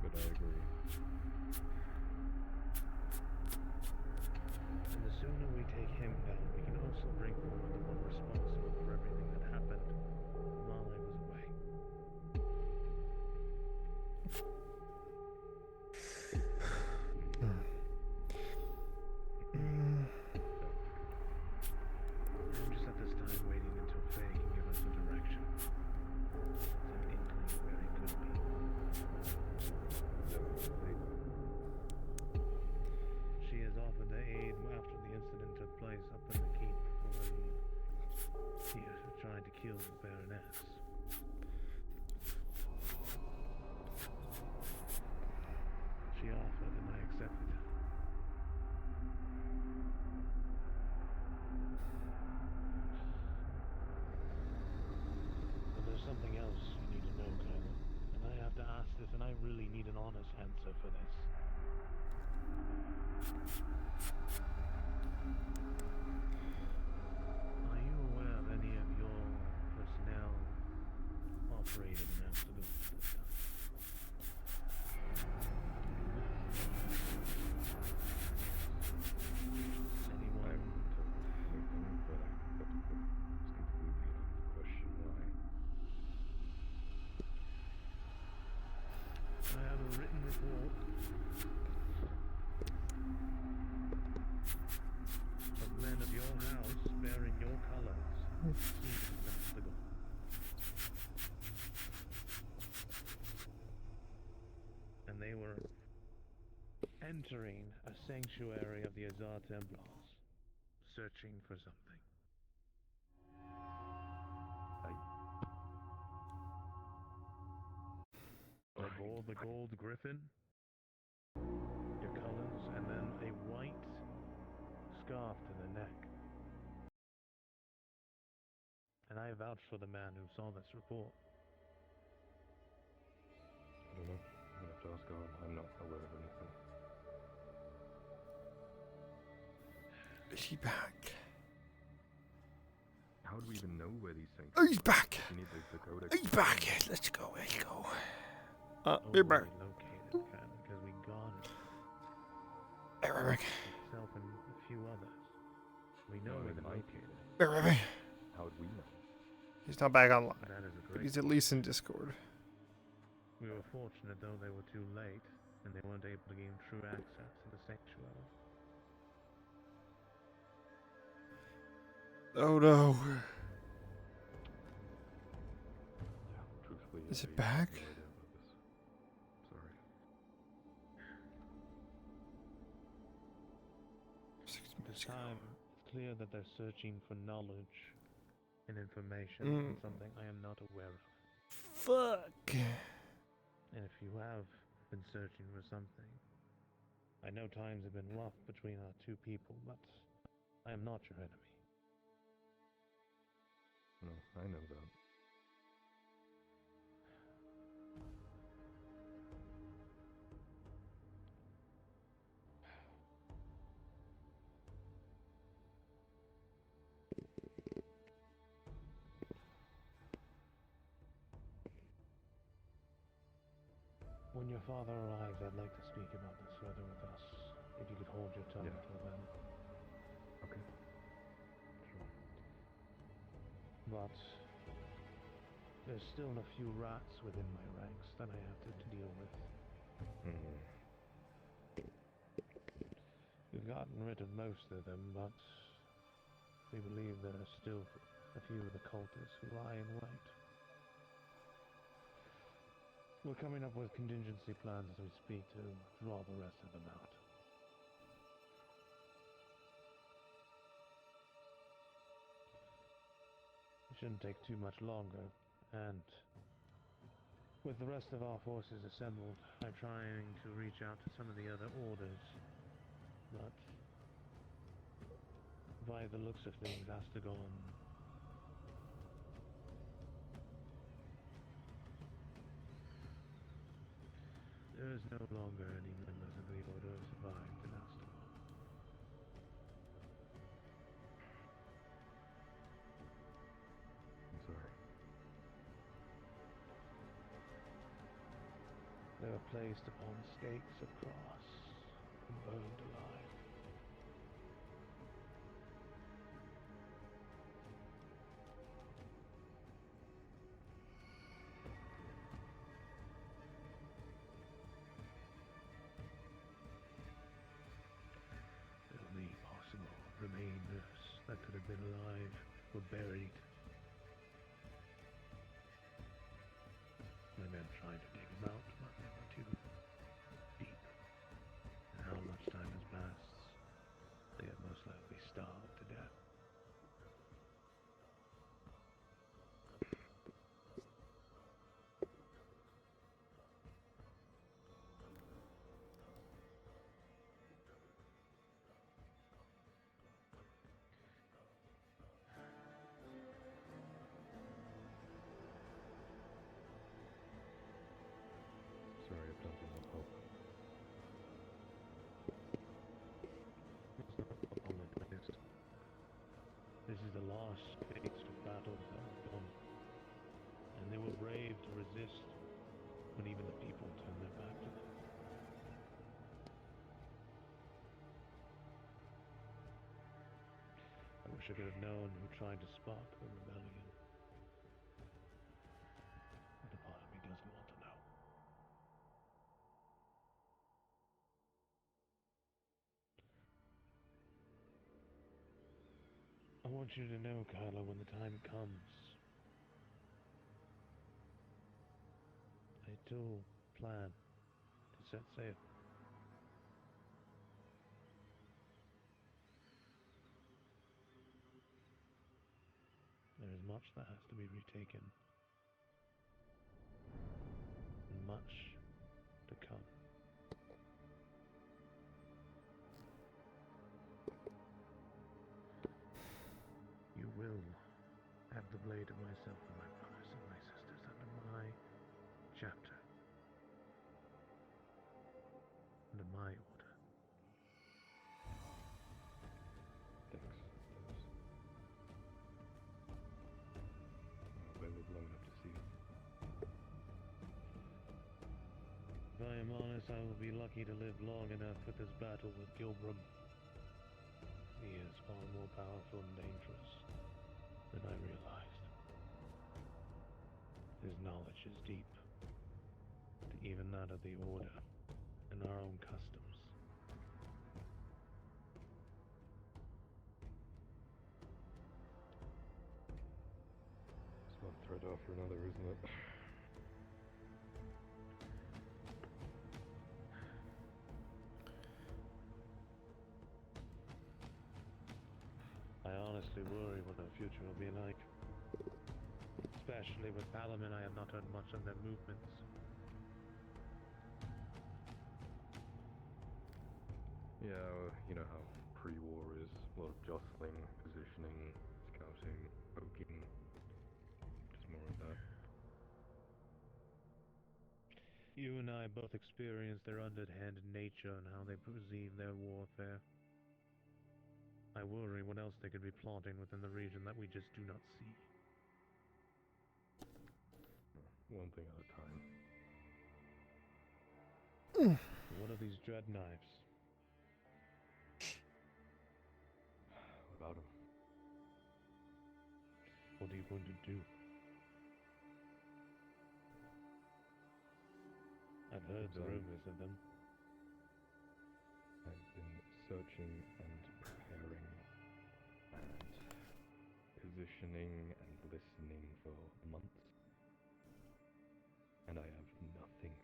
But I agree. And the sooner we take him down, we can also bring forward the one responsible for everything that happened while I was away. I'm just at this time waiting until Faye can give us a direction. Some inkling of where he could be. She has offered the aid after the incident took place up in the keep when he tried to kill the Baroness. She offered and I accepted. But there's something else you need to know, Kyler. And I have to ask this, and I really need an honest answer for this. Are you aware of any of your personnel operating in Amsterdam at this time? Anyone? But I it's completely out of question why. I have a written report of men of your house bearing your colors seen in Amsterdam. And they were entering a sanctuary of the Azar Templars, searching for something. They bore the gold griffin, your colors, and then a white scarf to the neck. And I vouch for the man who saw this report. I don't know. I'm gonna have to ask God. I'm not aware of anything. Is he back? How do we even know where these things Oh, he's back! You need the codex. He's back! Let's go, let's go. We're back. Located, because we got it. Hey, Rick. Myself and a few others. We know where they're located. Hey, Rick. How would we know? He's not back online. That is a But great he's at least in Discord. We were fortunate, though they were too late. and they weren't able to gain true access to the sanctuary. Oh no. Truthfully, Is it I back? have no idea about this. Sorry. This time, it's clear that they're searching for knowledge and information on something I am not aware of. Fuck. And if you have been searching for something, I know times have been rough between our two people, but I am not your enemy. No, I know that. When your father arrives, I'd like to speak about this further with us. If you could hold your tongue until then. Okay. Sure. But there's still a few rats within my ranks that I have to deal with. We've gotten rid of most of them, but we believe there are still a few of the cultists who lie in wait. We're coming up with contingency plans as we speak to draw the rest of them out. It shouldn't take too much longer, and with the rest of our forces assembled, I'm trying to reach out to some of the other orders, but by the looks of things, Astagon there is no longer any members of the Order survived in Astagon. I'm sorry. They were placed upon stakes of cross and burned alive. The only possible remainders that could have been alive were buried. My men tried to dig them out, but they were too deep. And how much time has passed, they had most likely starved to death. Sorry, I've not been of help. It's not upon the list. This is the last phase of battles that were done, and they were brave to resist when even the people turned their back to them. I wish I could have known who tried to spark the rebellion, but a part of me doesn't want to know. I want you to know, Kyla, when the time comes, I do plan to set sail. There is much that has to be retaken, and much to come. You will have the blade of myself and my brothers and my sisters under my chapter, under my order. Thanks. I hope I live long enough to see it. If I am honest, I will be lucky to live long enough for this battle with Gilbram. He is far more powerful and dangerous than I realized. His knowledge is deep, even that of the Order, and our own customs. It's one thread after another, isn't it? I honestly worry what our future will be like. Especially with Palamin, I have not heard much of their movements. Yeah, you know how pre-war is. A lot of jostling, positioning, scouting, poking. Just more of that. You and I both experienced their underhanded nature and how they perceive their warfare. I worry what else they could be plotting within the region that we just do not see. One thing at a time. What are these dread knives? What about them? What are you going to do? I've heard the rumors of them. I've been searching and preparing and positioning and listening for months. And I have nothing.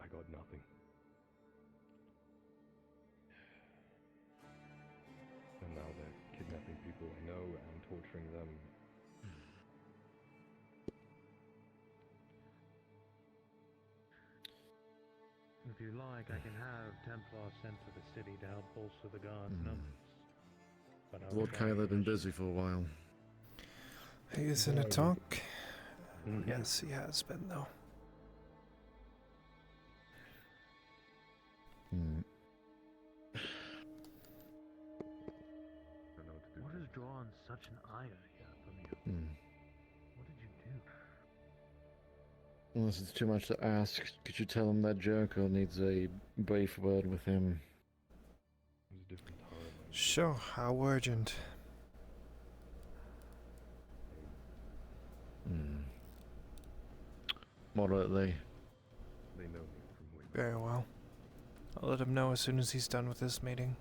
I got nothing. And now they're kidnapping people I know and torturing them. If you like, I can have Templars sent to the city to help bolster the guards' numbers. But Lord Kyler been busy for a while. He is in a talk. Yes, he has been, though. What has drawn such an ire here from you? What did you do? Unless it's too much to ask, could you tell him that Jericho needs a brief word with him? Sure, how urgent? Moderately. They know me from way back. Very well. I'll let him know as soon as he's done with this meeting.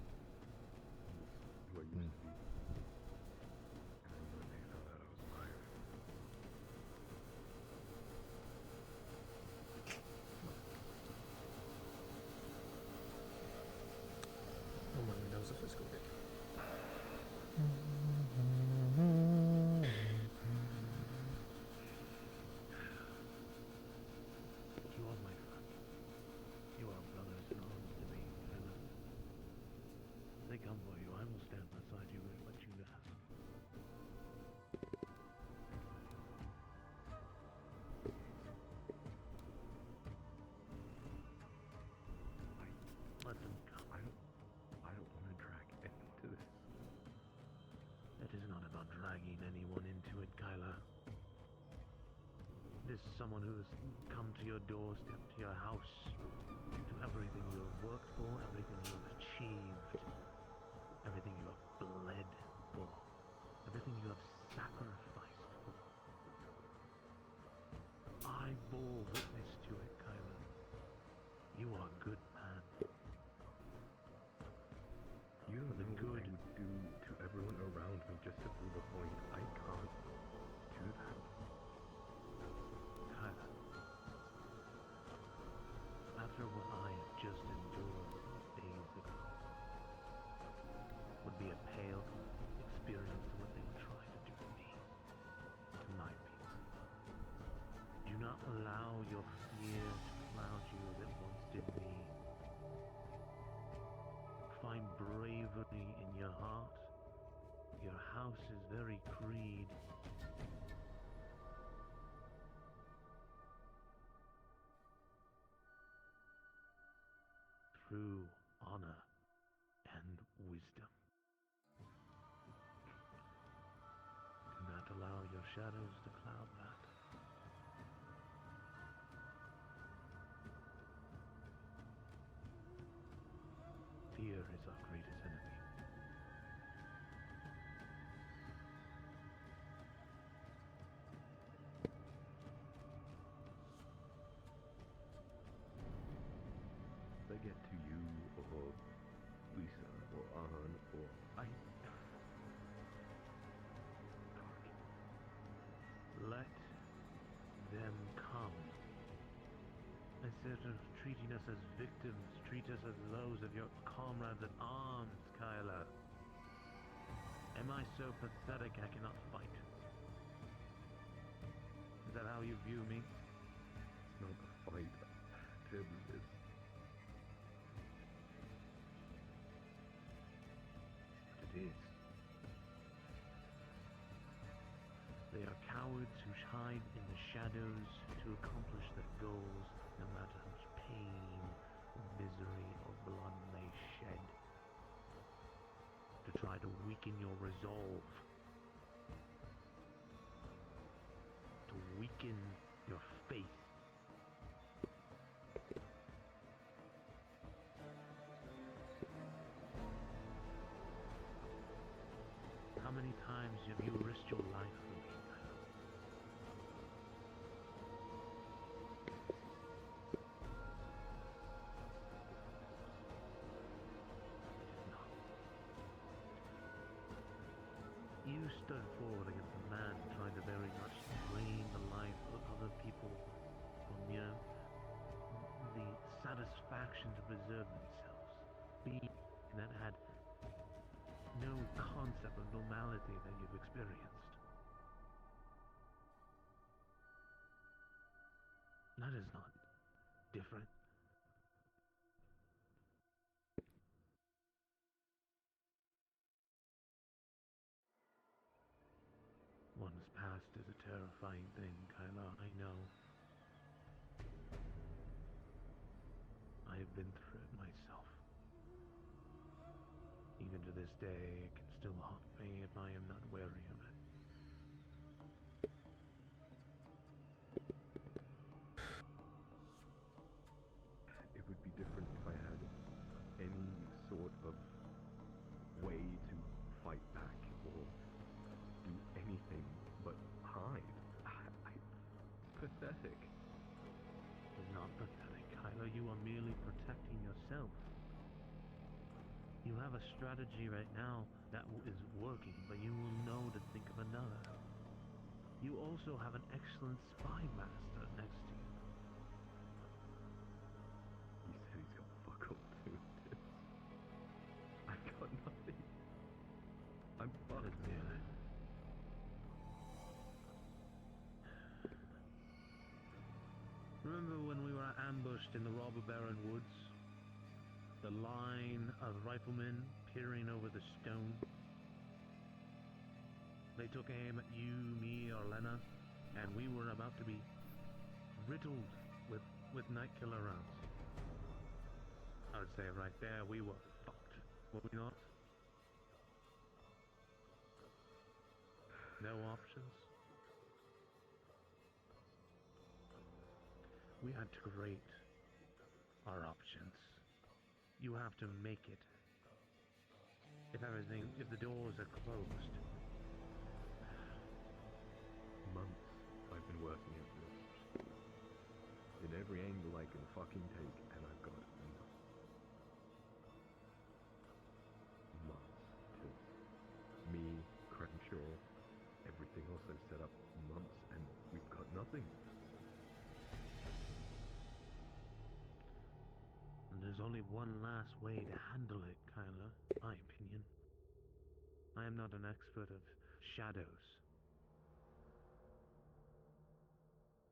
No one knows if it's good. You are my friend. You are brothers in arms to me, Philip. If they come for you, I will stand beside you and let you down. Let them come. I don't want to drag anyone into this. It is not about dragging anyone into it, Kyla. It is someone who has come to your doorstep, to your house, to everything you have worked for, everything you have achieved, everything you have bled for, everything you have sacrificed for. I bore witness to it, Kyla. You are a good man. You don't The know good. what I would do to everyone around me just to prove a point. I can't do that. Tyler, after what I have just endured days ago, would be a pale experience to what they would try to do to me, to my people. Do not allow your fear to cloud you as it once did me. Find bravery in your heart. Your house's very creed. True honor and wisdom. Do not allow your shadows to cloud that. Fear is our greatest enemy. let them come. Instead of treating us as victims, treat us as those of your comrades at arms, Kyla. Am I so pathetic I cannot fight? Is that how you view me? It's not a fight. Tim is... But it is. They are cowards who hide in the shadows to accomplish their goals, no matter how much pain, or misery, or blood they shed. To try to weaken your resolve. To weaken your faith. How many times have you risked your life for me? You stood forward against a man trying to very much drain the life of other people from, the satisfaction to preserve themselves. Being that had no concept of normality that you've experienced. That is not different. One's past is a terrifying thing, Kyla, I know. I have been through it myself. Even to this day, it can still haunt me if I am not wary of it. It would be different if I had any sort of way to fight back or do anything but hide. Pathetic. It's not pathetic, Kyla. You are merely protecting yourself. You have a strategy right now that is working, but you will know to think of another. You also have an excellent spy master next to you. He said he's got fuck all too. I've got nothing. I'm fucked. Admit it. Remember when we were ambushed in the Robber Baron woods? The line of riflemen peering over the stone. They took aim at you, me, or Lena, and we were about to be riddled with night killer rounds. I would say right there we were fucked, were we not? No options. We had to create our options. You have to make it. If the doors are closed. Months I've been working at this. In every angle I can fucking take, and I've got nothing. Months till me, Crenshaw, everything else I've set up, months, and we've got nothing. And there's only one last way to handle it, Kyla, my opinion. I am not an expert of shadows.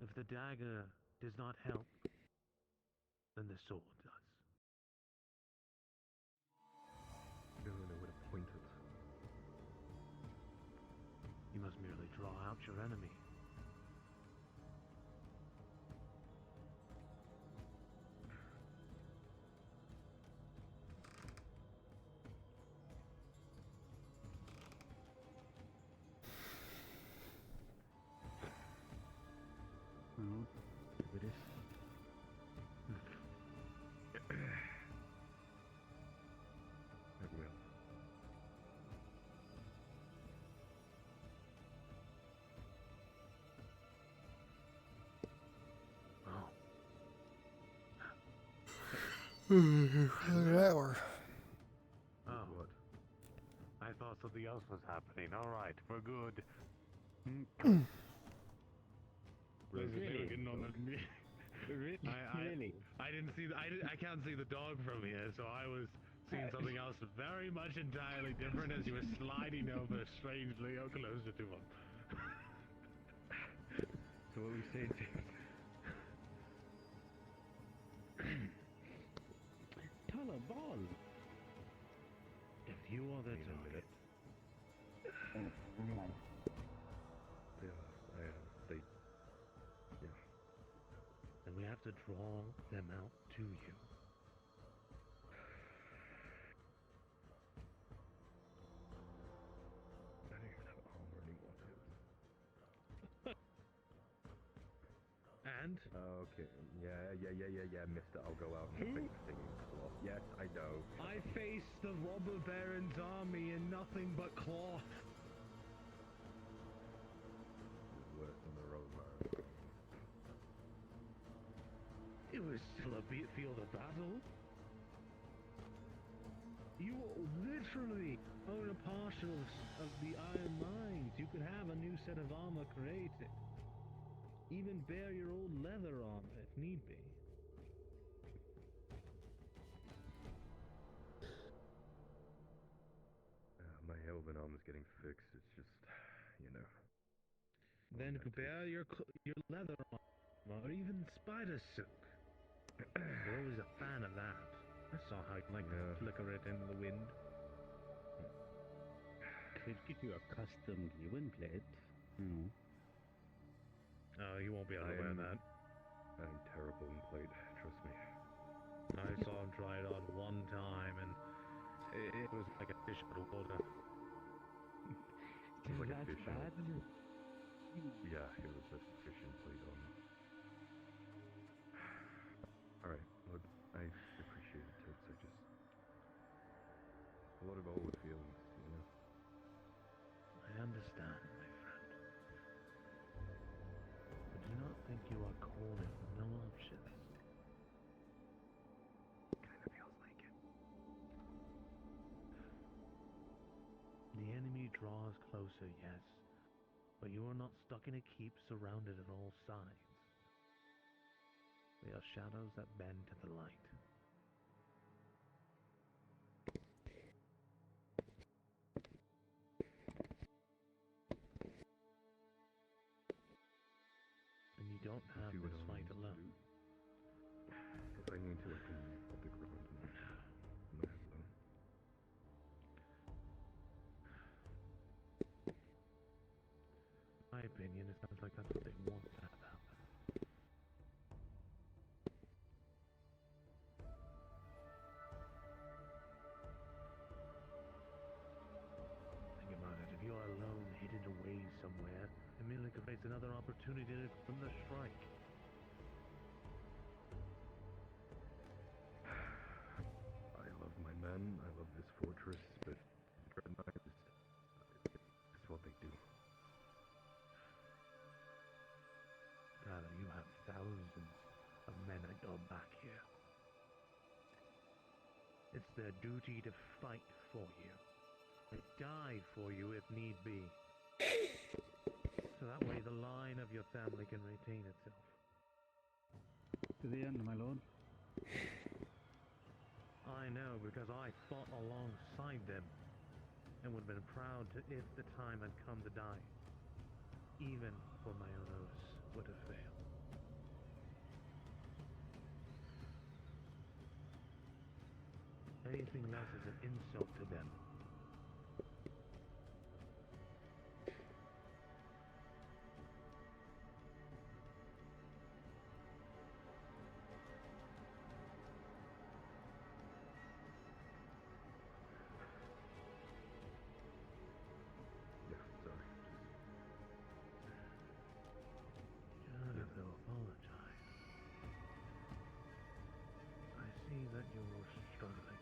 If the dagger does not help, then the sword does. You don't know where to point it. You must merely draw out your enemy. Well, it is. It will. Another hour. Oh. What? I thought something else was happening. Alright, we're good. Really? I didn't see. I can't see the dog from here, so I was seeing something else very much entirely different as you were sliding over strangely closer to him. So what we saying, Tell a ball. If you are the target. Yeah. Then we have to draw them out to you. I don't even have armor anymore. And? Okay. Yeah, mister. I'll go out and fix the stinging cloth. Yes, I know. I face the robber baron's army in nothing but cloth. Worse than the robber baron. It was still a field of battle. You literally own a partial of the Iron Mines. You could have a new set of armor created. Even bear your old leather armor if need be. My elven armor's getting fixed. It's just, you know. Then bear your leather armor or even spider silk. You're always a fan of that. I saw how you like to flicker it in the wind. Could get you a custom Ewan plate. Oh, you won't be able to wear that. I'm terrible in plate, trust me. I saw him try it on one time, and it was like a fish out of water. Like a That's fish bad. Yeah, it was a fish in plate on. Alright, look, I appreciate it, Totes. I just... a lot of old feelings, you know? I understand, my friend. But do not think you are cornered with no options. Kinda feels like it. The enemy draws closer, yes, but you are not stuck in a keep surrounded on all sides. They are shadows that bend to the light. And you don't have this fight alone. If I need to, I can put the grip onto my head, though. My opinion, it sounds like that's what they want to have happen. Think about it. If you are alone, hidden away somewhere, it merely creates another opportunity from the strike. I love my men, I love this fortress, but Dread Knights, it's what they do. Tyler, you have thousands of men at your back here. It's their duty to fight for you. They die for you if need be. So that way the line of your family can retain itself. To the end, my lord. I know, because I fought alongside them and would have been proud to if the time had come to die. Even for my own oaths would have failed. Anything less is an insult to them. Yeah, sorry. You don't have to apologize. I see that you're struggling.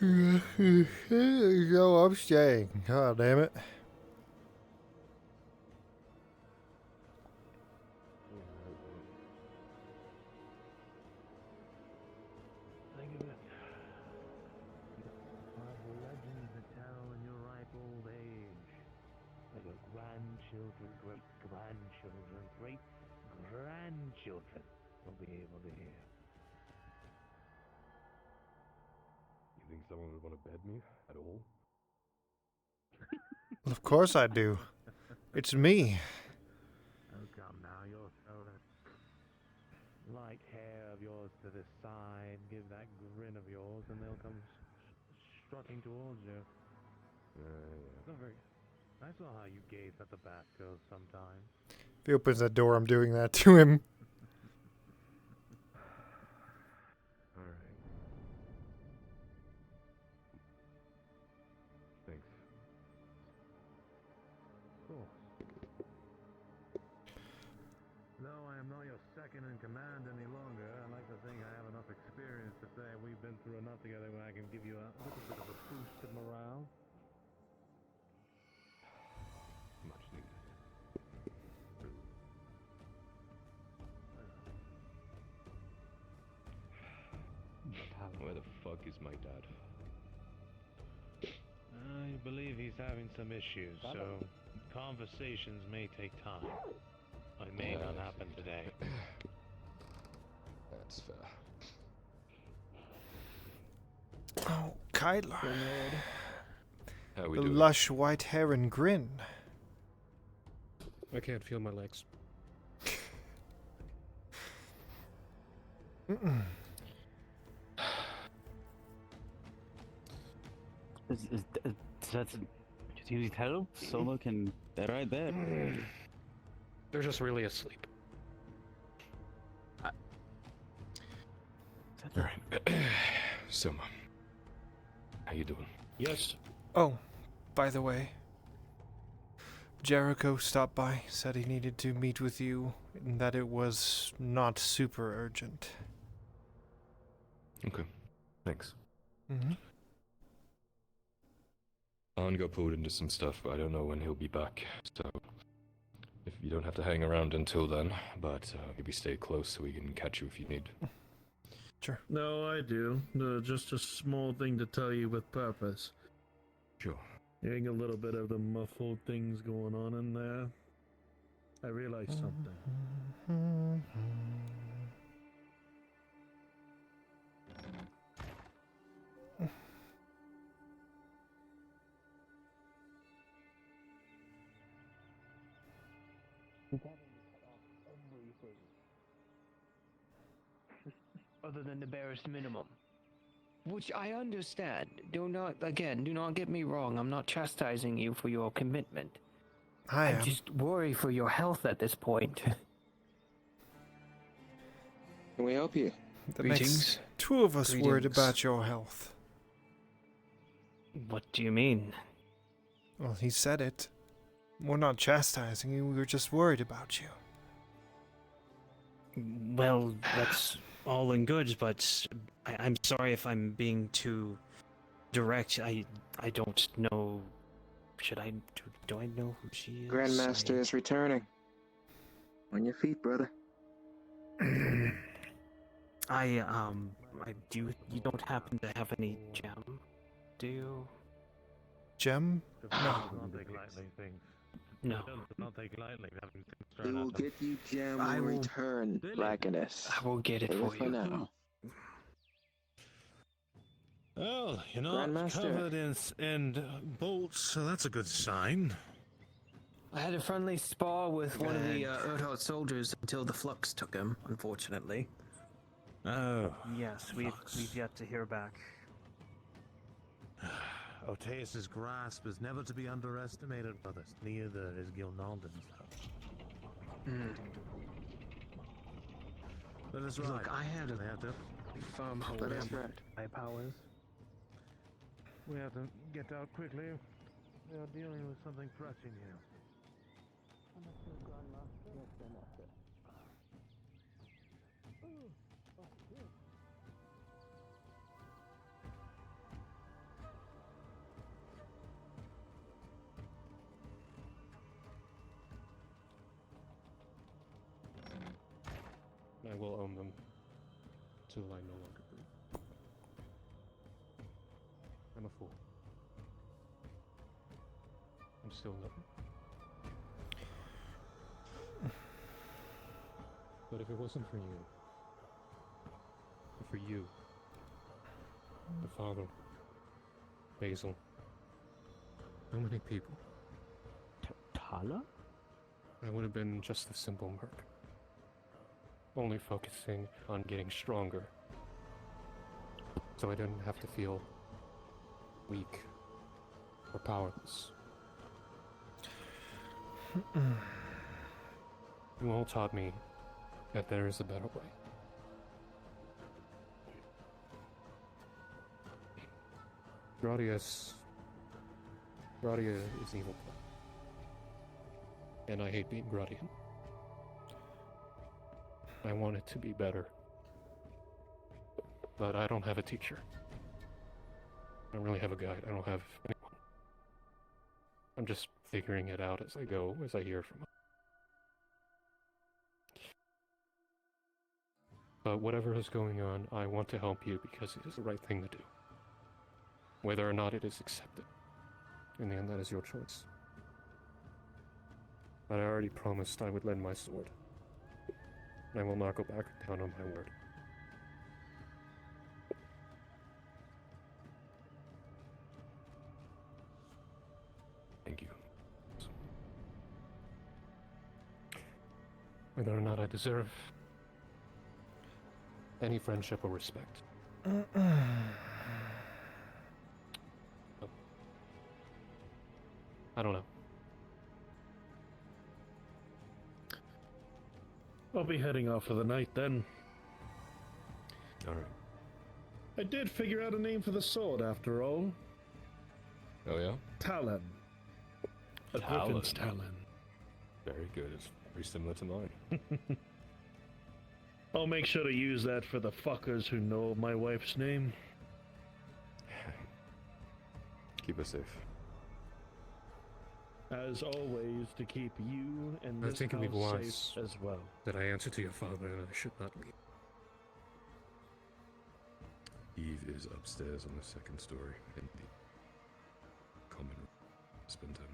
No, I'm staying. God damn it. Think of it. You have legends to tell in your ripe old age. That your grandchildren, great-grandchildren, great-grandchildren will be able to hear. You think someone would want to bed me at all? Well, of course I do. It's me. Oh, come now, you'll throw that light hair of yours to the side, give that grin of yours, and they'll come strutting towards you. It's not very... I saw how you gaze at the Batgirls sometimes. If he opens that door, I'm doing that to him. Alright. Thanks. Cool. Though I am not your second in command any longer, I like to think I have enough experience to say we've been through enough together where I can give you a little bit of a boost of morale. Much needed. Where the fuck is my dad? I believe he's having some issues, so conversations may take time. It may not happen today. That's fair. Oh, Kyler. How we The doing? lush white hair and grin. I can't feel my legs. That's just you need help. Solo can. They're right there. They're just really asleep. Alright. Soma. How you doing? Yes. Oh, by the way, Jericho stopped by, said he needed to meet with you, and that it was not super urgent. Okay. Thanks. Mm-hmm. An got pulled into some stuff, but I don't know when he'll be back. So, if you don't have to hang around until then, but maybe stay close so we can catch you if you need. Sure. No, I do. Just a small thing to tell you with purpose. Sure. Hearing a little bit of the muffled things going on in there, I realized something. Other than the barest minimum. Which I understand. Do not get me wrong. I'm not chastising you for your commitment. I am. Just worry for your health at this point. Can we help you? That makes two of us worried about your health. What do you mean? Well, he said it. We're not chastising you, we were just worried about you. Well, that's all and good, but I'm sorry if I'm being too direct. I don't know. Should I do I know who she is? Grandmaster is returning. On your feet, brother. You don't happen to have any gem, do you? Gem? No. Not take lightly things. No. Not take lightly having things We thrown will at them. get you gem in return, Blackeness. I will get it for you. Now. Well, you're not Grandmaster. covered in bolts, so that's a good sign. I had a friendly spar with one of the Erdhart soldiers until the flux took him, unfortunately. Oh. Yes, we've yet to hear back. Oteus's grasp is never to be underestimated, brothers. Neither is Gilnalden's, though. Let us ride. Look, I had a We have to. firm hold Let us on ride. my powers. We have to get out quickly. We are dealing with something pressing here. I will own them till I no longer breathe. I'm a fool. I'm still living. But if it wasn't for you, the father, Basil, so many people. Tala? I would have been just a simple merc. Only focusing on getting stronger. So I didn't have to feel weak or powerless. You all taught me that there is a better way. Gradia is evil. And I hate being Gradian. I want it to be better. But I don't have a teacher. I don't really have a guide. I don't have anyone. I'm just figuring it out as I go, as I hear from them. But whatever is going on, I want to help you because it is the right thing to do. Whether or not it is accepted. In the end, that is your choice. But I already promised I would lend my sword. And I will not go back down on my word. Thank you. Whether or not I deserve any friendship or respect. I don't know. I'll be heading off for the night then. Alright. I did figure out a name for the sword after all. Oh yeah? Talon. A griffin's talon. Very good. It's very similar to mine. I'll make sure to use that for the fuckers who know my wife's name. Keep us safe. As always, to keep you and I this think it would be house wise safe as well. that I answer to your father and I should not leave. Eve is upstairs on the second story in the common room. Spend time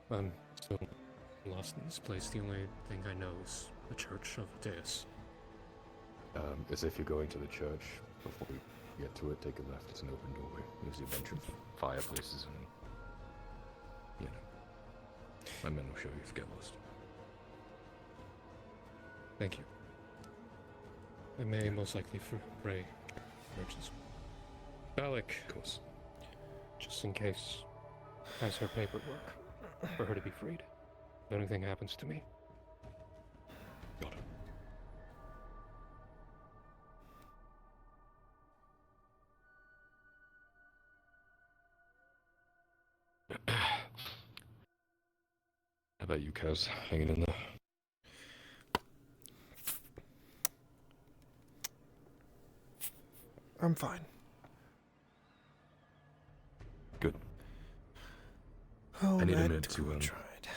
with. I'm still lost in this place. The only thing I know is the Church of Deus. As if you're going to the church, before we get to it, take a left. It's an open doorway. There's a bunch of fireplaces and, you know, my men will show you if you get lost. Thank you. I may most likely pray merchants. Alec, of course, just in case, has her paperwork for her to be freed. If anything happens to me. Got it. How about you, Kaz? Hanging in there? I'm fine. Good. Oh, I need a that minute to tried.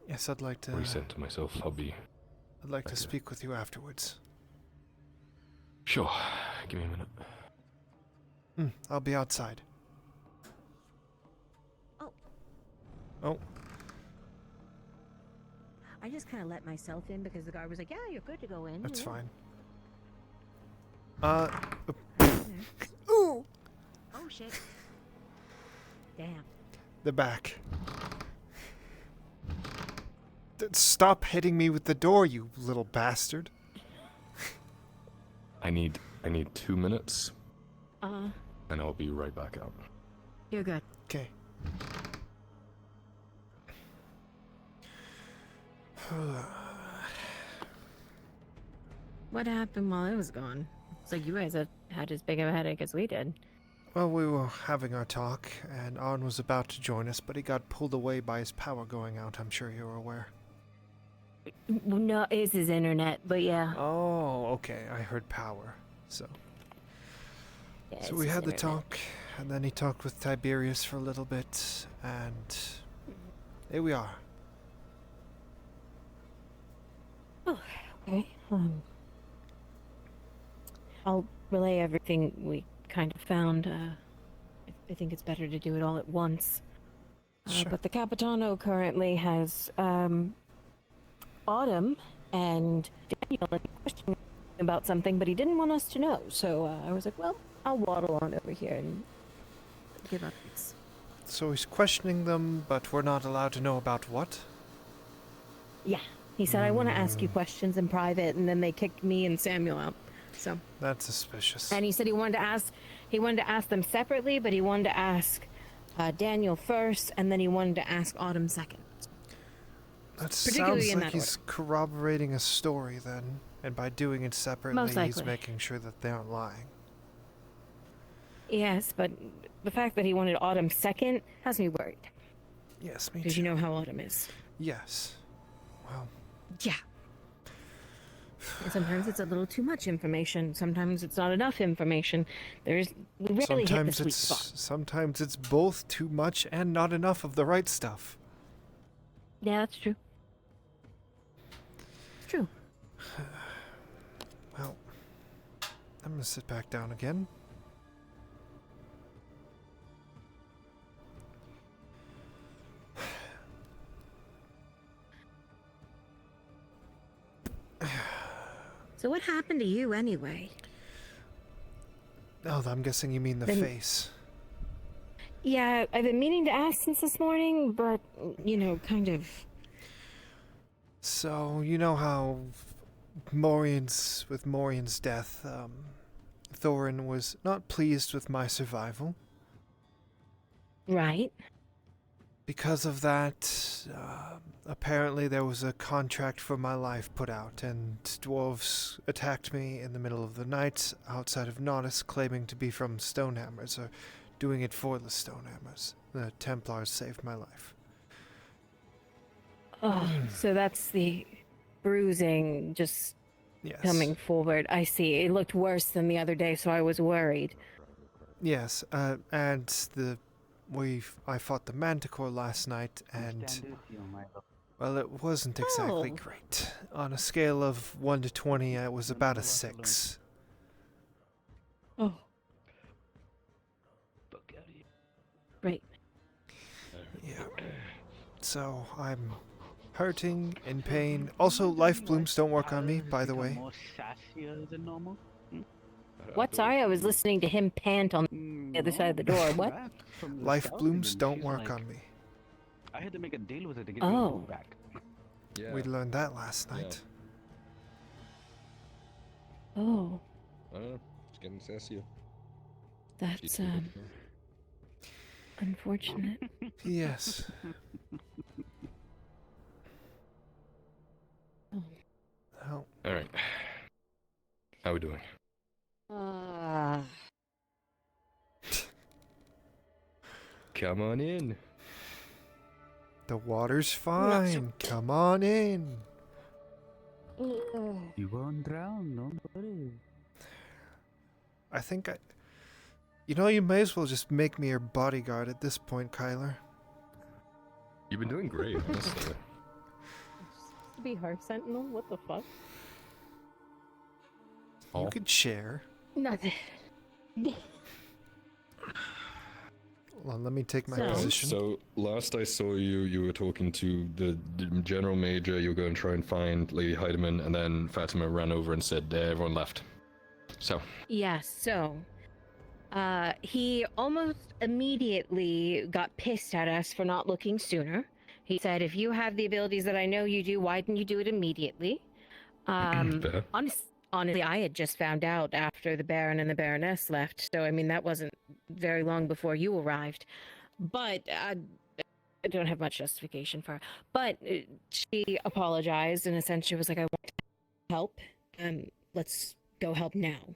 Yes, I'd like to reset to myself. I'll be. I'd like to speak with you afterwards. Sure. Give me a minute. I'll be outside. Oh. Oh. I just kind of let myself in because the guard was like, "Yeah, you're good to go in." That's yeah. fine. Ooh. Oh shit. Damn. The back. Stop hitting me with the door, you little bastard. I need 2 minutes. And I'll be right back out. You're good. Okay. What happened while I was gone? It's like you guys had as big of a headache as we did. Well, we were having our talk, and Arn was about to join us, but he got pulled away by his power going out. I'm sure you're aware. Well, no, it's his internet, but yeah. Oh, okay. I heard power, so. Yeah, So it's we his had the internet. talk, and then he talked with Tiberius for a little bit, and here we are. Okay. I'll relay everything we kind of found. I think it's better to do it all at once. Sure. But the Capitano currently has Autumn and Daniel questioning about something, but he didn't want us to know. So I was like, well, I'll waddle on over here and give updates. So he's questioning them, but we're not allowed to know about what? Yeah. He said, I want to ask you questions in private, and then they kicked me and Samuel out. So. That's suspicious. And he said he wanted to ask them separately, but he wanted to ask Daniel first, and then he wanted to ask Autumn second. That sounds like he's corroborating a story then, and by doing it separately, he's making sure that they aren't lying. Yes, but the fact that he wanted Autumn second has me worried. Yes, me too. Because you know how Autumn is. Yes. Well. Yeah. And sometimes it's a little too much information. Sometimes it's not enough information. We rarely hit the sweet spot. Sometimes it's both too much and not enough of the right stuff. Yeah, that's true. It's true. Well, I'm gonna sit back down again. So what happened to you anyway? Oh, I'm guessing you mean the face. Yeah, I've been meaning to ask since this morning, but, kind of. So, you know how with Morian's death, Thorin was not pleased with my survival. Right. Because of that, apparently there was a contract for my life put out, and dwarves attacked me in the middle of the night outside of Nodus, claiming to be from Stonehammers, or doing it for the Stonehammers. The Templars saved my life. Oh, so that's the bruising just coming forward. I see. It looked worse than the other day, so I was worried. Yes, and I fought the Manticore last night, and well, it wasn't exactly great. On a scale of 1 to 20, it was about a 6. Oh. Right. Yeah. So I'm hurting, in pain. Also, life blooms don't work on me, by the way. More sassier than normal? What? Sorry, I was listening to him pant on the other side of the door. What? Life blooms don't work on me. I had to make a deal with it to get my food back. Yeah. We learned that last night. Oh. I don't know. It's getting sassier. That's, unfortunate. Yes. All right. How we doing? Come on in. The water's fine. Come on in. You won't drown, don't worry. I think you may as well just make me your bodyguard at this point, Kyler. You've been doing great, honestly. Be her Sentinel? What the fuck? You could share. Nothing. Well, let me take my position. So last I saw you, you were talking to the general major. You were going to try and find Lady Heidemann, and then Fatima ran over and said everyone left. So. Yes. So, he almost immediately got pissed at us for not looking sooner. He said, "If you have the abilities that I know you do, why didn't you do it immediately?" Honestly, I had just found out after the Baron and the Baroness left, so I mean that wasn't very long before you arrived. But I don't have much justification for her. But she apologized and essentially was like, "I want to help, let's go help now."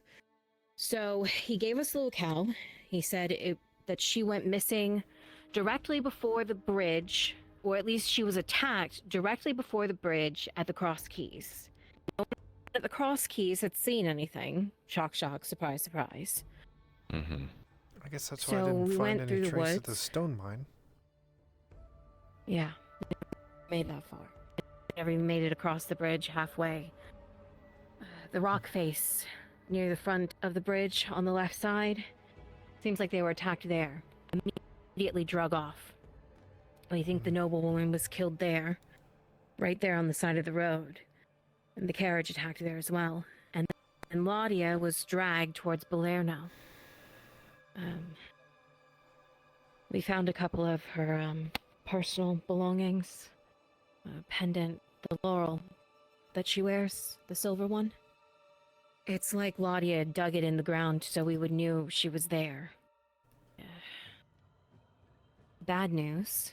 So he gave us the locale. He said that she went missing directly before the bridge, or at least she was attacked directly before the bridge at the Cross Keys. No one at the Cross Keys had seen anything. Shock, shock, surprise, surprise. Mm-hmm. I guess that's why I didn't find any trace of the stone mine. Yeah, never made that far. Never even made it across the bridge halfway. the rock face near the front of the bridge on the left side. Seems like they were attacked there. Immediately drug off. We think the noblewoman was killed there, right there on the side of the road. And the carriage attacked there as well. And Laudia was dragged towards Balerno. We found a couple of her personal belongings. A pendant, the laurel that she wears, the silver one. It's like Laudia dug it in the ground so we would knew she was there. Bad news.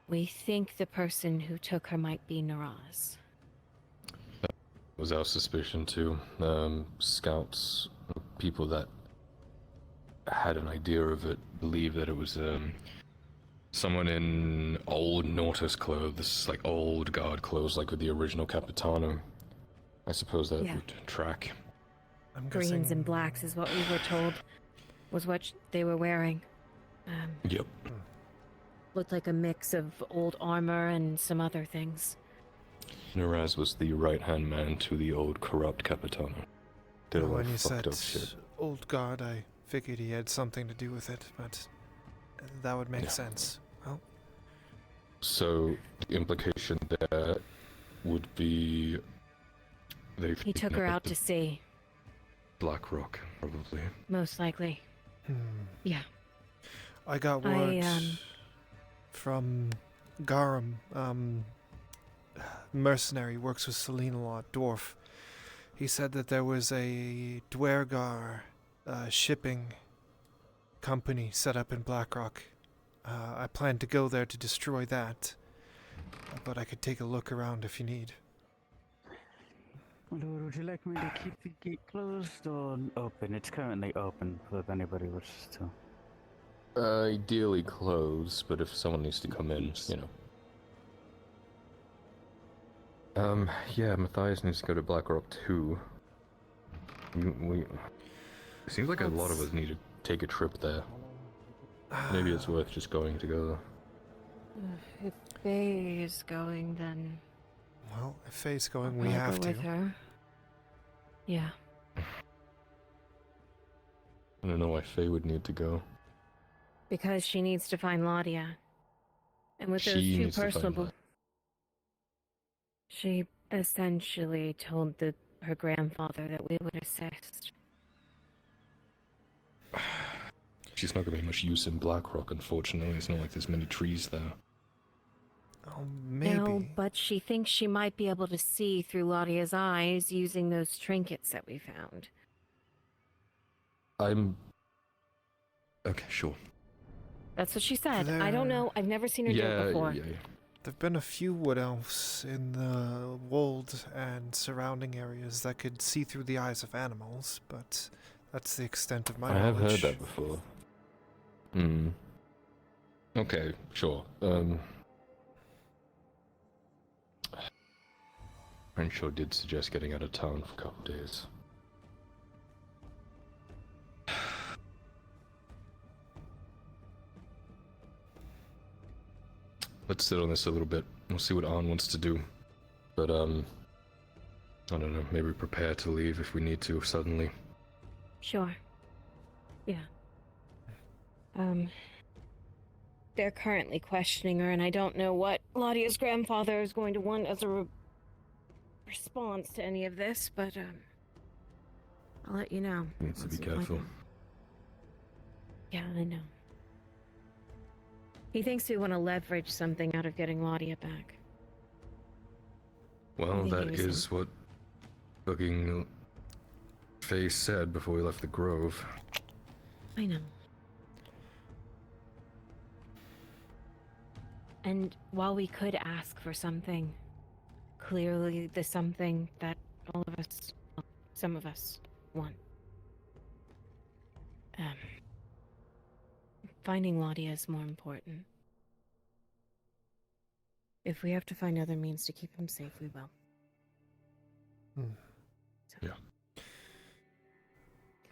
We think the person who took her might be Naraz. That was our suspicion too. Scouts, people that had an idea of it, believed that it was someone in old Nautis clothes, like old guard clothes, like with the original Capitano. I suppose that would track. Greens and blacks is what we were told was what they were wearing. Yep. Looked like a mix of old armor and some other things. Naraz was the right-hand man to the old corrupt Capitano. Did a lot When of you fucked said up shit. old guard, I figured he had something to do with it, but that would make Yeah. sense. Well, So the implication there would be He took her out to sea, Black Rock, probably. most likely. Yeah. I got word from Garum, mercenary, works with Selena Law, dwarf. He said that there was a Dwergar shipping company set up in Blackrock. I plan to go there to destroy that, but I could take a look around if you need. Lord, would you like me to keep the gate closed or open? It's currently open, if anybody wishes to. Ideally closed, but if someone needs to come in, you know. Yeah, Matthias needs to go to Blackrock too. It seems like a lot of us need to take a trip there. Maybe it's worth just going together. If Faye is going, then Well, if Faye's going, we I'll have go to. with her. Yeah. I don't know why Faye would need to go. Because she needs to find Laudia. And with those She two needs to find personal... Laudia. She essentially told her grandfather that we would assist. She's not going to be much use in Blackrock, unfortunately. It's not like there's many trees there. Oh, maybe. No, but she thinks she might be able to see through Laudia's eyes using those trinkets that we found. Okay, sure. That's what she said. I don't know. I've never seen her do it before. Yeah. There've been a few wood elves in the wold and surrounding areas that could see through the eyes of animals, but that's the extent of my knowledge. I have heard that before. Okay, sure. Renshaw did suggest getting out of town for a couple of days. Let's sit on this a little bit. We'll see what Arn wants to do. But, I don't know, maybe prepare to leave if we need to suddenly. Sure. Yeah. They're currently questioning her, and I don't know what Laudia's grandfather is going to want as a response to any of this, but, I'll let you know. Needs to be once we find careful. out. Yeah, I know. He thinks we want to leverage something out of getting Laudia back. Well, think that he was is what fucking Faye said before we left the Grove. I know. And while we could ask for something, clearly the something that all of us, well, some of us, want. Finding Laudia is more important. If we have to find other means to keep him safe, we will. Yeah.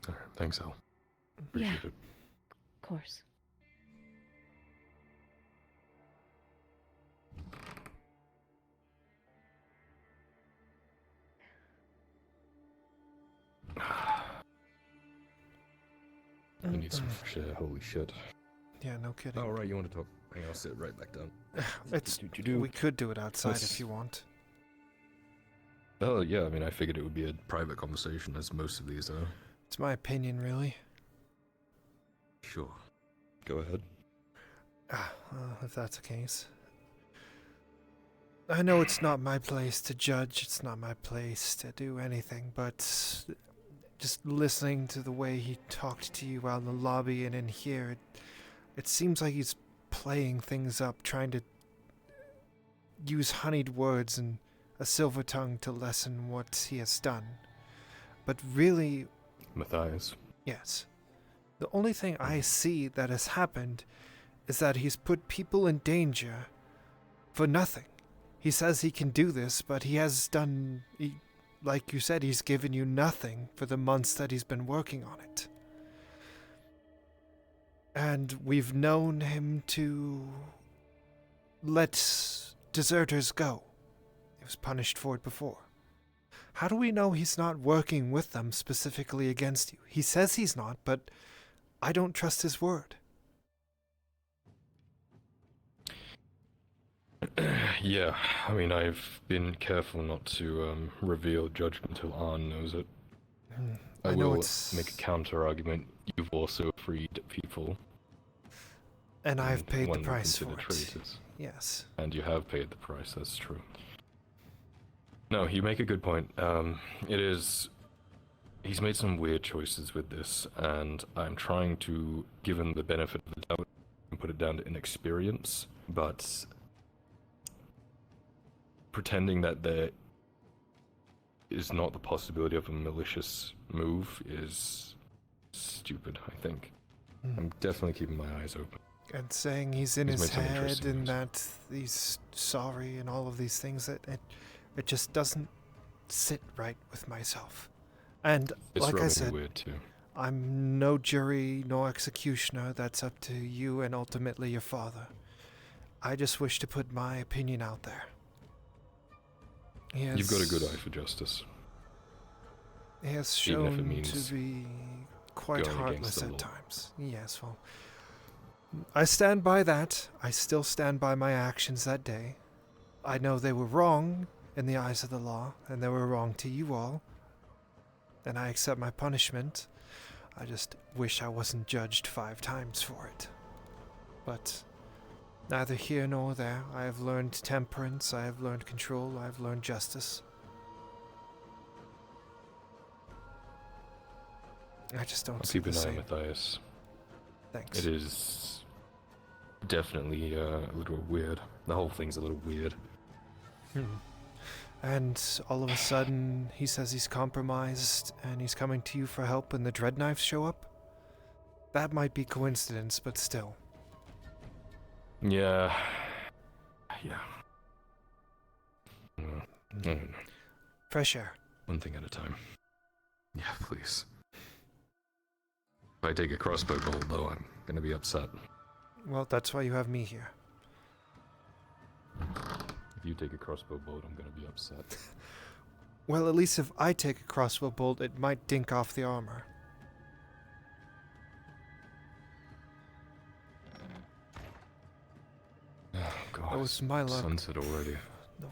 Alright, thanks, Al. Appreciate it. Of course. I need some fresh air, holy shit. Yeah, no kidding. Oh, right, you want to talk? Hang on, I'll sit right back down. We could do it outside if you want. Oh, yeah, I mean, I figured it would be a private conversation, as most of these are. It's my opinion, really. Sure. Go ahead. If that's the case. I know it's not my place to judge, it's not my place to do anything, but just listening to the way he talked to you out in the lobby and in here, it seems like he's playing things up, trying to use honeyed words and a silver tongue to lessen what he has done. But really... Matthias. Yes. The only thing I see that has happened is that he's put people in danger for nothing. He says he can do this, but he has done... like you said, he's given you nothing for the months that he's been working on it. And we've known him to let deserters go. He was punished for it before. How do we know he's not working with them specifically against you? He says he's not, but I don't trust his word. Yeah, I mean, I've been careful not to reveal judgment until Arn knows it. I know will it's... make a counter-argument. You've also freed people. And I've paid the one price for considered it. traitors. Yes. And you have paid the price, that's true. No, you make a good point. It is... He's made some weird choices with this, and I'm trying to give him the benefit of the doubt and put it down to inexperience, but... pretending that there is not the possibility of a malicious move is stupid, I think. I'm definitely keeping my eyes open. And saying he's in He's his made some head interesting and moves. that he's sorry and all of these things, it just doesn't sit right with myself. And It's like I rubbing me said, weird too. I'm no jury nor executioner. That's up to you and ultimately your father. I just wish to put my opinion out there. You've got a good eye for justice. He has Even if it shown means to be quite going against heartless the at law. times. Yes, well, I stand by that. I still stand by my actions that day. I know they were wrong in the eyes of the law, and they were wrong to you all. And I accept my punishment. I just wish I wasn't judged 5 times for it. But neither here nor there. I have learned temperance, I have learned control, I have learned justice. I just don't I'll see keep the an eye on same. Matthias. Thanks. It is definitely a little weird. The whole thing's a little weird. And all of a sudden, he says he's compromised and he's coming to you for help when the Dread Knives show up? That might be coincidence, but still. Yeah. Yeah. I don't know. Fresh air. One thing at a time. Yeah, please. If I take a crossbow bolt, though, I'm gonna be upset. Well, that's why you have me here. If you take a crossbow bolt, I'm gonna be upset. Well, at least if I take a crossbow bolt, it might dink off the armor. Oh, God. With my luck. Sunset already.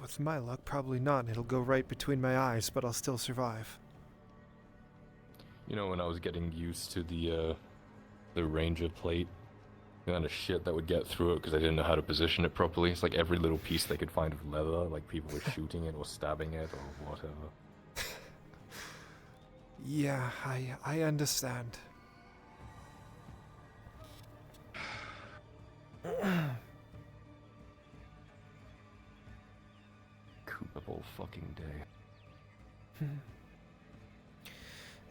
With my luck, probably not. It'll go right between my eyes, but I'll still survive. You know, when I was getting used to the ranger plate, the kind of shit that would get through it because I didn't know how to position it properly. It's like every little piece they could find of leather, like people were shooting it or stabbing it or whatever. Yeah, I understand. Cooper all fucking day.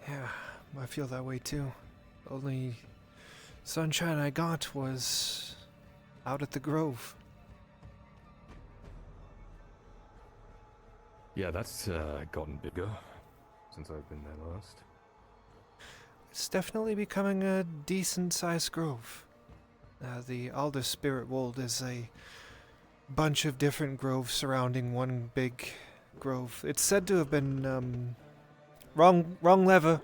Yeah, I feel that way too. Only sunshine I got was out at the Grove. Yeah, that's gotten bigger since I've been there last. It's definitely becoming a decent-sized grove. The Alder Spirit Wold is a bunch of different groves surrounding one big grove. It's said to have been, wrong lever.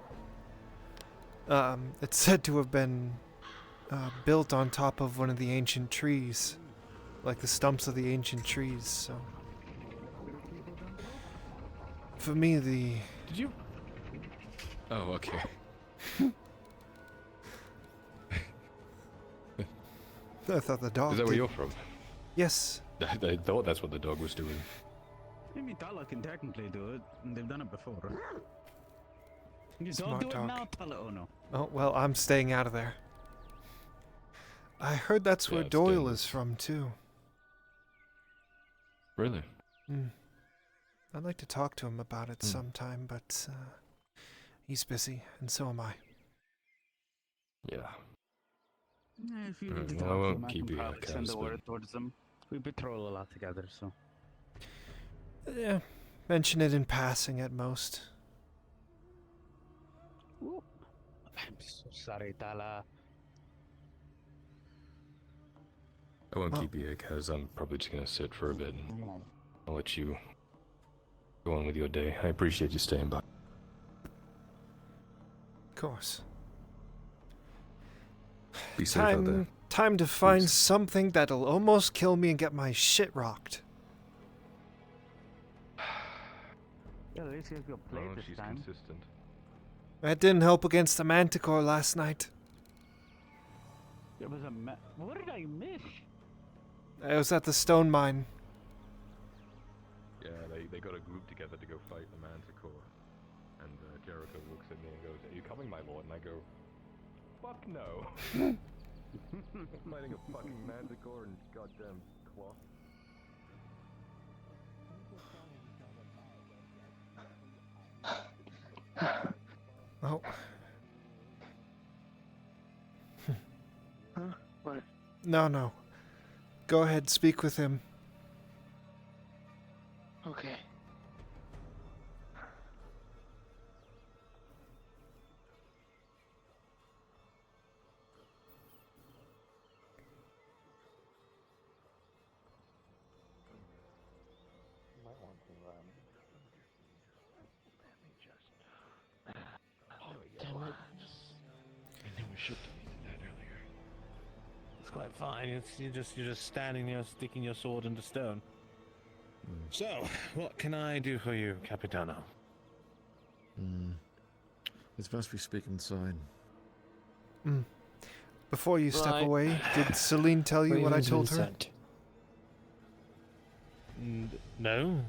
It's said to have been built on top of one of the ancient trees, like the stumps of the ancient trees. So, for me, Did you? Oh, okay. I thought the dog. Is that where did. you're from? Yes. I thought that's what the dog was doing. Maybe Tala can technically do it, and they've done it before, right? You Smart don't do dog. it now, Tala. Oh no. Oh, well, I'm staying out of there. I heard that's where it's Doyle dangerous. is from, too. Really? I'd like to talk to him about it sometime, but he's busy, and so am I. Yeah. If you need to I talk to won't him, I keep can you probably like send the word husband. towards them. We patrol a lot together, so. Yeah, mention it in passing at most. Ooh. I'm so sorry, Tala. I won't keep you because I'm probably just gonna sit for a bit and I'll let you go on with your day. I appreciate you staying by. Of course. Be safe out there. Time to find something that'll almost kill me and get my shit rocked. Yeah, at least you have your plate Well, this she's time. consistent. That didn't help against the manticore last night. There was a what did I miss? I was at the stone mine. Yeah, they got a group together to go fight the Manticore. And Jericho looks at me and goes, "Are you coming, my lord?" And I go, "Fuck no." Fighting a fucking Manticore and goddamn cloth. Oh. Huh? What? No. Go ahead, speak with him. Okay. Damn it. I knew we should have done that earlier. It's quite fine. You're just standing there sticking your sword into stone. So, what can I do for you, Capitano? It's best we speak inside. Before you step Right. away, did Celine tell you what I told her? No.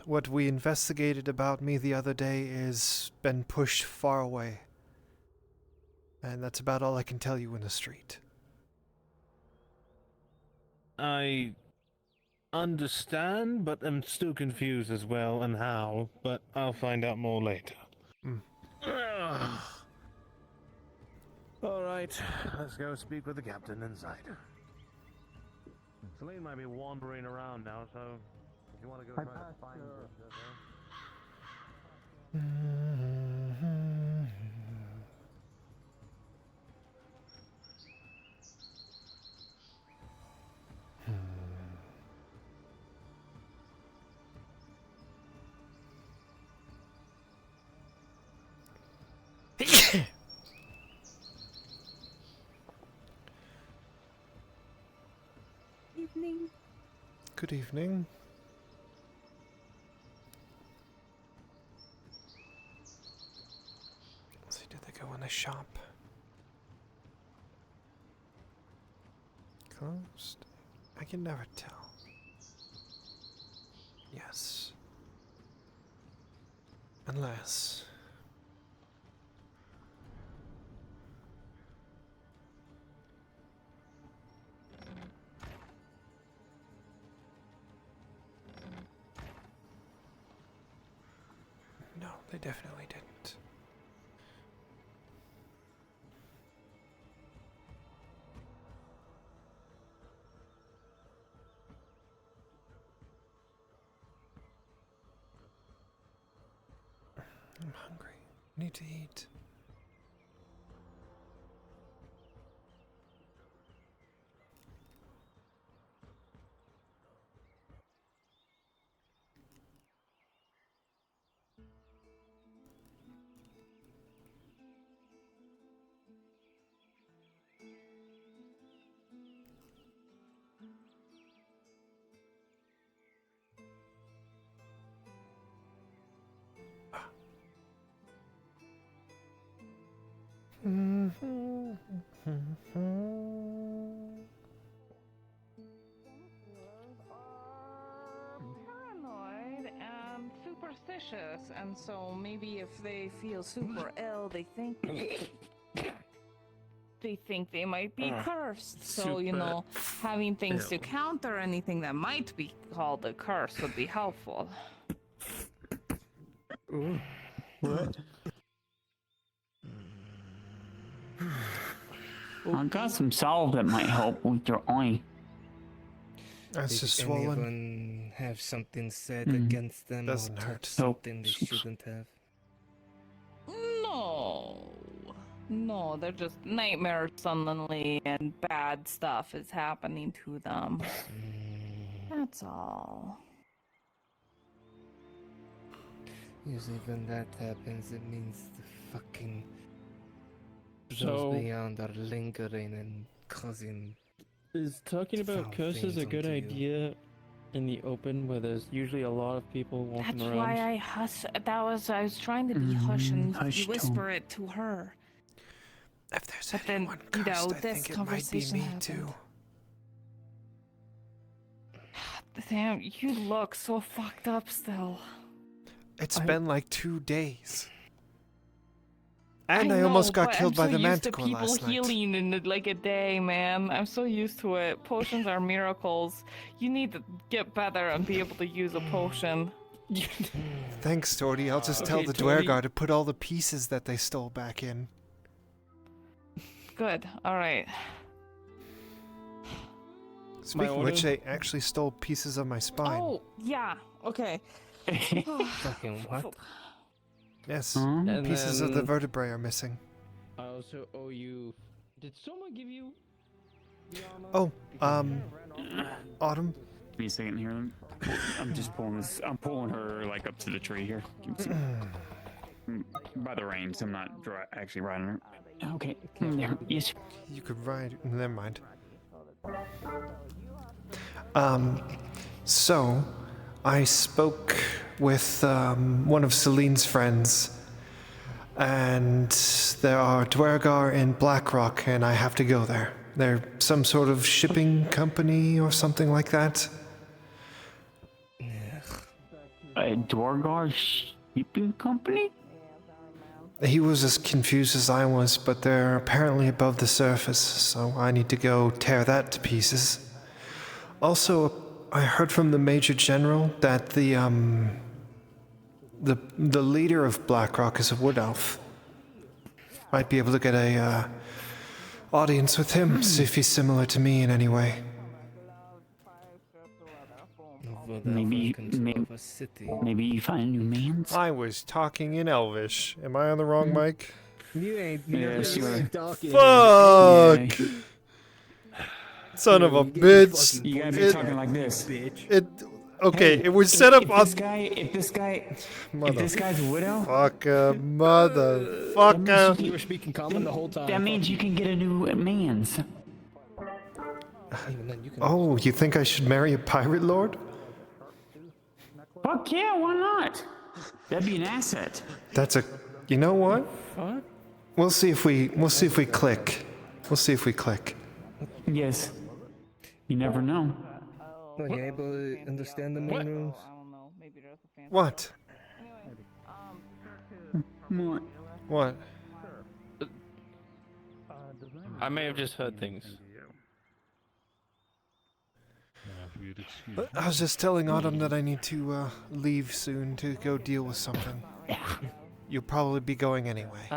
What we investigated about me the other day is been pushed far away. And that's about all I can tell you in the street. I understand, but I'm still confused as well and how, but I'll find out more later. Alright, let's go speak with the captain inside. Celine might be wandering around now, so if you want to go try to find her. Evening. Good evening. Let's see, did they go in the shop? Closed? I can never tell. Yes. Unless... No, they definitely didn't. I'm hungry. Need to eat. Paranoid and superstitious, and so maybe if they feel super ill, they think they might be cursed. So you know, having things to counter anything that might be called a curse would be helpful. Ooh. What? I got some salve that might help with your eye. That's just Did swollen. anyone have something said against them Doesn't or hurt. touch something they shouldn't have? No, they're just nightmares suddenly, and bad stuff is happening to them. That's all. Usually when that happens, it means the fucking So- those beyond are lingering and causing. Is talking about foul curses a things good onto you. idea in the open where there's usually a lot of people walking That's around? why I hush. I was trying to be hush and hush you whisper it to her. If there's but then, you know, this conversation happened. too. Damn, you look so fucked up still. It's been like 2 days. And I know, almost got but killed by I'm the so used to manticore people last night. healing in like a day, man. I'm so used to it. Potions are miracles. You need to get better and be able to use a potion. Thanks, Torty. I'll just tell Okay, the Torty. Dwergar to put all the pieces that they stole back in. Good. All right. Speaking of which, they actually stole pieces of my spine. Oh, yeah. Okay. Fucking what? Yes, And pieces of the then- vertebrae are missing. I also owe you. Did someone give you? Oh, Autumn. Give me a second here. I'm just pulling this. I'm pulling her like up to the tree here. Give me a second. By the reins, I'm not actually riding her. Okay. There. Yes. You could ride. Never mind. So, I spoke with one of Celine's friends, and there are Dwergar in Blackrock, and I have to go there. They're some sort of shipping company or something like that. A Dwergar shipping company? He was as confused as I was, but they're apparently above the surface, so I need to go tear that to pieces. Also, I heard from the Major General that the leader of Blackrock is a wood elf. Might be able to get a audience with him, see if he's similar to me in any way. Maybe you find a new man's. I was talking in Elvish. Am I on the wrong mic? You ain't. Yes, you are. Fuck! Son of a bitch! You gotta be talking like this. Okay, it was set up on. If this guy's a widow, motherfucker. You were speaking common the whole time. that means you can get a new man's. Oh, you think I should marry a pirate lord? Fuck yeah, why not? That'd be an asset. That's a. You know what? What? We'll see if we click. We'll see if we click. Yes. You never know. Are you able to understand the moon rules? What? What? I may have just heard things. I was just telling Autumn that I need to leave soon to go deal with something. You'll probably be going anyway.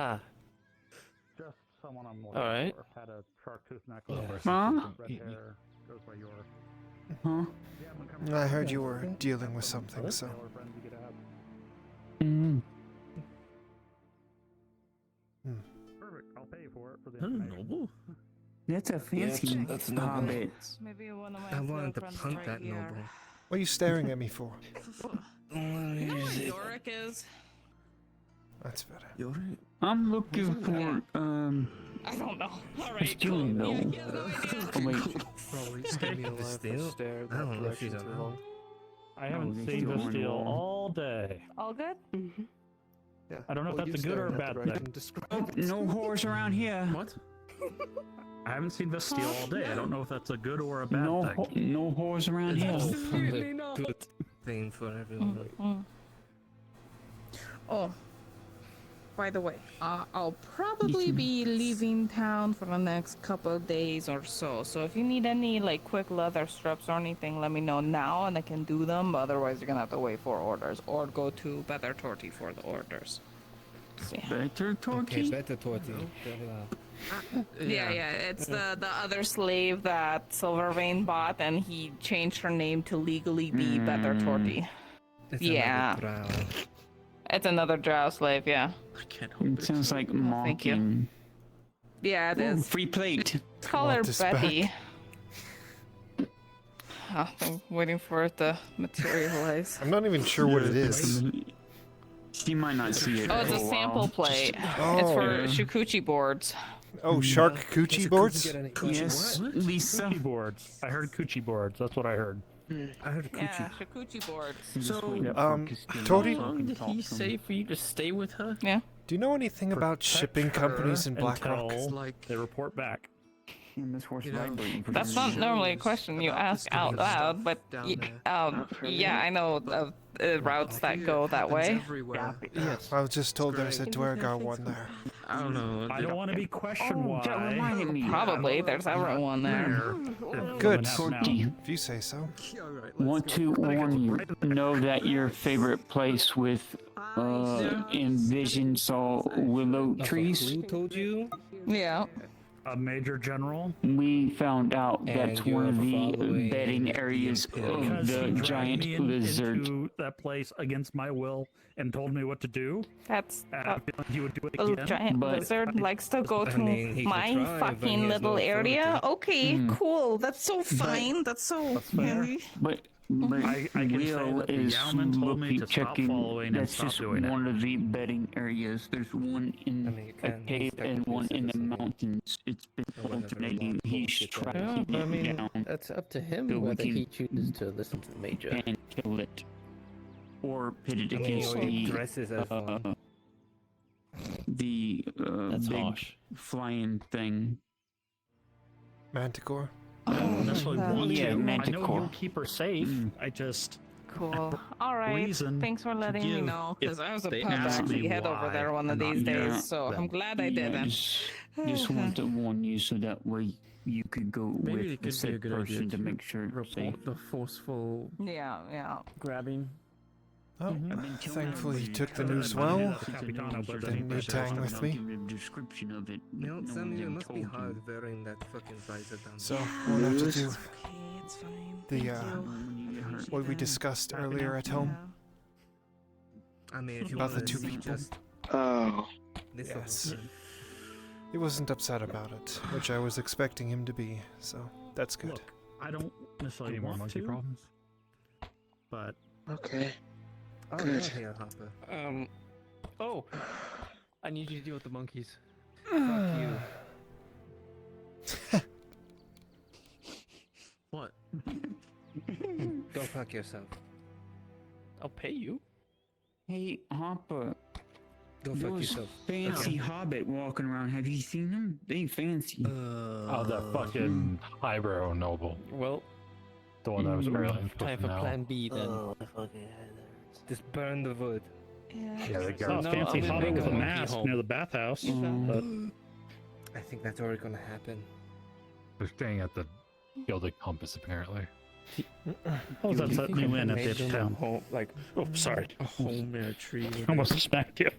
Just someone I'm looking Alright. for. Had a chartreuse necklace. Huh? Red hair. Goes by yours. Huh? I heard you were dealing with something, so. Perfect. I'll pay for it for the noble. That's a fancy that's hobbit. Maybe one of my I wanted to girlfriends punt right that here. noble. What are you staring at me for? You know where Yorick is? That's better. I'm looking for I don't know. All right, stealing cool. though. Yeah, no idea. Oh wait. Probably scared me alive. Stare I don't know if she's around. I haven't Oh, seen they this still deal on all day. All good? Yeah. I don't know well, if that's a good or a bad thing. No whores around here. What? I haven't seen this steal all day. I don't know if that's a good or a bad thing. No whores around here. Really not. Good thing for everyone. Oh, by the way, I'll probably be leaving town for the next couple of days or so. So if you need any like quick leather strips or anything, let me know now and I can do them. But otherwise, you're gonna have to wait for orders or go to Better Torty for the orders. So, yeah. Better Torty. Okay, Better Torty. Yeah, it's the other slave that Silvervein bought, and he changed her name to legally be Better Torty. Yeah. It's another drow slave, yeah. I can't hold it. Sounds like Thank you. mocking. Yeah, it is. Free plate. Call her Betty. Oh, I'm waiting for it to materialize. I'm not even sure what it is. She might not see it. Oh, it's a sample plate. It's for Shikuchi boards. Oh, shark coochie boards? Yes, Lisa. Coochie boards. I heard coochie boards. That's what I heard. I heard Yeah, Shikuchi boards. So, Tori, how long did he say for you to stay with her? Yeah. do you know anything about shipping companies in Blackrock? Until they report back. That's not normally a question you ask out loud, but yeah, I know of routes that go that way. Yes. I was just told there's a Dwergar one there. I don't know. I don't want to be questioned why. Probably, there's everyone there. Good. Torty. If you say so. Want to warn you, know that your favorite place with envision saw willow trees? Who told you? Yeah. A major general. We found out And that's you're one of the following bedding areas of Because the he dragged giant me lizard. into that place against my will and told me what to do. That's I feel like he would do it the again. giant But- lizard likes to go I to mean, he could my try, but he fucking has little no area. authority. Okay, cool. That's so fine. That's so. But I can say Will that the is Yowman told me looking, to stop checking. following and That's stop just doing it. one of the bedding areas. There's one in you a can cave and one in the mountains. It's been alternating. He's trying Yeah, to keep I it mean, down that's up to him so we whether can he chooses to listen to the Major. and kill it, or pit it I mean, against he dresses as one. the That's big harsh. flying thing. Manticore? I don't necessarily want Yeah, to. I know Manticore. you'll keep her safe. I just Cool. All right. reason Thanks for to letting me give know, if because I was they about to ask actually me head over why there one of I'm not these doing days. So them. I'm glad I Yeah, didn't. just want to warn you so that way you could go Maybe with it the could be a said good idea person to to make sure it's safe. report the forceful Yeah. grabbing. Oh, thankfully you took the news well. Didn't need to hang with me. Description of it. You know, no Samuel, one it must be told hard you. wearing that fucking visor down So, there. we'll have to do Okay, it's fine. the, Thank you. what we discussed earlier at home. I mean, if you About the wanna two see people. just Oh. this Yes. over. He wasn't upset about it, which I was expecting him to be, so that's good. look. I don't necessarily Any more want monkey to, problems? But Okay. Oh, Good. yeah, here, Hopper. Oh! I need you to deal with the monkeys. Fuck you. What? Go fuck yourself. I'll pay you. Hey, Hopper. Go fuck Those yourself. fancy hobbit walking around. Have you seen them? They fancy. oh, that fucking highbrow noble. Well, The one that was early. time for plan B then. Just burn the wood. Yeah, they got No, a fancy I'm gonna hobbit make with a a monkey mask home. near the bathhouse. But I think that's already gonna happen. They're staying at the Gilded Compass, apparently. oh, that's that new inn at the edge of Imagine a town. home, like Oh, sorry. a home in a tree. with Almost smacked you.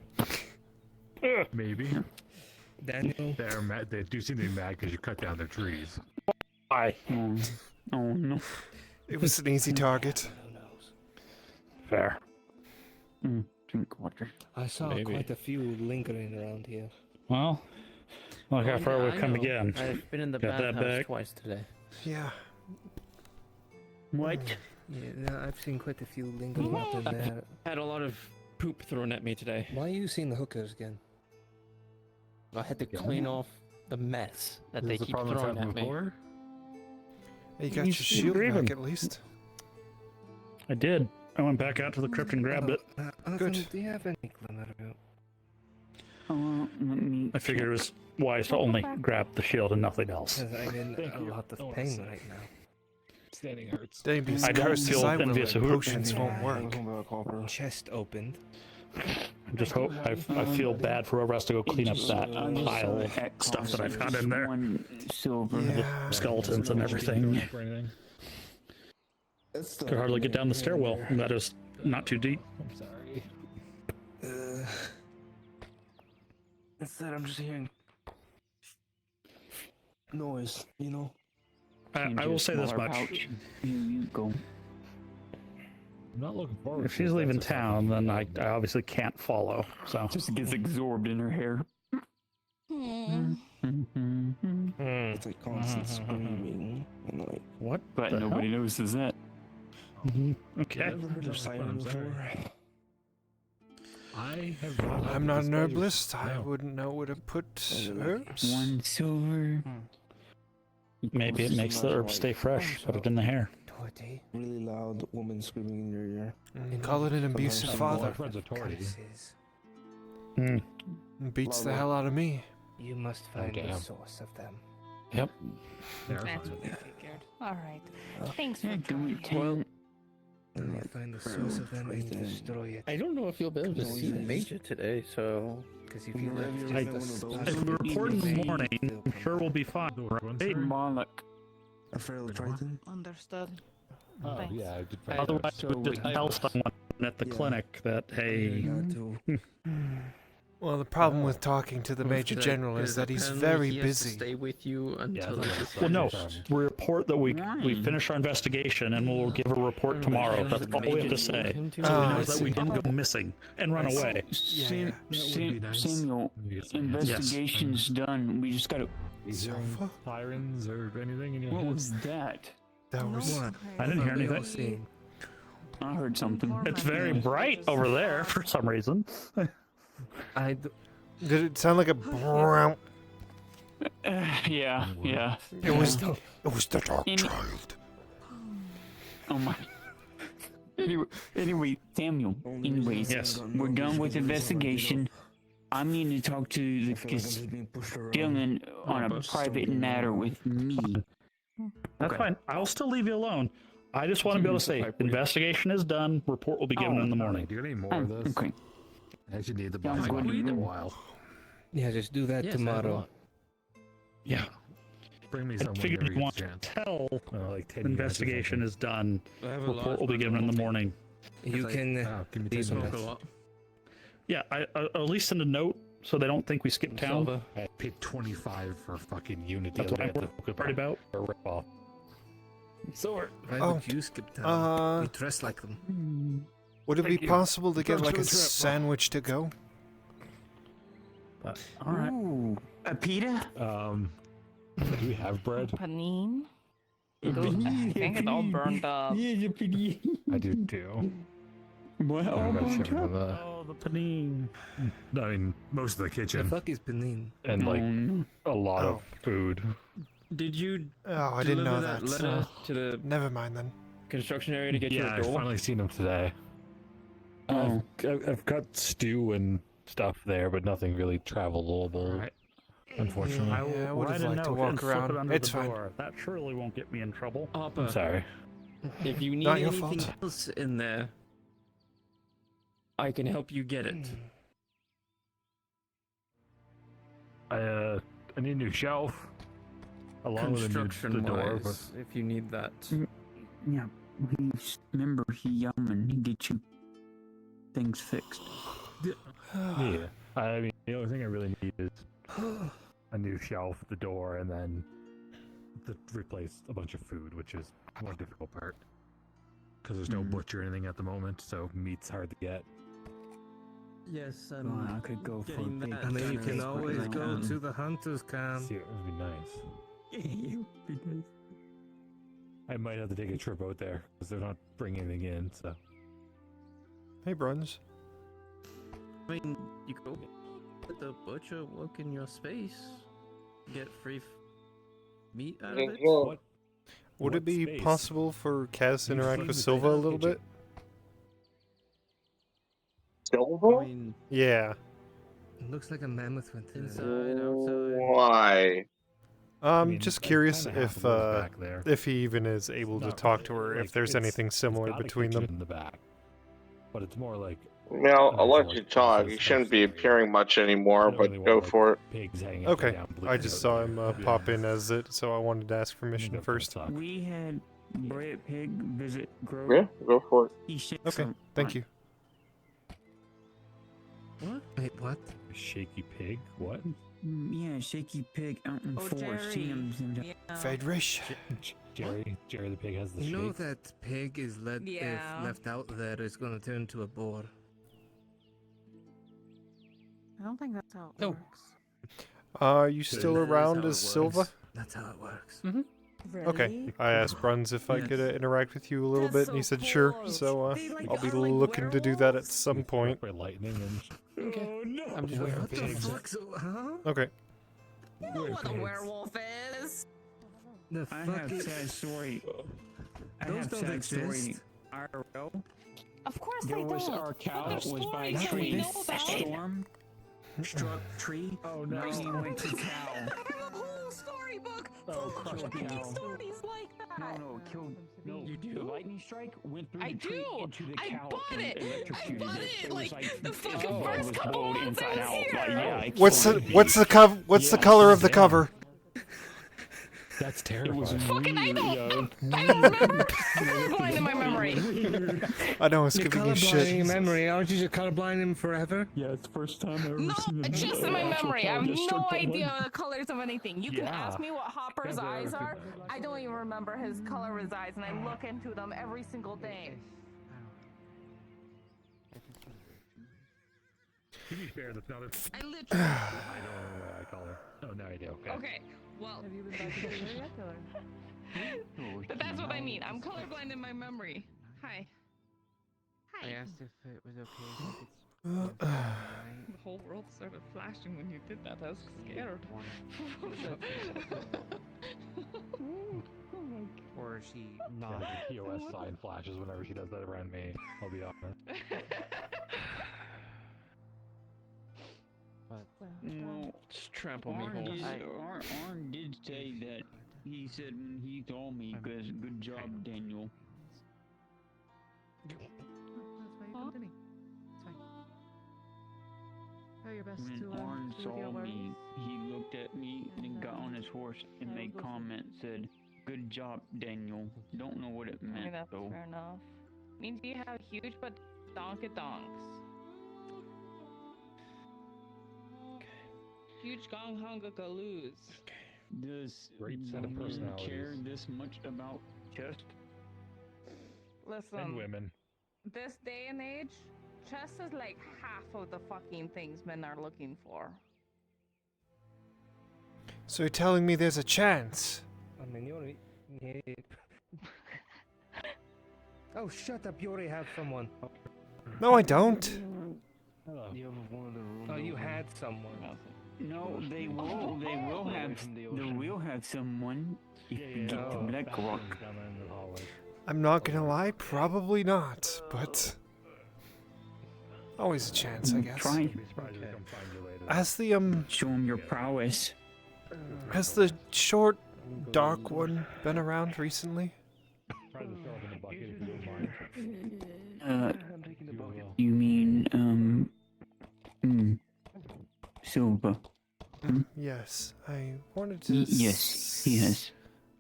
Maybe. Daniel? They're mad. They do seem to be mad because you cut down their trees. Why? Oh no. It was an easy target. Fair. Drink water. I saw Maybe. quite a few lingering around here. Well, look how far we've come again. I've been in the Got that bathhouse back. twice today. Yeah. What? Yeah, no, I've seen quite a few lingering up in there. Had a lot of poop thrown at me today. Why are you seeing the hookers again? I had to clean off the mess that they Is the keep problem throwing with at me. before? You got your You shield grieving. back at least. I did. I went back out to the crypt and grabbed it. Good. Do you have any glimmer Let me I figured it was wise to only grab the shield and nothing else. I'm in a lot of pain right now. Standing hurts. Don't be as I don't cursed as feel I will, envious and of who- potions won't work. Chest opened. I just hope I feel bad for whoever has to go clean up that pile of stuff that I found in there. The skeletons and everything. Could hardly get down the stairwell. That is not too deep. I'm sorry. Instead, I'm just hearing noise, you know? I will say this much. Here you go. I'm not looking forward If she's leaving town, then I obviously can't follow. So just gets absorbed in her hair. It's like constant screaming and like what? But the nobody hell? notices that. Okay. Ever heard of sirens before? I'm not an herbalist. I wouldn't know where to put herbs. 1 silver. Maybe it makes the herbs stay fresh. Put it in the hair. Really loud woman screaming in your ear. Call it an abusive father. Beats the hell out of me. You must find the source of them. Yep. That's what I figured. Alright. Thanks for Well, trying. Let me find the source of them and destroy it. I don't know if you'll be able to see the Major today, so... Because if you left If we report in the morning, I'm sure we'll be fine. Right? Moloch. Az'Rael Triton? Understood. Oh, Thanks. yeah, I did Otherwise, we would just tell someone at the clinic that, hey. Well, the problem with talking to the Major General is that he's very busy. Stay with you until. Well, no. We report that we finish our investigation and we'll give a report tomorrow. That's all we have to say. So he knows that we didn't go missing and run away. Samuel, investigation's done. We just gotta. Sirens or anything in your What head? was that? That was. I didn't hear anything. I heard something. It's very bright over there for some reason. Did it sound like a brown? Yeah. It was the dark child. Oh my. Anyway, Samuel. Anyways, yes. We're done with investigation. I'm going to talk to the Dylan on a private matter with me. That's fine. I'll still leave you alone. I just want to be able to say, investigation is done. Report will be given in the morning. Do you need more of this? Okay. I actually need the Yeah, I'm box going to in a do- while. Yeah, just do that tomorrow. Yeah. Bring me I some figured whenever you you want to can. tell like 10 investigation is done. Report will be given in the morning. You can give me leave 10 them. minutes. Yeah, I'll at least send a note so they don't think we skipped town. I paid 25 for fucking unit. That's what I'm worried about. A rip-off. Why would you skip town? You dress like them. Would it be Thank you. possible to get Thanks like for a the trip. sandwich to go? But, all right. Ooh, a pita? Do we have bread? Panine? I think it's all burned up. I do too. What? I got shit from Oh, the panine. I mean, most of the The kitchen fuck is Benin? and like a lot of food. Did you Oh, I didn't know deliver that. letter to the Never mind then. construction area to get you Yeah, a I've door? finally seen them today. Oh. I've got stew and stuff there, but nothing really travelable. Unfortunately. I will Yeah, I would have write a liked to note walk and slip around. it under It's the fine. door. That surely won't get me in trouble. I'm sorry. If you need Not your anything fault. else in there, I can help you get it. I need a new shelf. Along with Construction the door. But wise, if you need that. Yeah, please remember he can get you things fixed. yeah. I mean, the only thing I really need is a new shelf, the door, and then to replace a bunch of food, which is the more difficult part. Because there's no butcher or anything at the moment, so meat's hard to get. Yes, I could go for a getting big that I mean, you done can as quick always as I go can. to the hunter's camp. See, it would be nice. I might have to take a trip out there because they're not bringing anything in. So Hey, Bruns. I mean, you go let the butcher work in your space, get free meat out of it. Would it be space? possible for Kaz to You interact clean with the Silva a little kitchen. bit? I Silva? mean, Yeah. It looks like a mammoth went through Inside, outside. Why? Just curious kinda half if of what's back there. if he even is able to Not talk really, to her, like, if there's it's- anything it's similar got a between kitchen them. in the back, but it's more like. Well, I'll let like you talk. You shouldn't be appearing much anymore, but go for it. Pigs hanging Okay, upside down, I just saw him pop in as it, so I wanted to ask permission first. We had Bred Pig visit Grove. Yeah, go for it. He shakes Okay, some thank you. What? Wait, what? Shaky pig? What? Yeah, Shaky Pig out in forest. Seen him. Friedrich. Jerry the pig has the You know shakes. that pig is if left out there is going to turn into a boar. I don't think that's how it Oh. works. Are you still That is around how it as Silva? works. That's how it works. Okay, I asked Bruns if I could interact with you a little bit, and he said sure, so I'll be looking to do that at some point. By lightning and. Okay. Oh no! I'm just waiting for What the pigs. fuck? Huh? Okay. You know what a werewolf is. The I fuck have is... sad story. I Those have don't sad exist. story. IRL. Of course There they was don't. our cow But they're was by a stories that tree. we know about. Storm struck tree. Oh no! Lightning went to cow. I have a whole storybook Oh, full crushed of a cow. stories like that. No, killed. No, You do? The lightning strike went through I the tree do. into the I cow bought and it. I electrocuted bought it. it It was like like the fucking it first was couple blowed months I inside was out. here. Like, yeah, it What's killed the it. what's the cover? What's the color of the cover? That's It terrifying. was Fucking I weird, don't. yo. I don't remember. Colorblind in my memory. I know it's You're giving you colorblind in shit. your memory. Aren't you just colorblind in forever? Yeah, it's the first time I've ever No, seen a just in my memory. I have no idea One. the colors of anything. You can Yeah. ask me what Hopper's eyes are. I don't even remember his color of his eyes, and I look into them every single day. To be fair, that's not a. I literally. I don't know what I call her. Oh, no idea. Okay. Okay, well. Have you been back to the area yet, But that's what I mean. I'm colorblind in my memory. Hi. I asked if it was okay. The whole world started flashing when you did that. I was scared. Or is she Yeah, not? the POS sign flashes whenever she does that around me. I'll be honest. But No, just trample me Arn whole. did, Arn did say that he said when he told me, good job, Daniel. That's why you continue. It's fine. Try your best When to Arn do with your saw words. me, he looked at me and got on his horse and made comment, said, good job, Daniel. Don't know what it I meant, mean, that's though. fair enough. Means you have huge but donks. Huge gong honga galoos. Does Great set of women personalities. care this much about chest? Listen, And women. this day and age, chest is like half of the fucking things men are looking for. So you're telling me there's a chance? I mean, you already. Oh, shut up! You already have someone. No, I don't. You have one of the room. Oh, you had someone. No, they will have someone if you get to Black Rock. I'm not gonna lie, probably not, but always a chance, I guess. Try. Has the Show him your prowess. has the short, dark one been around recently? You mean, Silva? Yes, I wanted to. Yes, he has.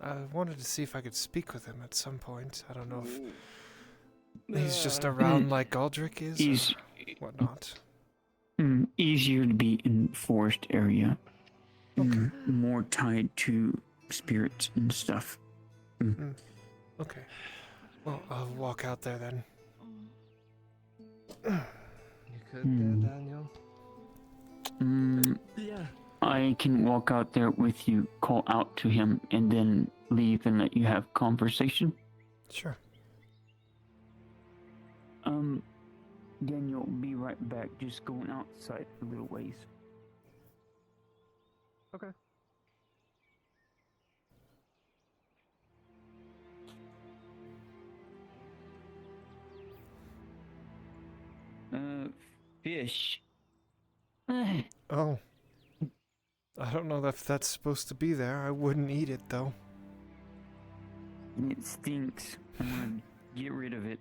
I wanted to see if I could speak with him at some point. I don't know if he's just around like Aldrich is, He's or whatnot. Easier to be in forest area. More tied to spirits and stuff. Okay. Well, I'll walk out there then. You could, Daniel. Yeah. I can walk out there with you, call out to him, and then leave and let you have conversation. Sure. Daniel, be right back. Just going outside a little ways. Okay. Fish. Oh. I don't know if that's supposed to be there. I wouldn't eat it, though. It stinks. I want to get rid of it.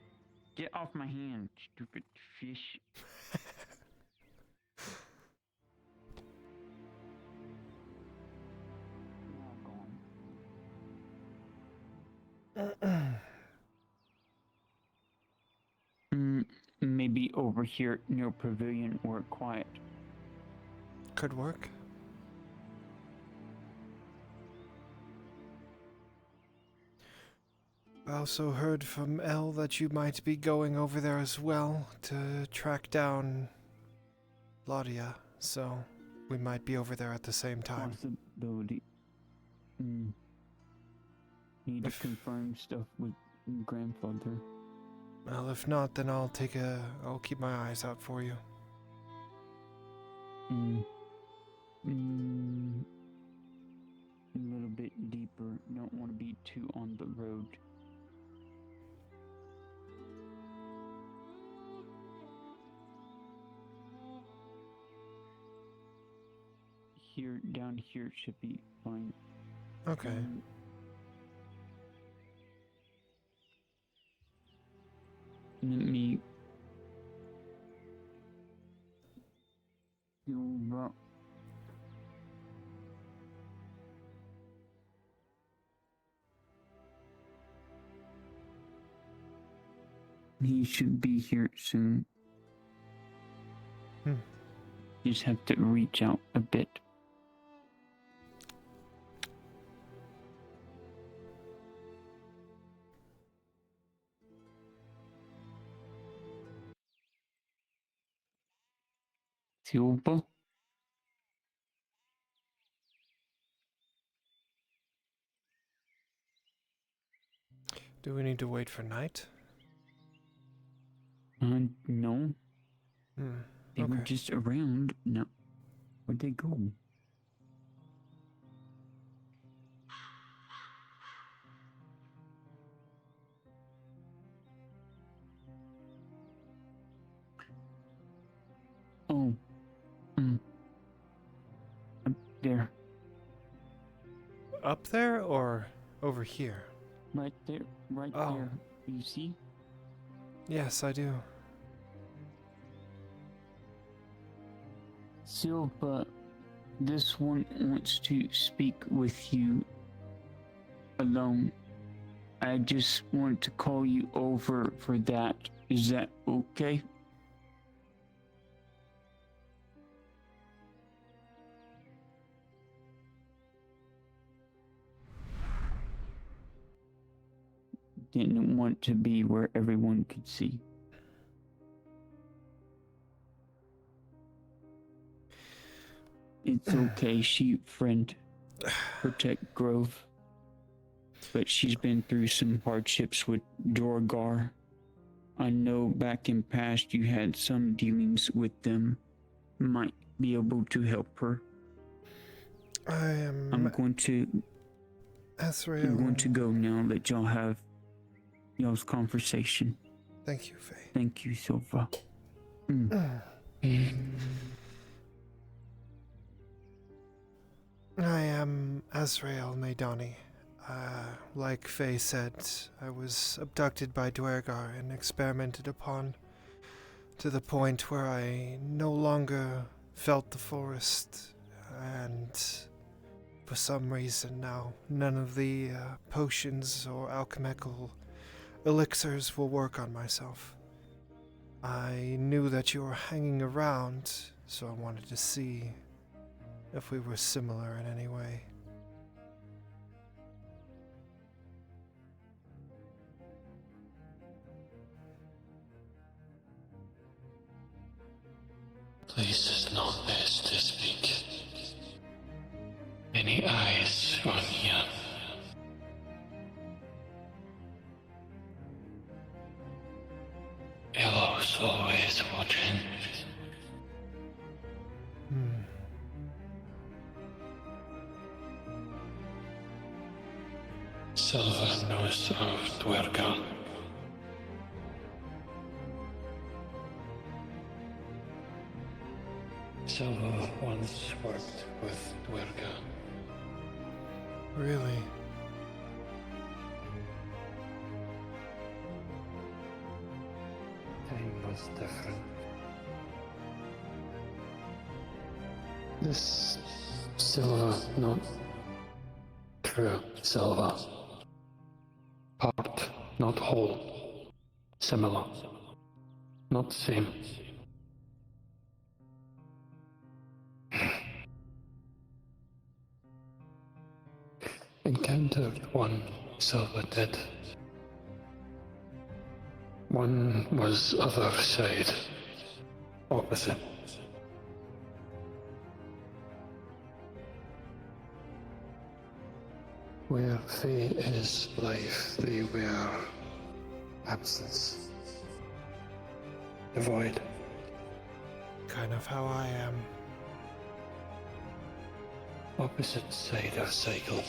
Get off my hand, stupid fish. Maybe over here near pavilion or quiet. Could work. I also heard from Elle that you might be going over there as well to track down Laudia, so we might be over there at the same time. Possibility. Need to confirm stuff with grandfather. Well, if not, then I'll keep my eyes out for you. A little bit deeper. Don't want to be too on the road. Here, down here should be fine. Okay. Let me go up. He should be here soon. Just have to reach out a bit. Silva? Do we need to wait for night? No. They were Okay. just around. No. Where'd they go? Oh. Up there. Up there or over here? Right there. Right there. You see? Yes, I do. Silva, this one wants to speak with you alone. I just want to call you over for that. Is that okay? Didn't want to be where everyone could see. It's okay, friend. Protect Grove. But she's been through some hardships with Dorgar. I know back in past you had some dealings with them. Might be able to help her. I'm going to Az'Rael. I'm going to go now. Let y'all have y'all's conversation. Thank you, Faye. Thank you, Silva. I am Az'Rael Maidani. Like Faye said, I was abducted by Dwergar and experimented upon to the point where I no longer felt the forest, and for some reason now, none of the potions or alchemical elixirs will work on myself. I knew that you were hanging around, so I wanted to see if we were similar in any way. Place is not best to speak. Many eyes on you. Elo's always watching. Silva knows of Dwergar. Silva once worked with Duerga. Really? Time was different. This Silva, not true Silva. Part, not whole. Similar. Not same. Encountered one Silva did. One was other side. Opposite. Where fate is life, they were absence. The void. Kind of how I am. Opposite side of cycle.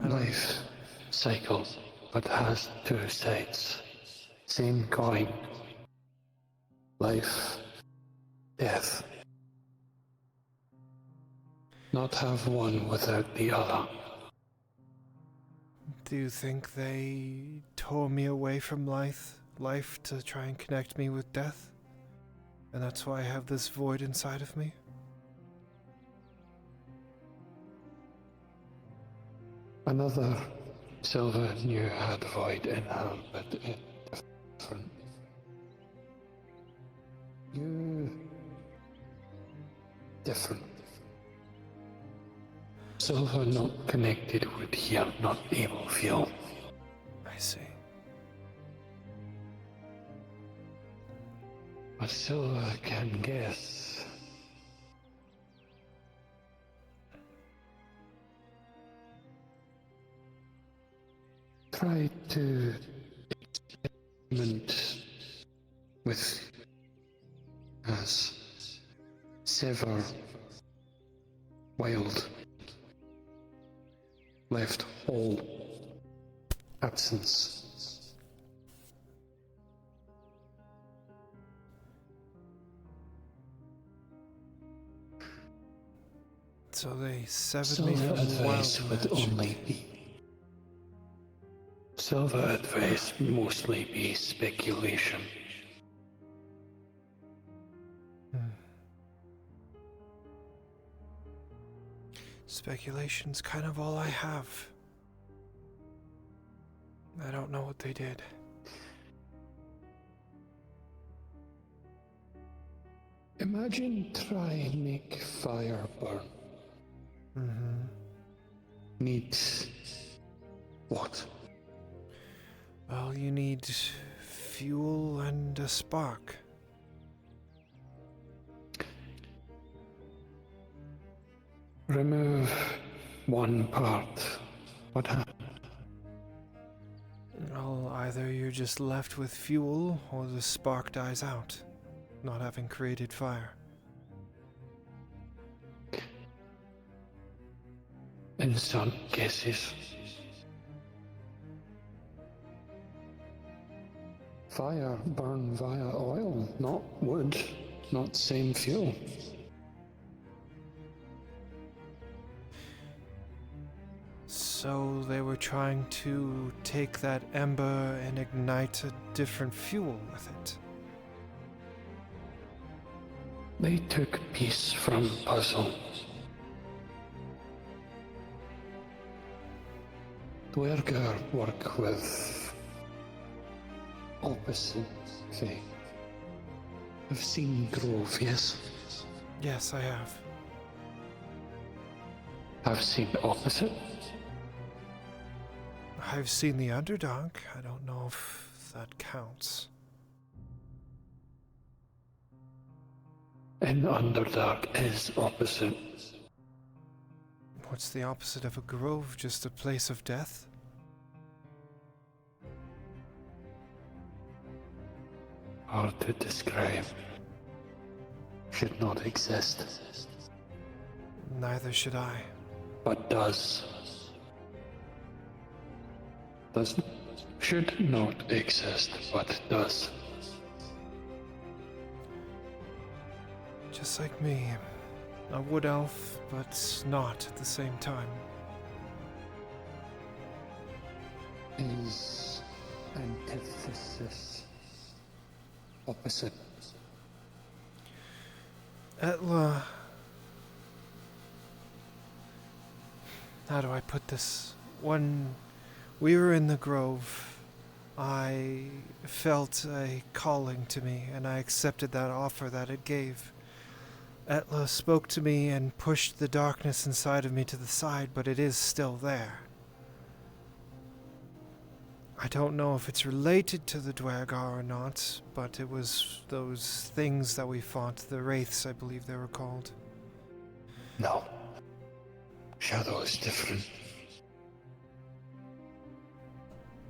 Life, cycle, but has two sides. Same coin. Life, death. Not have one without the other. Do you think they tore me away from life to try and connect me with death? And that's why I have this void inside of me? Another Silva knew had void in her, but it different. You different. Silva not connected would hear, not able feel. I see. But Silva can guess. Try to experiment with as sever wild left whole absence. So they severed me Silver from advice wild would magic. only be Silver advice mostly be speculation. Speculation's kind of all I have. I don't know what they did. Imagine try and make fire burn. Mm-hmm. Needs what? Well, you need fuel and a spark. Remove one part. What happens? Well, either you're just left with fuel, or the spark dies out, not having created fire. In some cases, fire burn via oil, not wood, not same fuel. So they were trying to take that ember and ignite a different fuel with it. They took piece from puzzle. Duergar work with opposite faith. I've seen Grove, yes? Yes, I have. I've seen opposite. I've seen the Underdark. I don't know if that counts. And Underdark is opposite. What's the opposite of a grove? Just a place of death? Hard to describe. Should not exist. Neither should I. But does. Doesn't. should not exist, but does. Just like me. A wood elf, but not at the same time. Is antithesis opposite. Etla. How do I put this? When we were in the grove, I felt a calling to me, and I accepted that offer that it gave. Etla spoke to me and pushed the darkness inside of me to the side, but it is still there. I don't know if it's related to the Dwergar or not, but it was those things that we fought, the Wraiths, I believe they were called. No. Shadow is different.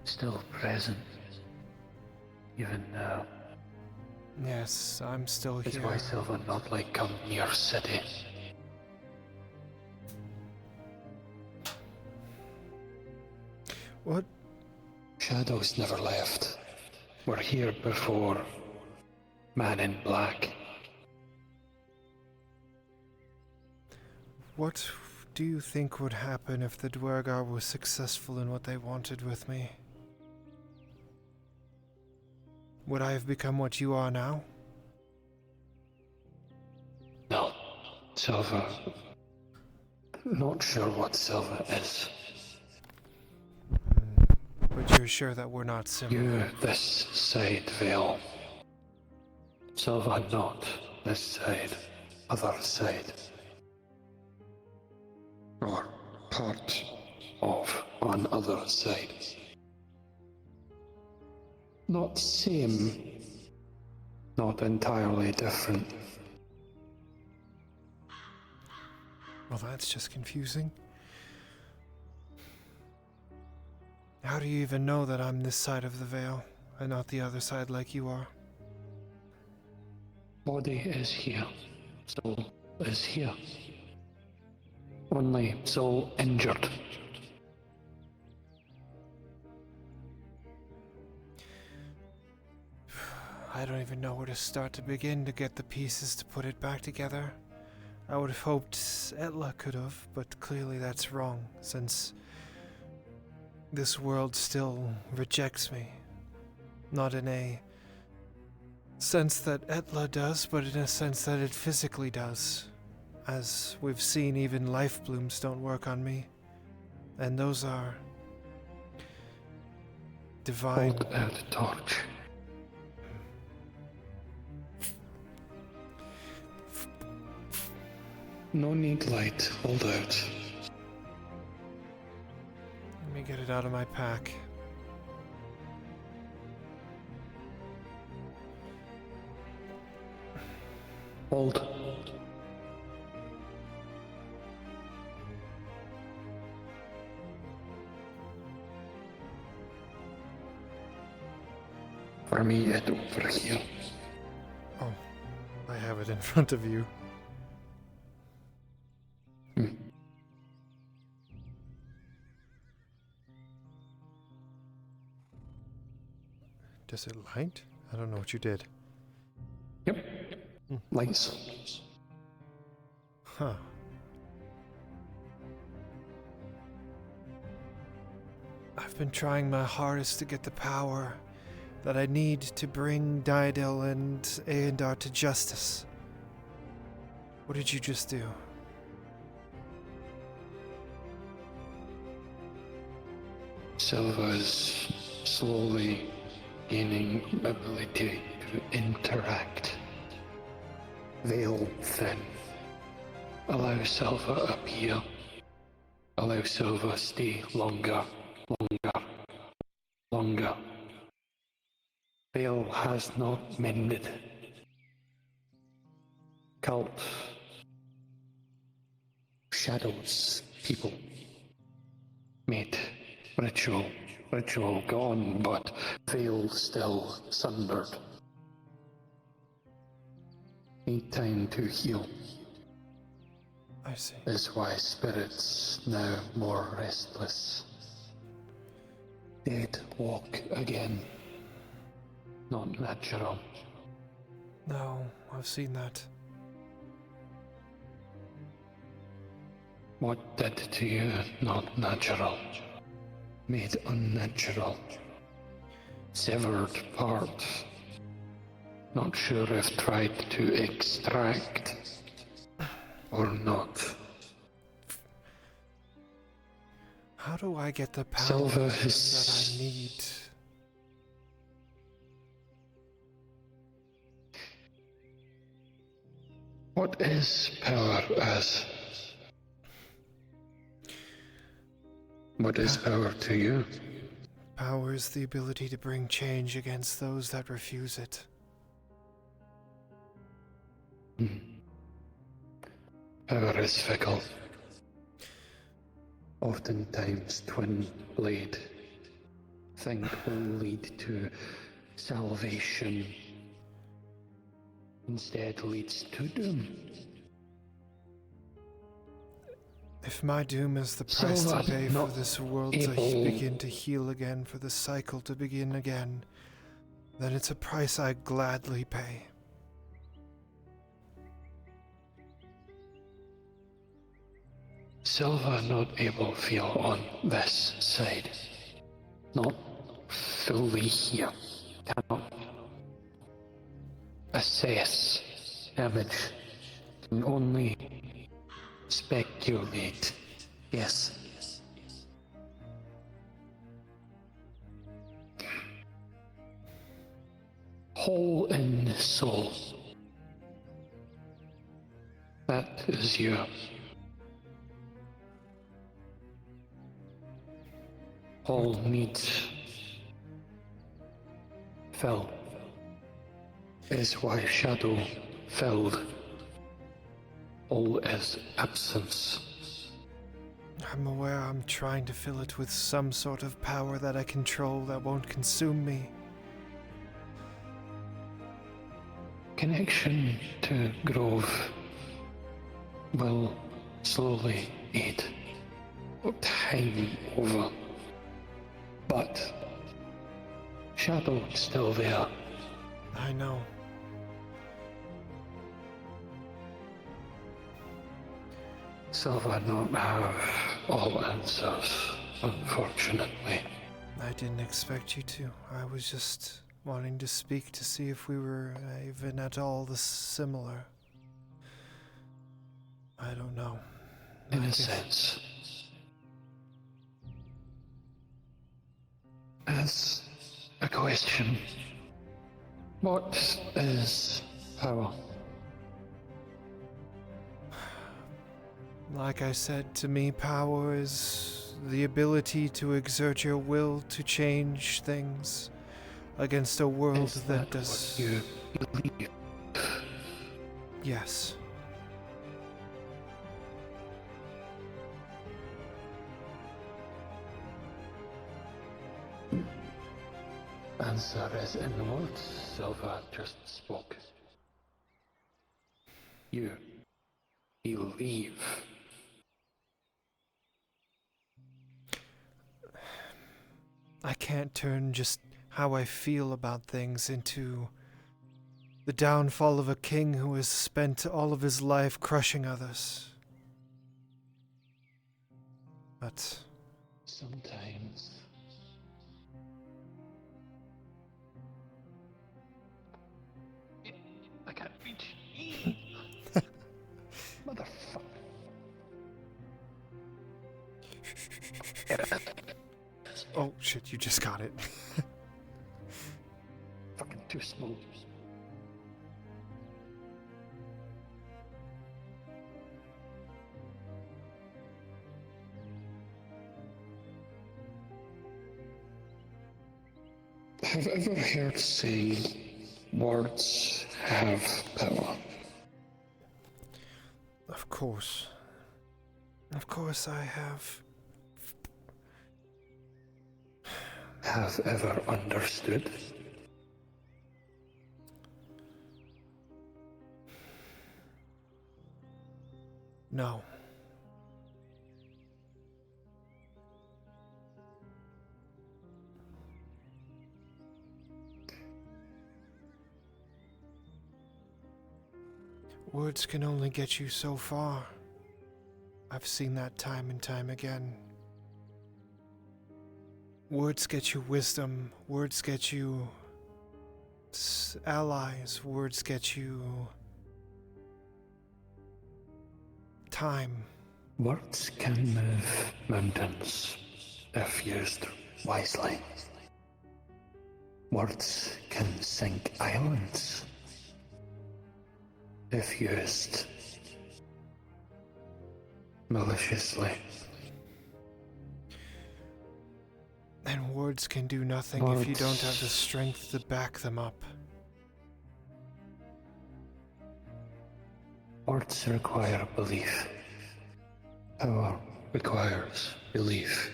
Still present. Even now. Yes, I'm still That's here. why Silva not like come near city. What? Shadows never left. Were here before. Man in black. What do you think would happen if the Dwergar was successful in what they wanted with me? Would I have become what you are now? No. Silva. Not sure what Silva is. But you're sure that we're not similar? You this side, Vale. Silva not this side. Other side. Or part of on other side. Not same. Not entirely different. Well, that's just confusing. How do you even know that I'm this side of the veil, and not the other side like you are? Body is here. Soul is here. Only soul injured. I don't even know where to start to begin to get the pieces to put it back together. I would have hoped Etla could have, but clearly that's wrong, since this world still rejects me. Not in a sense that Etla does, but in a sense that it physically does. As we've seen, even life blooms don't work on me. And those are divine. Hold out a torch. No need light. Hold out. Let me get it out of my pack. Hold. For me, it over here. Oh, I have it in front of you. Does it light? I don't know what you did. Yep. Lights. Huh. I've been trying my hardest to get the power that I need to bring Daedal and Aendar to justice. What did you just do? Silva's slowly gaining ability to interact. Veil thin. Allow Silva appear. Allow Silva stay longer. Veil has not mended. Cult. Shadows. People. Mate. Ritual gone, but veil still sundered. Need time to heal. I see. Is why spirits now more restless. Dead walk again. Not natural. No, I've seen that. What did to you not natural? Made unnatural. Severed parts. Not sure if tried to extract or not. How do I get the power Silver that is... I need? What is power as? What is power to you? Power is the ability to bring change against those that refuse it. Power is fickle. Oftentimes twin blade. Think will lead to salvation. Instead leads to doom. If my doom is the price to pay for this world to begin to heal again, for the cycle to begin again, then it's a price I gladly pay. Silva not able to feel on this side. Not fully here. Cannot assess damage. Can only speculate. Yes. Whole in soul. That is you. All needs fell. Is why shadow filled. All is absence. I'm aware I'm trying to fill it with some sort of power that I control that won't consume me. Connection to Grove will slowly aid. Time over. But shadow still there. I know. Silva not have all answers, unfortunately. I didn't expect you to. I was just wanting to speak to see if we were even at all similar. I don't know. In a sense. As a question, what is power? Like I said, to me, power is the ability to exert your will to change things against a world that does. What you believe? Yes. Answer is in the words Silva just spoke. You believe. I can't turn just how I feel about things into the downfall of a king who has spent all of his life crushing others. But sometimes I can't reach. Motherfucker. oh shit, you just got it. Fucking too smooth. Have ever heard saying words have power? Of course. Of course I have. Have ever understood? No. Words can only get you so far. I've seen that time and time again. Words get you wisdom. Words get you allies. Words get you time. Words can move mountains if used wisely. Words can sink islands if used maliciously. And words can do nothing if you don't have the strength to back them up. Words require belief. Power requires belief.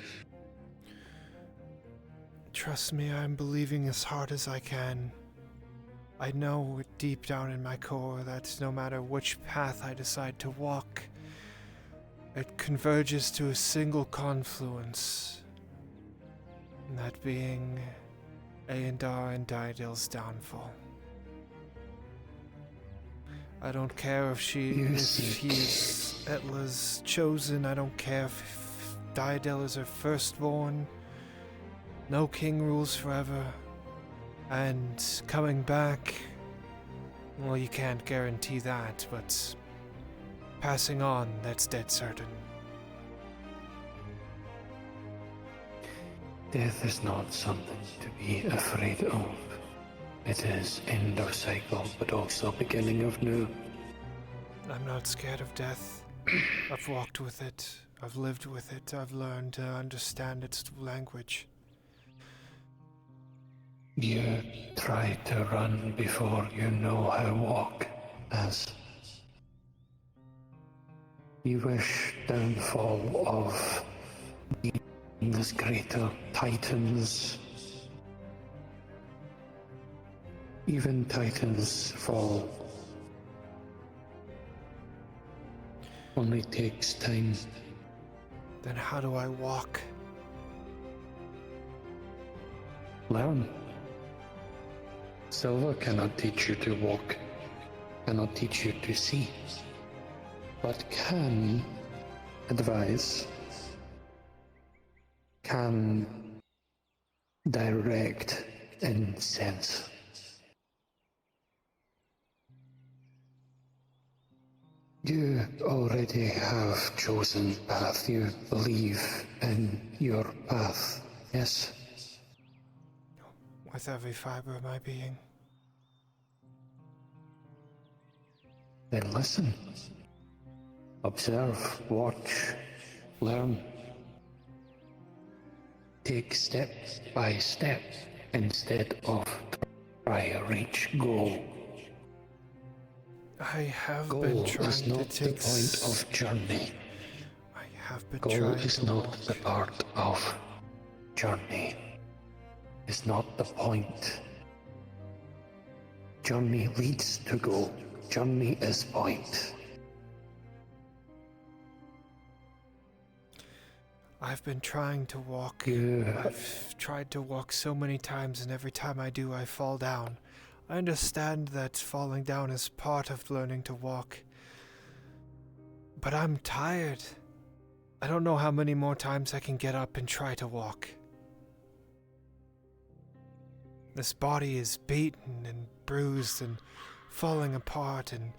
Trust me, I'm believing as hard as I can. I know deep down in my core that no matter which path I decide to walk, it converges to a single confluence. And that being Aendar and Diadil's downfall. I don't care if he's Etla's chosen. I don't care if Diadil is her firstborn. No king rules forever. And coming back, well, you can't guarantee that, but passing on, that's dead certain. Death is not something to be afraid of. It is end of cycle, but also beginning of new. I'm not scared of death. I've walked with it. I've lived with it. I've learned to understand its language. You try to run before you know how to walk, as you wish downfall of beings greater titans. Even titans fall. Only takes time. Then how do I walk? Learn. Silver cannot teach you to walk, cannot teach you to see, but can advise, can direct in sense. You already have chosen path. You believe in your path, yes? With every fiber of my being. Then listen. Observe, watch, learn. Take step by step instead of try reach goal. I have Goal been trying is not to the take point of journey. I have been Goal trying is to not walk. the part of journey. Is not the point. Journey leads to goal. Journey is point. I've been trying to walk. Yeah. I've tried to walk so many times, and every time I do, I fall down. I understand that falling down is part of learning to walk. But I'm tired. I don't know how many more times I can get up and try to walk. This body is beaten and bruised and falling apart, and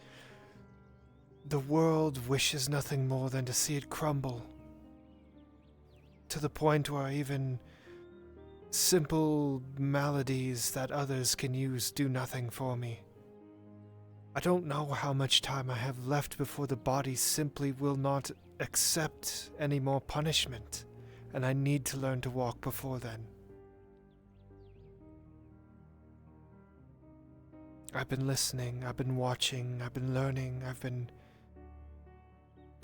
the world wishes nothing more than to see it crumble. To the point where even simple maladies that others can use do nothing for me. I don't know how much time I have left before the body simply will not accept any more punishment, and I need to learn to walk before then. I've been listening, I've been watching, I've been learning, I've been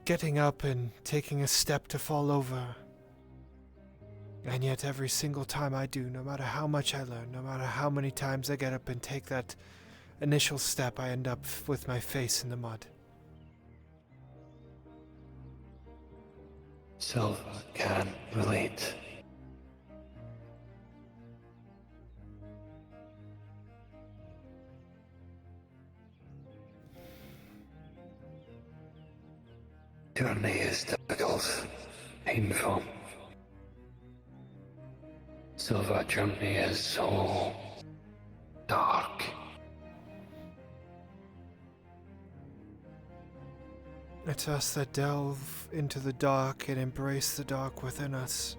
getting up and taking a step to fall over. And yet every single time I do, no matter how much I learn, no matter how many times I get up and take that initial step, I end up with my face in the mud. Silver can relate. journey is difficult, painful. Silver journey is so dark. It's us that delve into the dark and embrace the dark within us,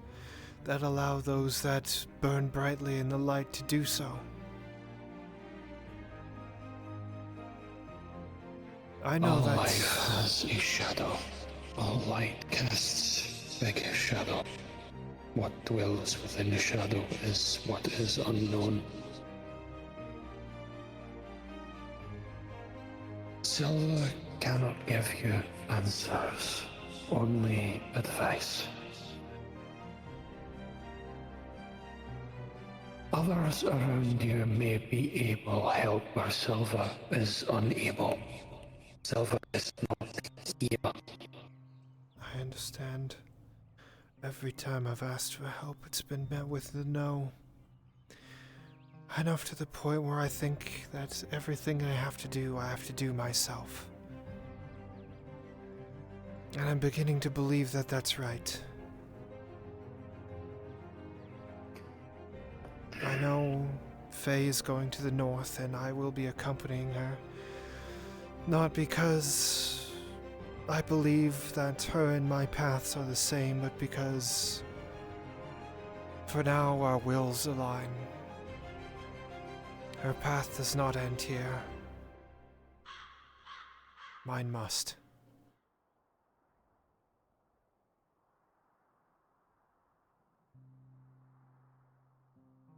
that allow those that burn brightly in the light to do so. I know all that life has a shadow. All light casts back a shadow. What dwells within the shadow is what is unknown. Silver cannot give you answers, only advice. Others around you may be able help where Silver is unable. Silver is not here. I understand. Every time I've asked for help, it's been met with the no. Enough to the point where I think that everything I have to do myself. And I'm beginning to believe that that's right. I know Faye is going to the north, and I will be accompanying her. Not because I believe that her and my paths are the same, but because for now our wills align. Her path does not end here. Mine must.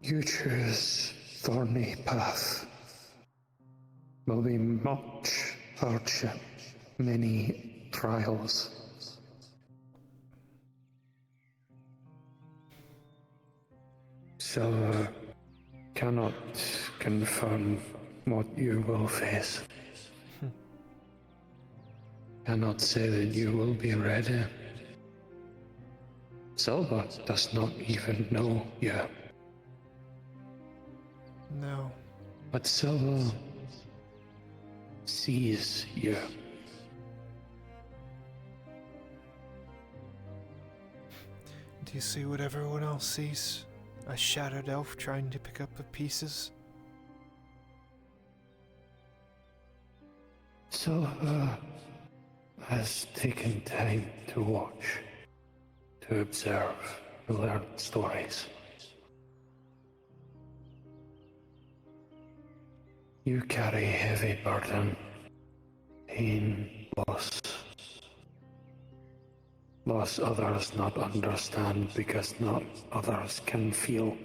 You choose thorny path. Will be much hardship, many trials. Silver cannot confirm what you will face. Cannot say that you will be ready. Silver does not even know yet. No. But Silver sees you. Do you see what everyone else sees? A shattered elf trying to pick up the pieces? Silver has taken time to watch, to observe, to learn stories. You carry heavy burden, pain, loss. Loss others not understand because not others can feel.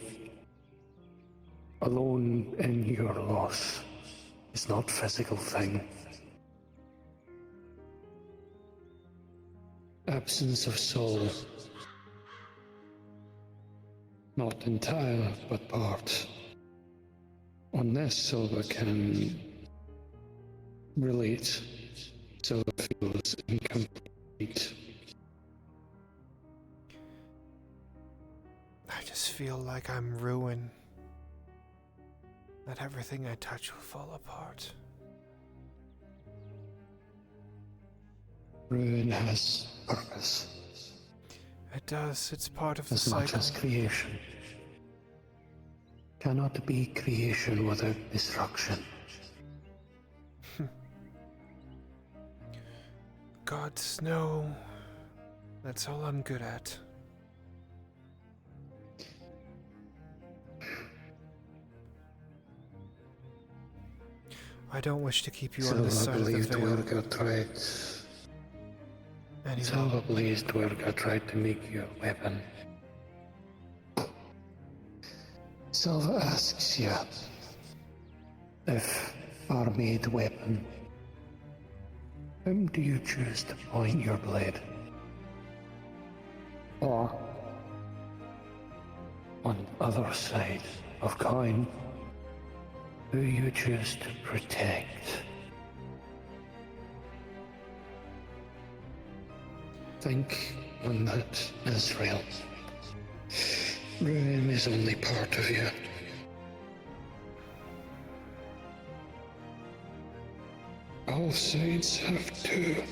Alone in your loss is not physical thing. Absence of soul. Not entire, but part. On this, Silver can relate. Silver feels incomplete. I just feel like I'm ruined. That everything I touch will fall apart. Ruin has purpose. It does. It's part of the as cycle. much as creation. Cannot be creation without destruction. Gods know. That's all I'm good at. I don't wish to keep you on this side of the veil. Silver believed Dwerga tried to make you a weapon. Silver asks you if are made weapon, whom do you choose to point your blade? Or on the other side of coin, who you choose to protect? Think on that, Az'Rael. Ruin is only part of you. All sides have two.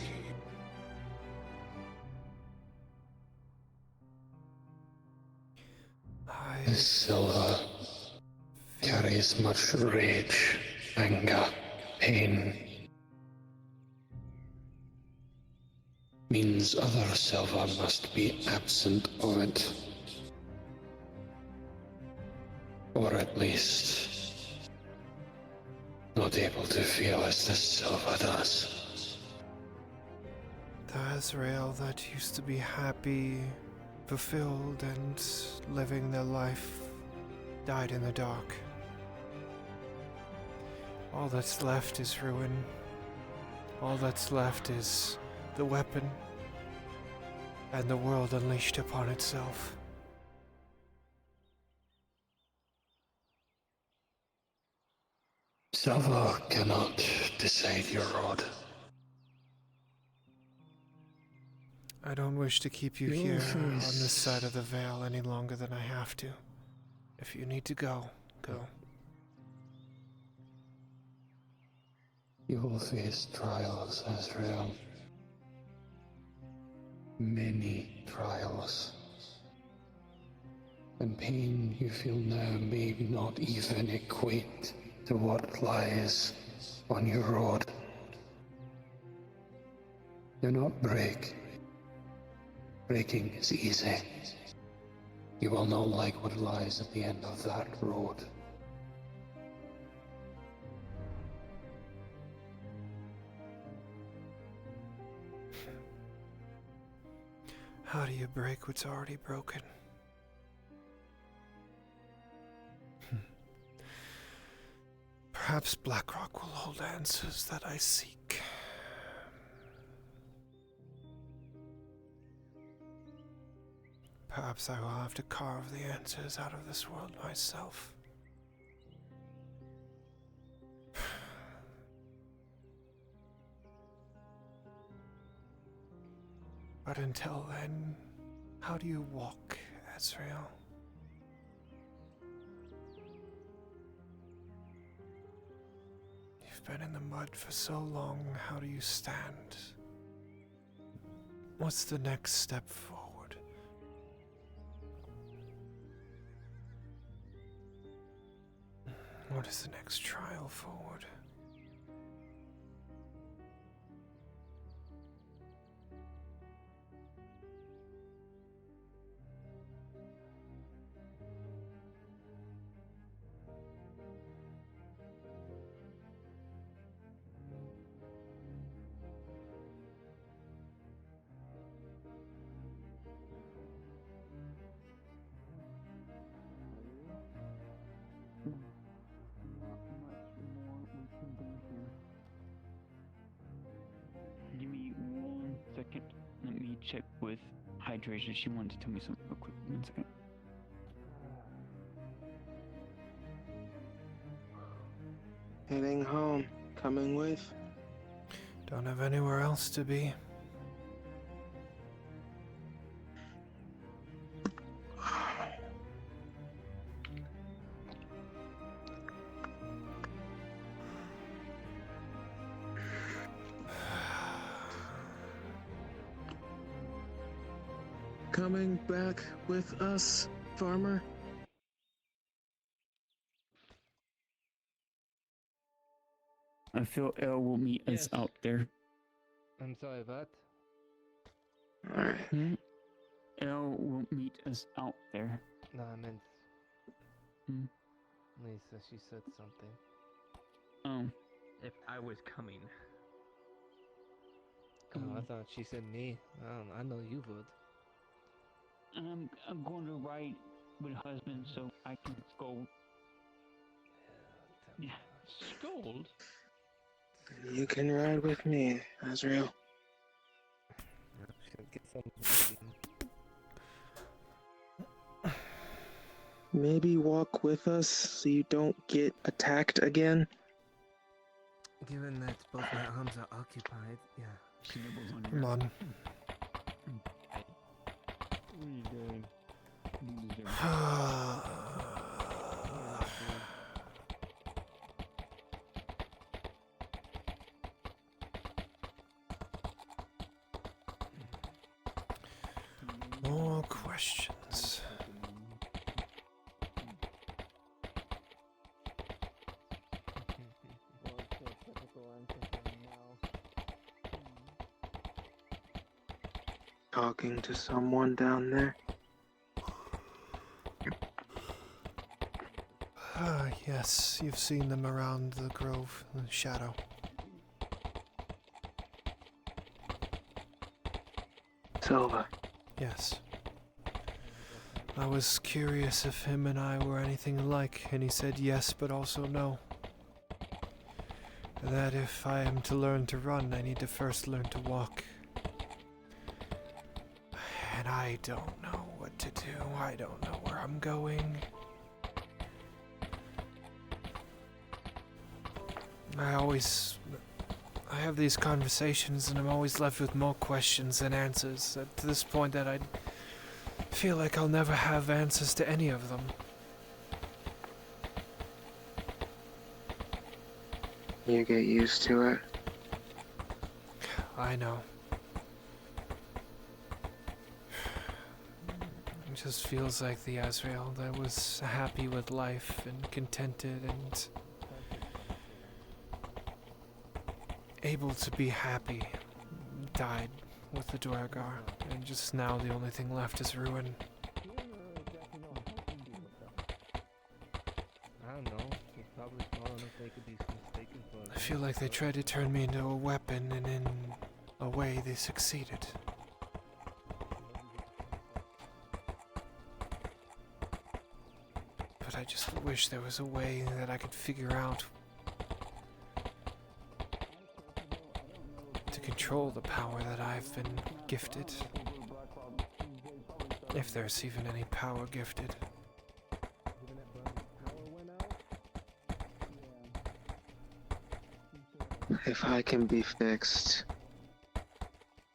This silver carries much rage, anger, pain. Means other silver must be absent of it. Or at least not able to feel as this silver does. The Az'Rael that used to be happy, fulfilled, and living their life died in the dark. All that's left is ruin. All that's left is the weapon and the world unleashed upon itself. Silver cannot decide your rod. I don't wish to keep you Your here on face. this side of the veil any longer than I have to. If you need to go, go. You will face trials, Az'Rael. Many trials. And pain you feel now may not even equate to what lies on your road. Do not break. Breaking is easy. You will not like what lies at the end of that road. How do you break what's already broken? Perhaps Blackrock will hold answers that I seek. Perhaps I will have to carve the answers out of this world myself. But until then, how do you walk, Az'Rael? You've been in the mud for so long, how do you stand? What's the next step forward? What is the next trial forward? Give me 1 second. Let me check with Hydration. She wanted to tell me something real quick. 1 second. Heading home. Coming with? Don't have anywhere else to be. Coming back with us, farmer? I feel Elle will meet us out there. I'm sorry, what? Alright. Elle will meet us out there. No, I meant Hmm. Lisa, she said something. Oh. If I was coming. Oh, I thought she said me. I know you would. I'm going to ride with husband so I can scold. Yeah, scold? You can ride with me, Az'Rael. She'll get some. Maybe walk with us so you don't get attacked again. Given that both my arms are occupied, yeah. She nibbles on Come on. What are you doing? You deserve More questions. Talking to someone down there? Ah, yes, you've seen them around the grove, the shadow. Silva. Yes. I was curious if him and I were anything alike, and he said yes, but also no. That if I am to learn to run, I need to first learn to walk. And I don't know what to do. I don't know where I'm going. I have these conversations and I'm always left with more questions than answers. To this point that I feel like I'll never have answers to any of them. You get used to it. I know. It just feels like the Az'Rael that was happy with life and contented and able to be happy died with the Dwargar, and just now the only thing left is ruin. I don't know. They're probably small enough they could be mistaken for. I feel like they tried to turn me into a weapon, and in a way they succeeded. But I just wish there was a way that I could figure out to control the power that I've been gifted. If there's even any power gifted. If I can be fixed,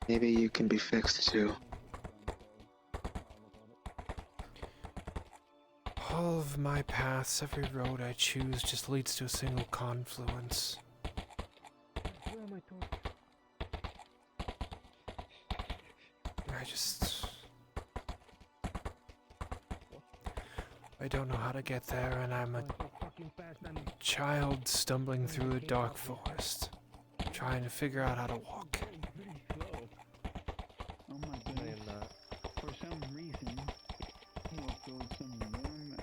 maybe you can be fixed too. All of my paths, every road I choose just leads to a single confluence. I don't know how to get there, and I'm a child stumbling through a dark forest, trying to figure out how to walk. Oh my goodness. For some reason, he also has some warm,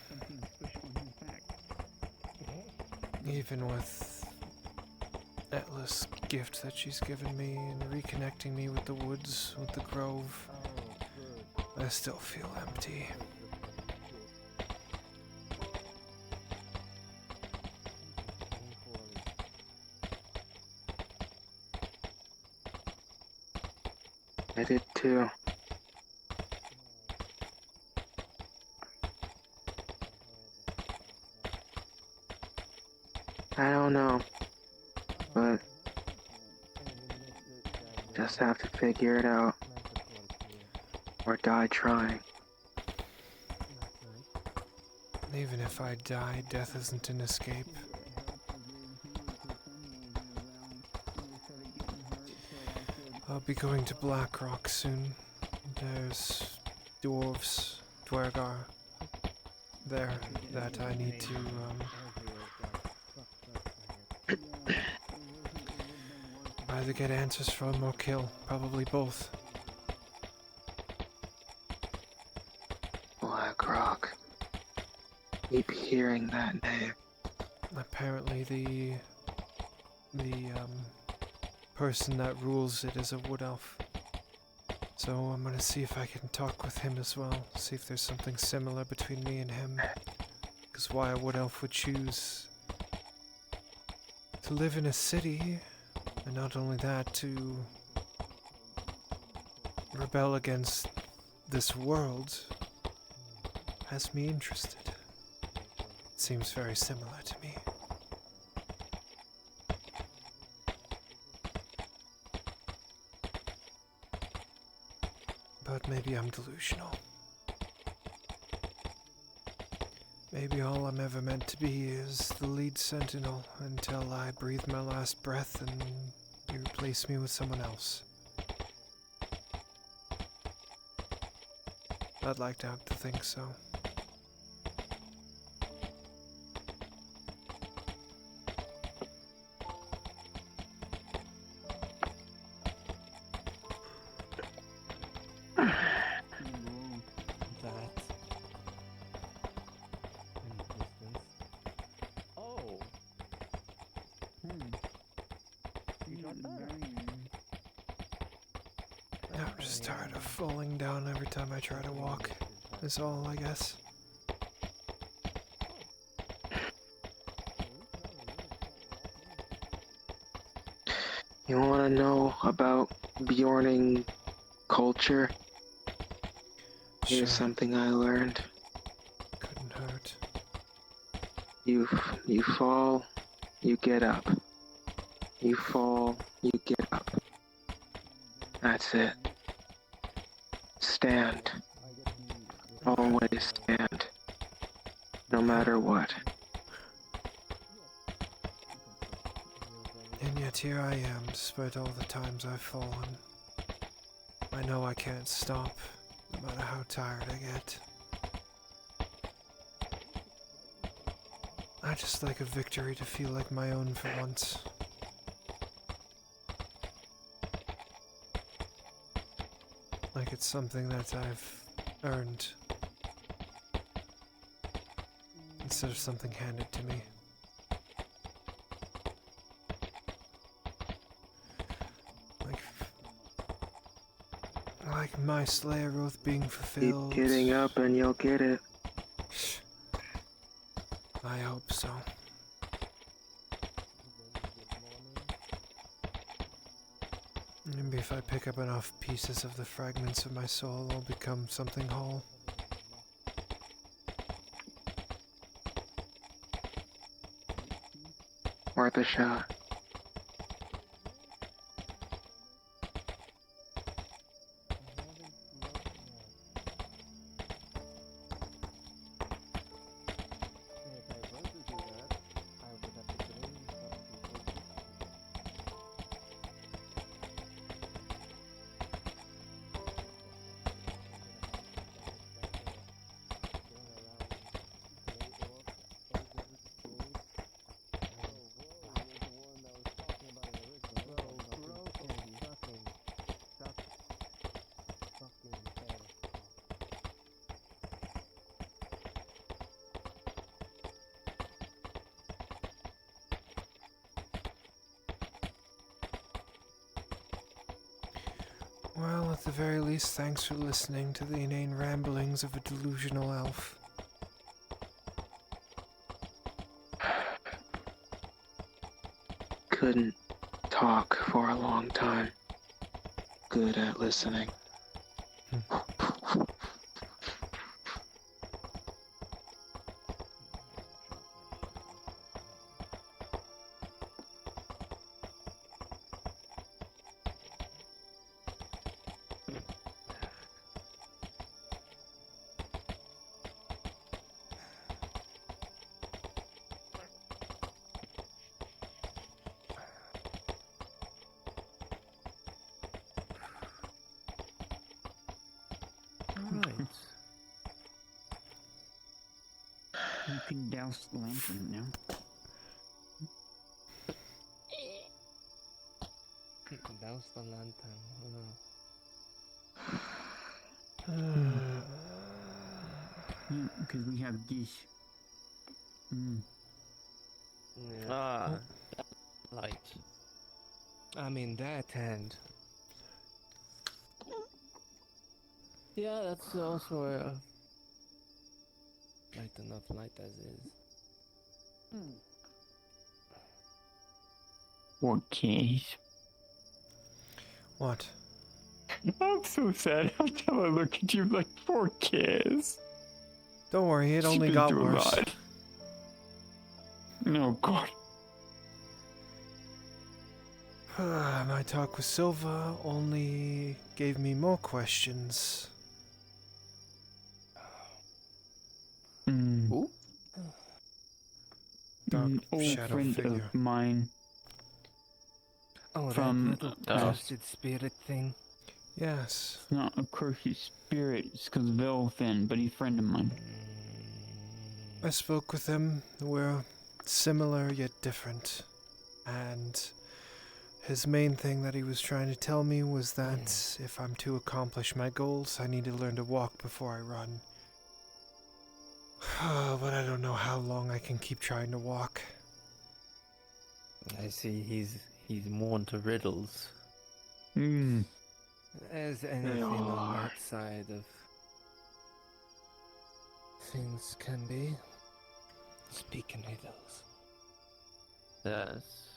something special on his back. Even with Atlas' gift that she's given me and reconnecting me with the woods, with the grove, I still feel empty. I did too. I don't know, but just have to figure it out, or die trying. Even if I die, death isn't an escape. I'll be going to Blackrock soon. There's dwarves, Dwargar, there that I need to, either get answers from or kill. Probably both. Blackrock. Keep hearing that name. Apparently the person that rules it is a wood elf. So I'm gonna see if I can talk with him as well. See if there's something similar between me and him. Because why a wood elf would choose to live in a city, and not only that, to rebel against this world, has me interested. It seems very similar to me. But maybe I'm delusional. Maybe all I'm ever meant to be is the lead sentinel until I breathe my last breath and you replace me with someone else. I'd like to have to think so. I'm just tired of falling down every time I try to walk. That's all, I guess. You want to know about Bjorning culture? Here's something I learned. Couldn't hurt. You fall, you get up. You fall, you get up. That's it. Stand. Always stand. No matter what. And yet here I am, despite all the times I've fallen. I know I can't stop, no matter how tired I get. I just like a victory to feel like my own for once. Like it's something that I've earned, instead of something handed to me. Like my Slayer oath being fulfilled. Keep getting up and you'll get it. I hope so. Maybe if I pick up enough pieces of the fragments of my soul, I'll become something whole. Worth a shot. Well, at the very least, thanks for listening to the inane ramblings of a delusional elf. Couldn't talk for a long time. Good at listening. Alright. You can douse the lantern now. Douse the lantern. Yeah, because we have this. Light. I mean, that and... Yeah, that's also a... Light enough light as is. Okay. What? I'm so sad. I'm trying to look at you like 4Ks. Don't worry, it only got worse. No, God. My talk with Silva only gave me more questions. Ooh? Dark An old shadow friend figure. of mine. Oh, From that little twisted spirit thing. Yes. It's not a cursed spirit, it's because Velthin, but he's a friend of mine. I spoke with him. We're similar yet different. And his main thing that he was trying to tell me was that if I'm to accomplish my goals, I need to learn to walk before I run. But I don't know how long I can keep trying to walk. I see He's more into riddles. As anything on that side of things can be. Speaking riddles. Yes.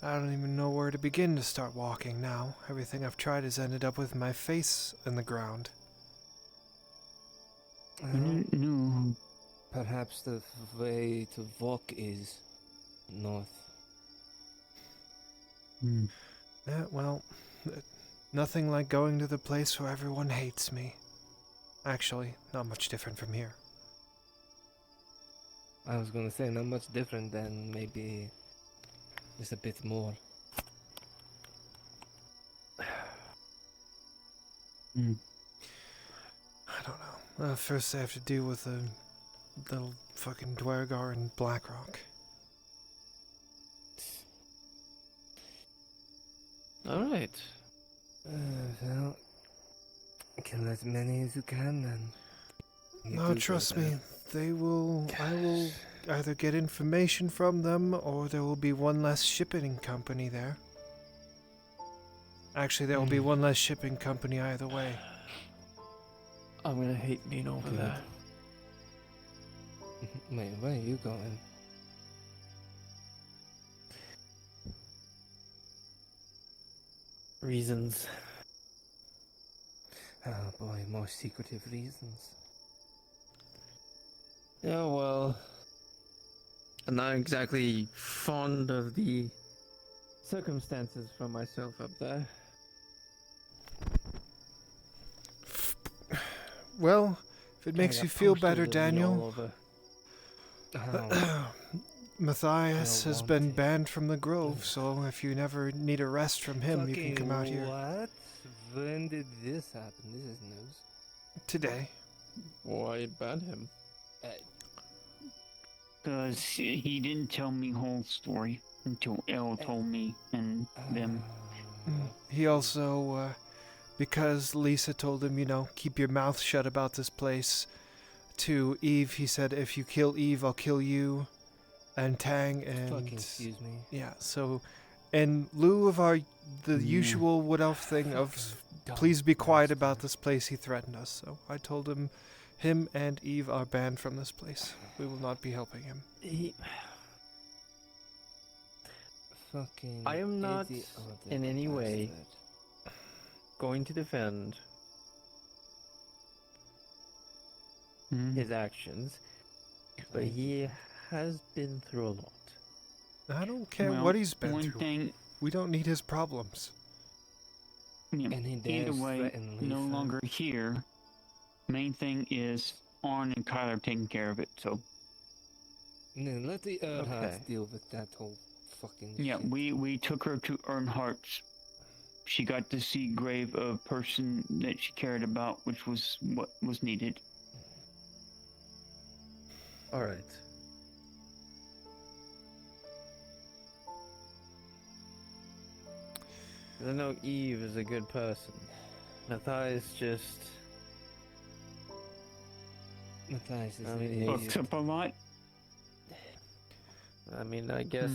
I don't even know where to begin to start walking now. Everything I've tried has ended up with my face in the ground. No. Perhaps the way to walk is north. Yeah, well, nothing like going to the place where everyone hates me. Actually, not much different from here. I was gonna say not much different than maybe just a bit more. I don't know. First I have to deal with the little fucking Dwergar in Blackrock. Alright. Well, kill as many as you can then. No, trust me, I will either get information from them or there will be one less shipping company there. Actually, there will be one less shipping company either way. I'm gonna hate being over there. Wait, where are you going? Reasons. Oh boy, more secretive reasons. Yeah, well, I'm not exactly fond of the circumstances for myself up there. Well, if it makes got you feel posters better, of me Daniel, all over. Matthias has been banned from the Grove, so if you never need a rest from him, you can come out here. What? When did this happen? This is news. Today. Why ban him? Because he didn't tell me whole story until Elle told me and them. He also, because Lisa told him, keep your mouth shut about this place. To Eve, he said, if you kill Eve, I'll kill you. And Tang and... Fucking excuse me. Yeah, so in lieu of the usual Wood Elf thing of please be quiet about this place, he threatened us. So I told him and Eve are banned from this place. We will not be helping him. Fucking I am not in any way bastard. going to defend his actions, but he has been through a lot. I don't care Well, what he's been one through. thing- We don't need his problems. Yeah, And he either dares way, threaten no Lisa. longer here. Main thing is Arn and Kyler taking care of it, so. No, let the Earnhardts Okay. deal with that whole fucking Yeah, shit. we took her to Earnhardt's. She got to see grave a person that she cared about, which was what was needed. Alright. I know Eve is a good person. Matthias just... Matthias is I mean, an he's- Fucked up a lot. I mean, I guess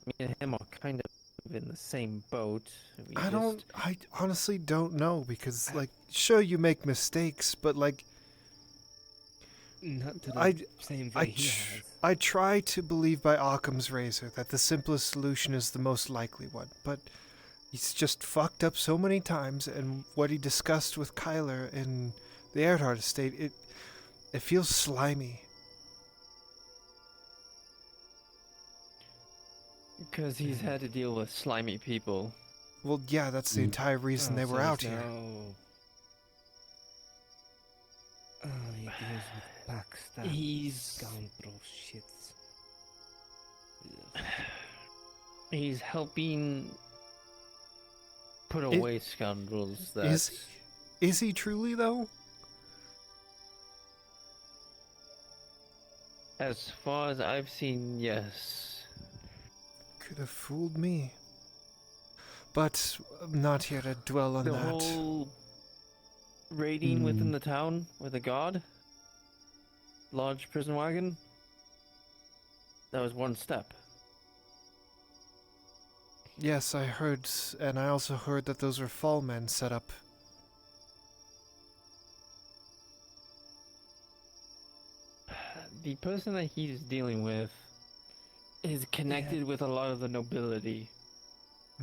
me and him are kind of in the same boat. We I honestly don't know because, sure you make mistakes, but Not to the same way he has. I try to believe by Occam's razor that the simplest solution is the most likely one, but he's just fucked up so many times, and what he discussed with Kyler in the Earnhardt estate, it feels slimy. Because he's had to deal with slimy people. Well, yeah, that's the entire reason they were out here. Oh, he deals with backstab. He's- scoundrel shits. He's helping put away scoundrels that... Is he truly, though? As far as I've seen, yes. Could have fooled me. But I'm not here to dwell on The that. whole raiding within the town with a guard? Large prison wagon? That was one step. Yes, I heard, and I also heard that those were fall men set up. The person that he's dealing with is connected with a lot of the nobility.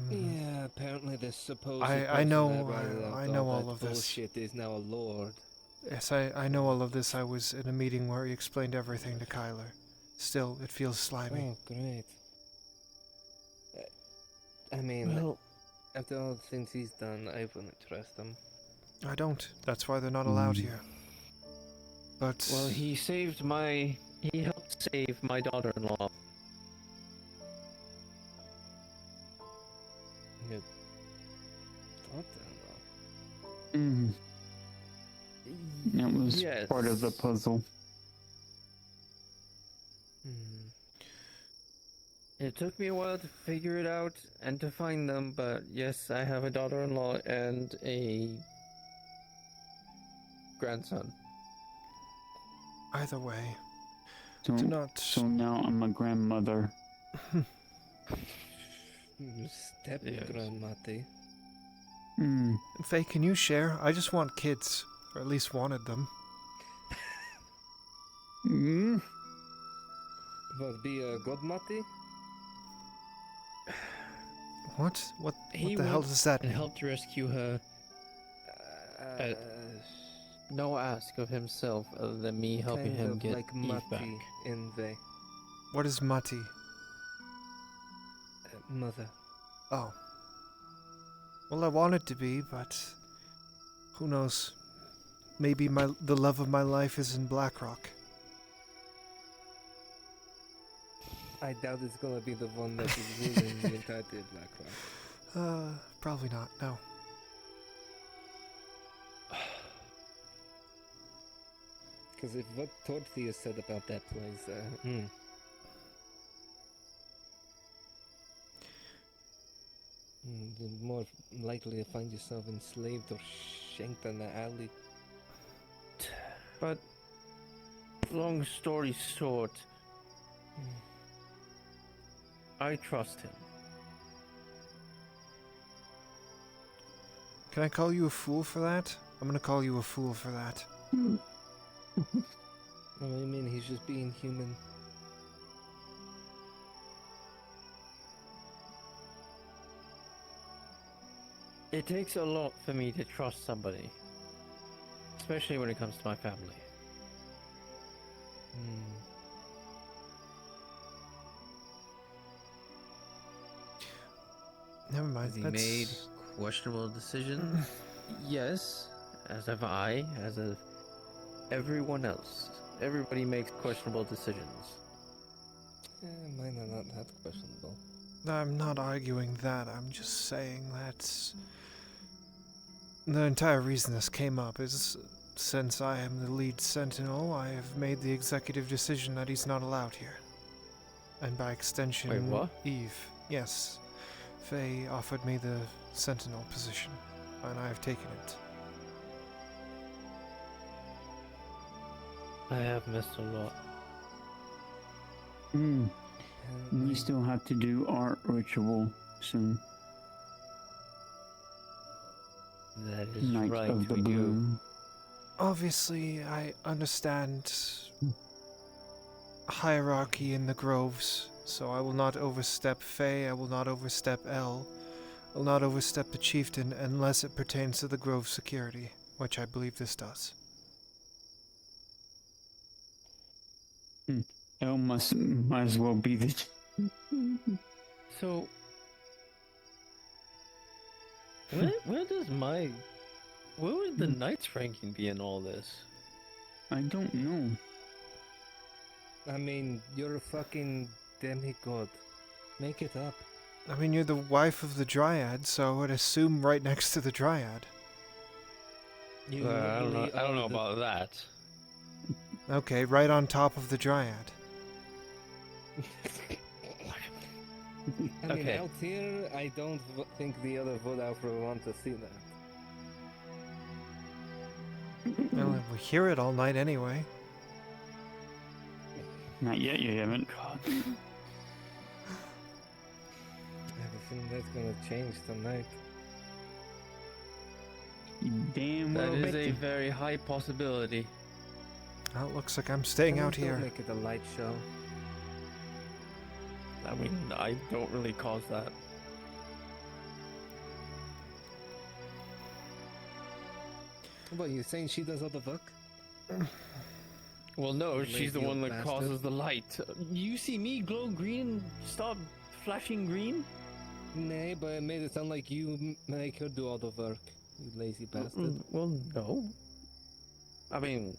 Yeah, apparently this supposed I know all all that of this. bullshit is now a lord. Yes, I know all of this. I was in a meeting where he explained everything to Kyler. Still, it feels slimy. Oh, great. I mean, Well, after all the things he's done, I wouldn't trust him. I don't. That's why they're not allowed here. But well, he helped save my daughter-in-law. Your daughter-in-law? That was Yes. part of the puzzle. It took me a while to figure it out and to find them, but yes, I have a daughter-in-law and a grandson. either way, So, do not. so now I'm a grandmother. Step grandmother. Faye, can you share? I just want kids, or at least wanted them. What, be a godmother? What? What He the hell went does that and mean? helped rescue her at no ask of himself other than me helping Kind him of get like Eve Mati back. in the What is Mati? mother. Oh. Well, I want it to be, but who knows? Maybe the love of my life is in Blackrock. I doubt it's gonna be the one that is ruling the entirety of Blackrock. Probably not. No. Because if what Torthia said about that place, you're more likely to find yourself enslaved or shanked in the alley. But long story short, I trust him. Can I call you a fool for that? I'm gonna call you a fool for that. I mean, he's just being human. It takes a lot for me to trust somebody, especially when it comes to my family. Never mind. Has he made questionable decisions? Yes, as have I, as have everyone else. Everybody makes questionable decisions. Mine are not that questionable. I'm not arguing that. I'm just saying that the entire reason this came up is since I am the lead Sentinel, I have made the executive decision that he's not allowed here. And by extension, Wait, what? Eve. Yes. Faye offered me the Sentinel position, and I have taken it. I have missed a lot. We still have to do our ritual soon. That is Night right, of the we do. Bloom. Obviously, I understand hierarchy in the groves, so I will not overstep Faye, I will not overstep El, I will not overstep the chieftain unless it pertains to the grove security, which I believe this does. El might as well be the... So, where would the knight's ranking be in all this? I don't know. I mean, you're a fucking demigod. Make it up. I mean, you're the wife of the Dryad, so I would assume right next to the Dryad. You I don't know. literally I don't are know the- about that. Okay, right on top of the Dryad. I mean, Okay. out here, I don't think the other Wood Elf will want to see that. Well, we hear it all night anyway. Not yet, you haven't. I have a feeling that's gonna change tonight. Damn well That is bet a you. very high possibility. Well, it looks like I'm staying out Don't here. make it a light show. I mean, I don't really cause that. What, you saying she does all the work? Well, no, she's the Lazy one old that bastard. causes the light. You see me glow green and stop flashing green? Nay, but it made it sound like you make her do all the work. You lazy bastard. Well, no. I mean,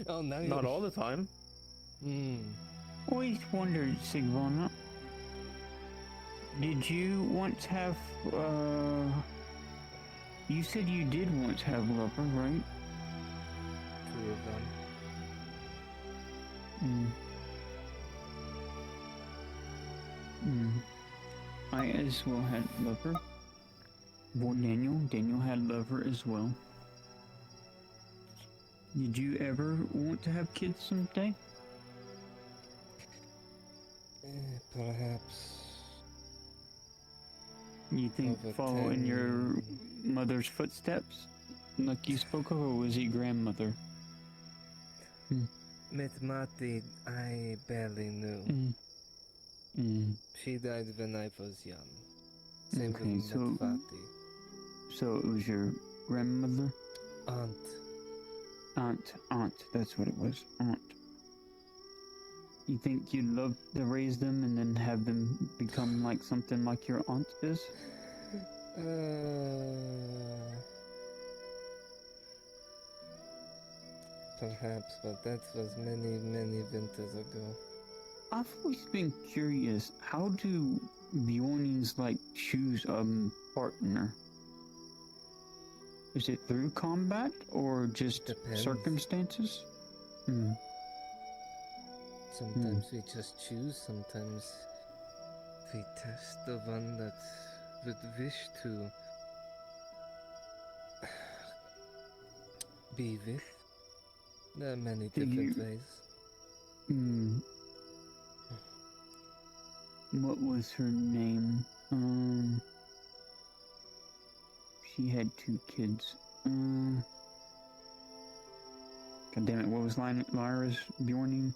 Oh, now not you all the time. Always wondered, Sigvana. Did you once have, you said you did once have lover, right? 2 of them. I as well had lover. Well, Daniel had lover as well. Did you ever want to have kids someday? Perhaps. You think Over follow in 10 your mother's footsteps, like you spoke of, or was he grandmother? Mit Mati, I barely knew. She died when I was young. Same Okay, with so Mati. so it was your grandmother, aunt. That's what it was, aunt. You think you'd love to raise them and then have them become like something like your aunt is? Perhaps, but that was many, many winters ago. I've always been curious, how do Bjornings like choose a partner? Is it through combat or just Depends. circumstances? Sometimes we just choose, sometimes we test the one that would wish to be with. There are many different ways. What was her name? She had 2 kids. God damn it, what was Lyra's Bjorning?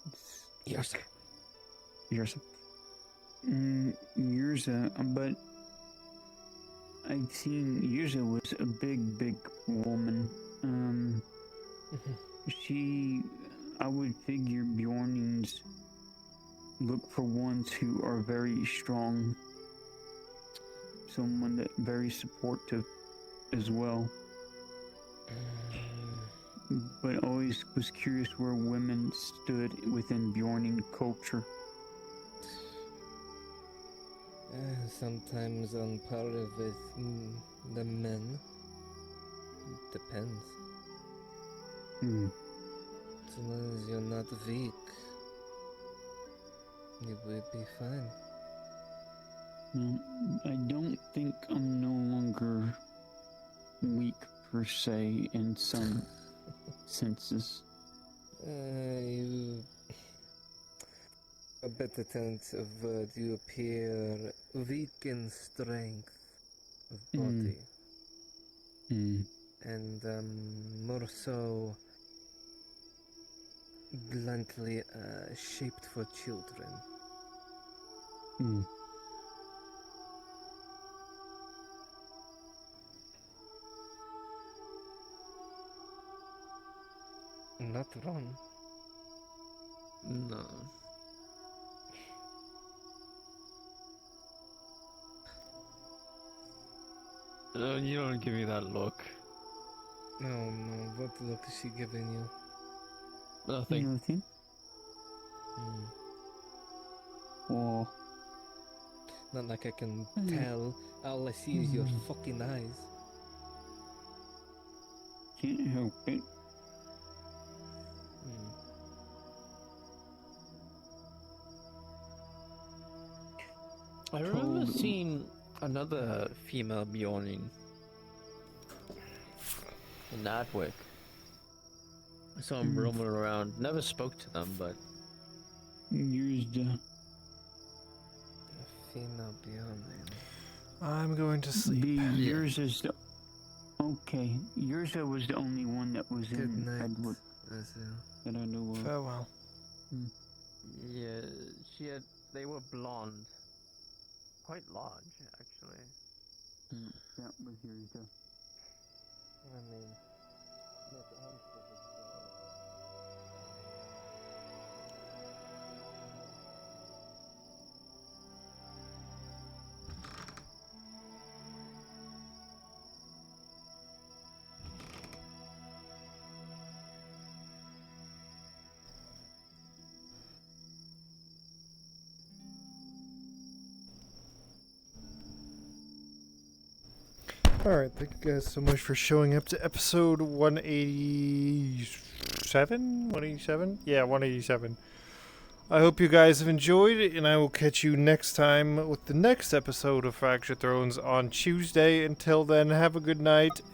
Yersa. Yersa, but I've seen Yersa was a big woman. I would figure Bjornings look for ones who are very strong. Someone that very supportive as well. But always was curious where women stood within Bjorning culture. Sometimes on par with the men. Depends. As long as you're not weak, you will be fine. I don't think I'm no longer weak per se in some senses. You... A better tense of word, you appear weak in strength of body. And more so bluntly shaped for children. Not wrong. No. No, you don't give me that look. Oh no, what look is she giving you? Nothing. Oh. Not like I can tell. All I see is your fucking eyes. Can't help it. I remember seeing another female Bjorning in Adwick. I saw them roaming around. Never spoke to them, but Yurza. I'm going to sleep. Yurza's the. Okay, Yurza was the only one that was in Edward that I know of. Farewell. Yeah, they were blonde. Quite large, actually. That was Yurza. I mean, Alright, thank you guys so much for showing up to episode 187? 187? Yeah, 187. I hope you guys have enjoyed it, and I will catch you next time with the next episode of Fractured Thrones on Tuesday. Until then, have a good night.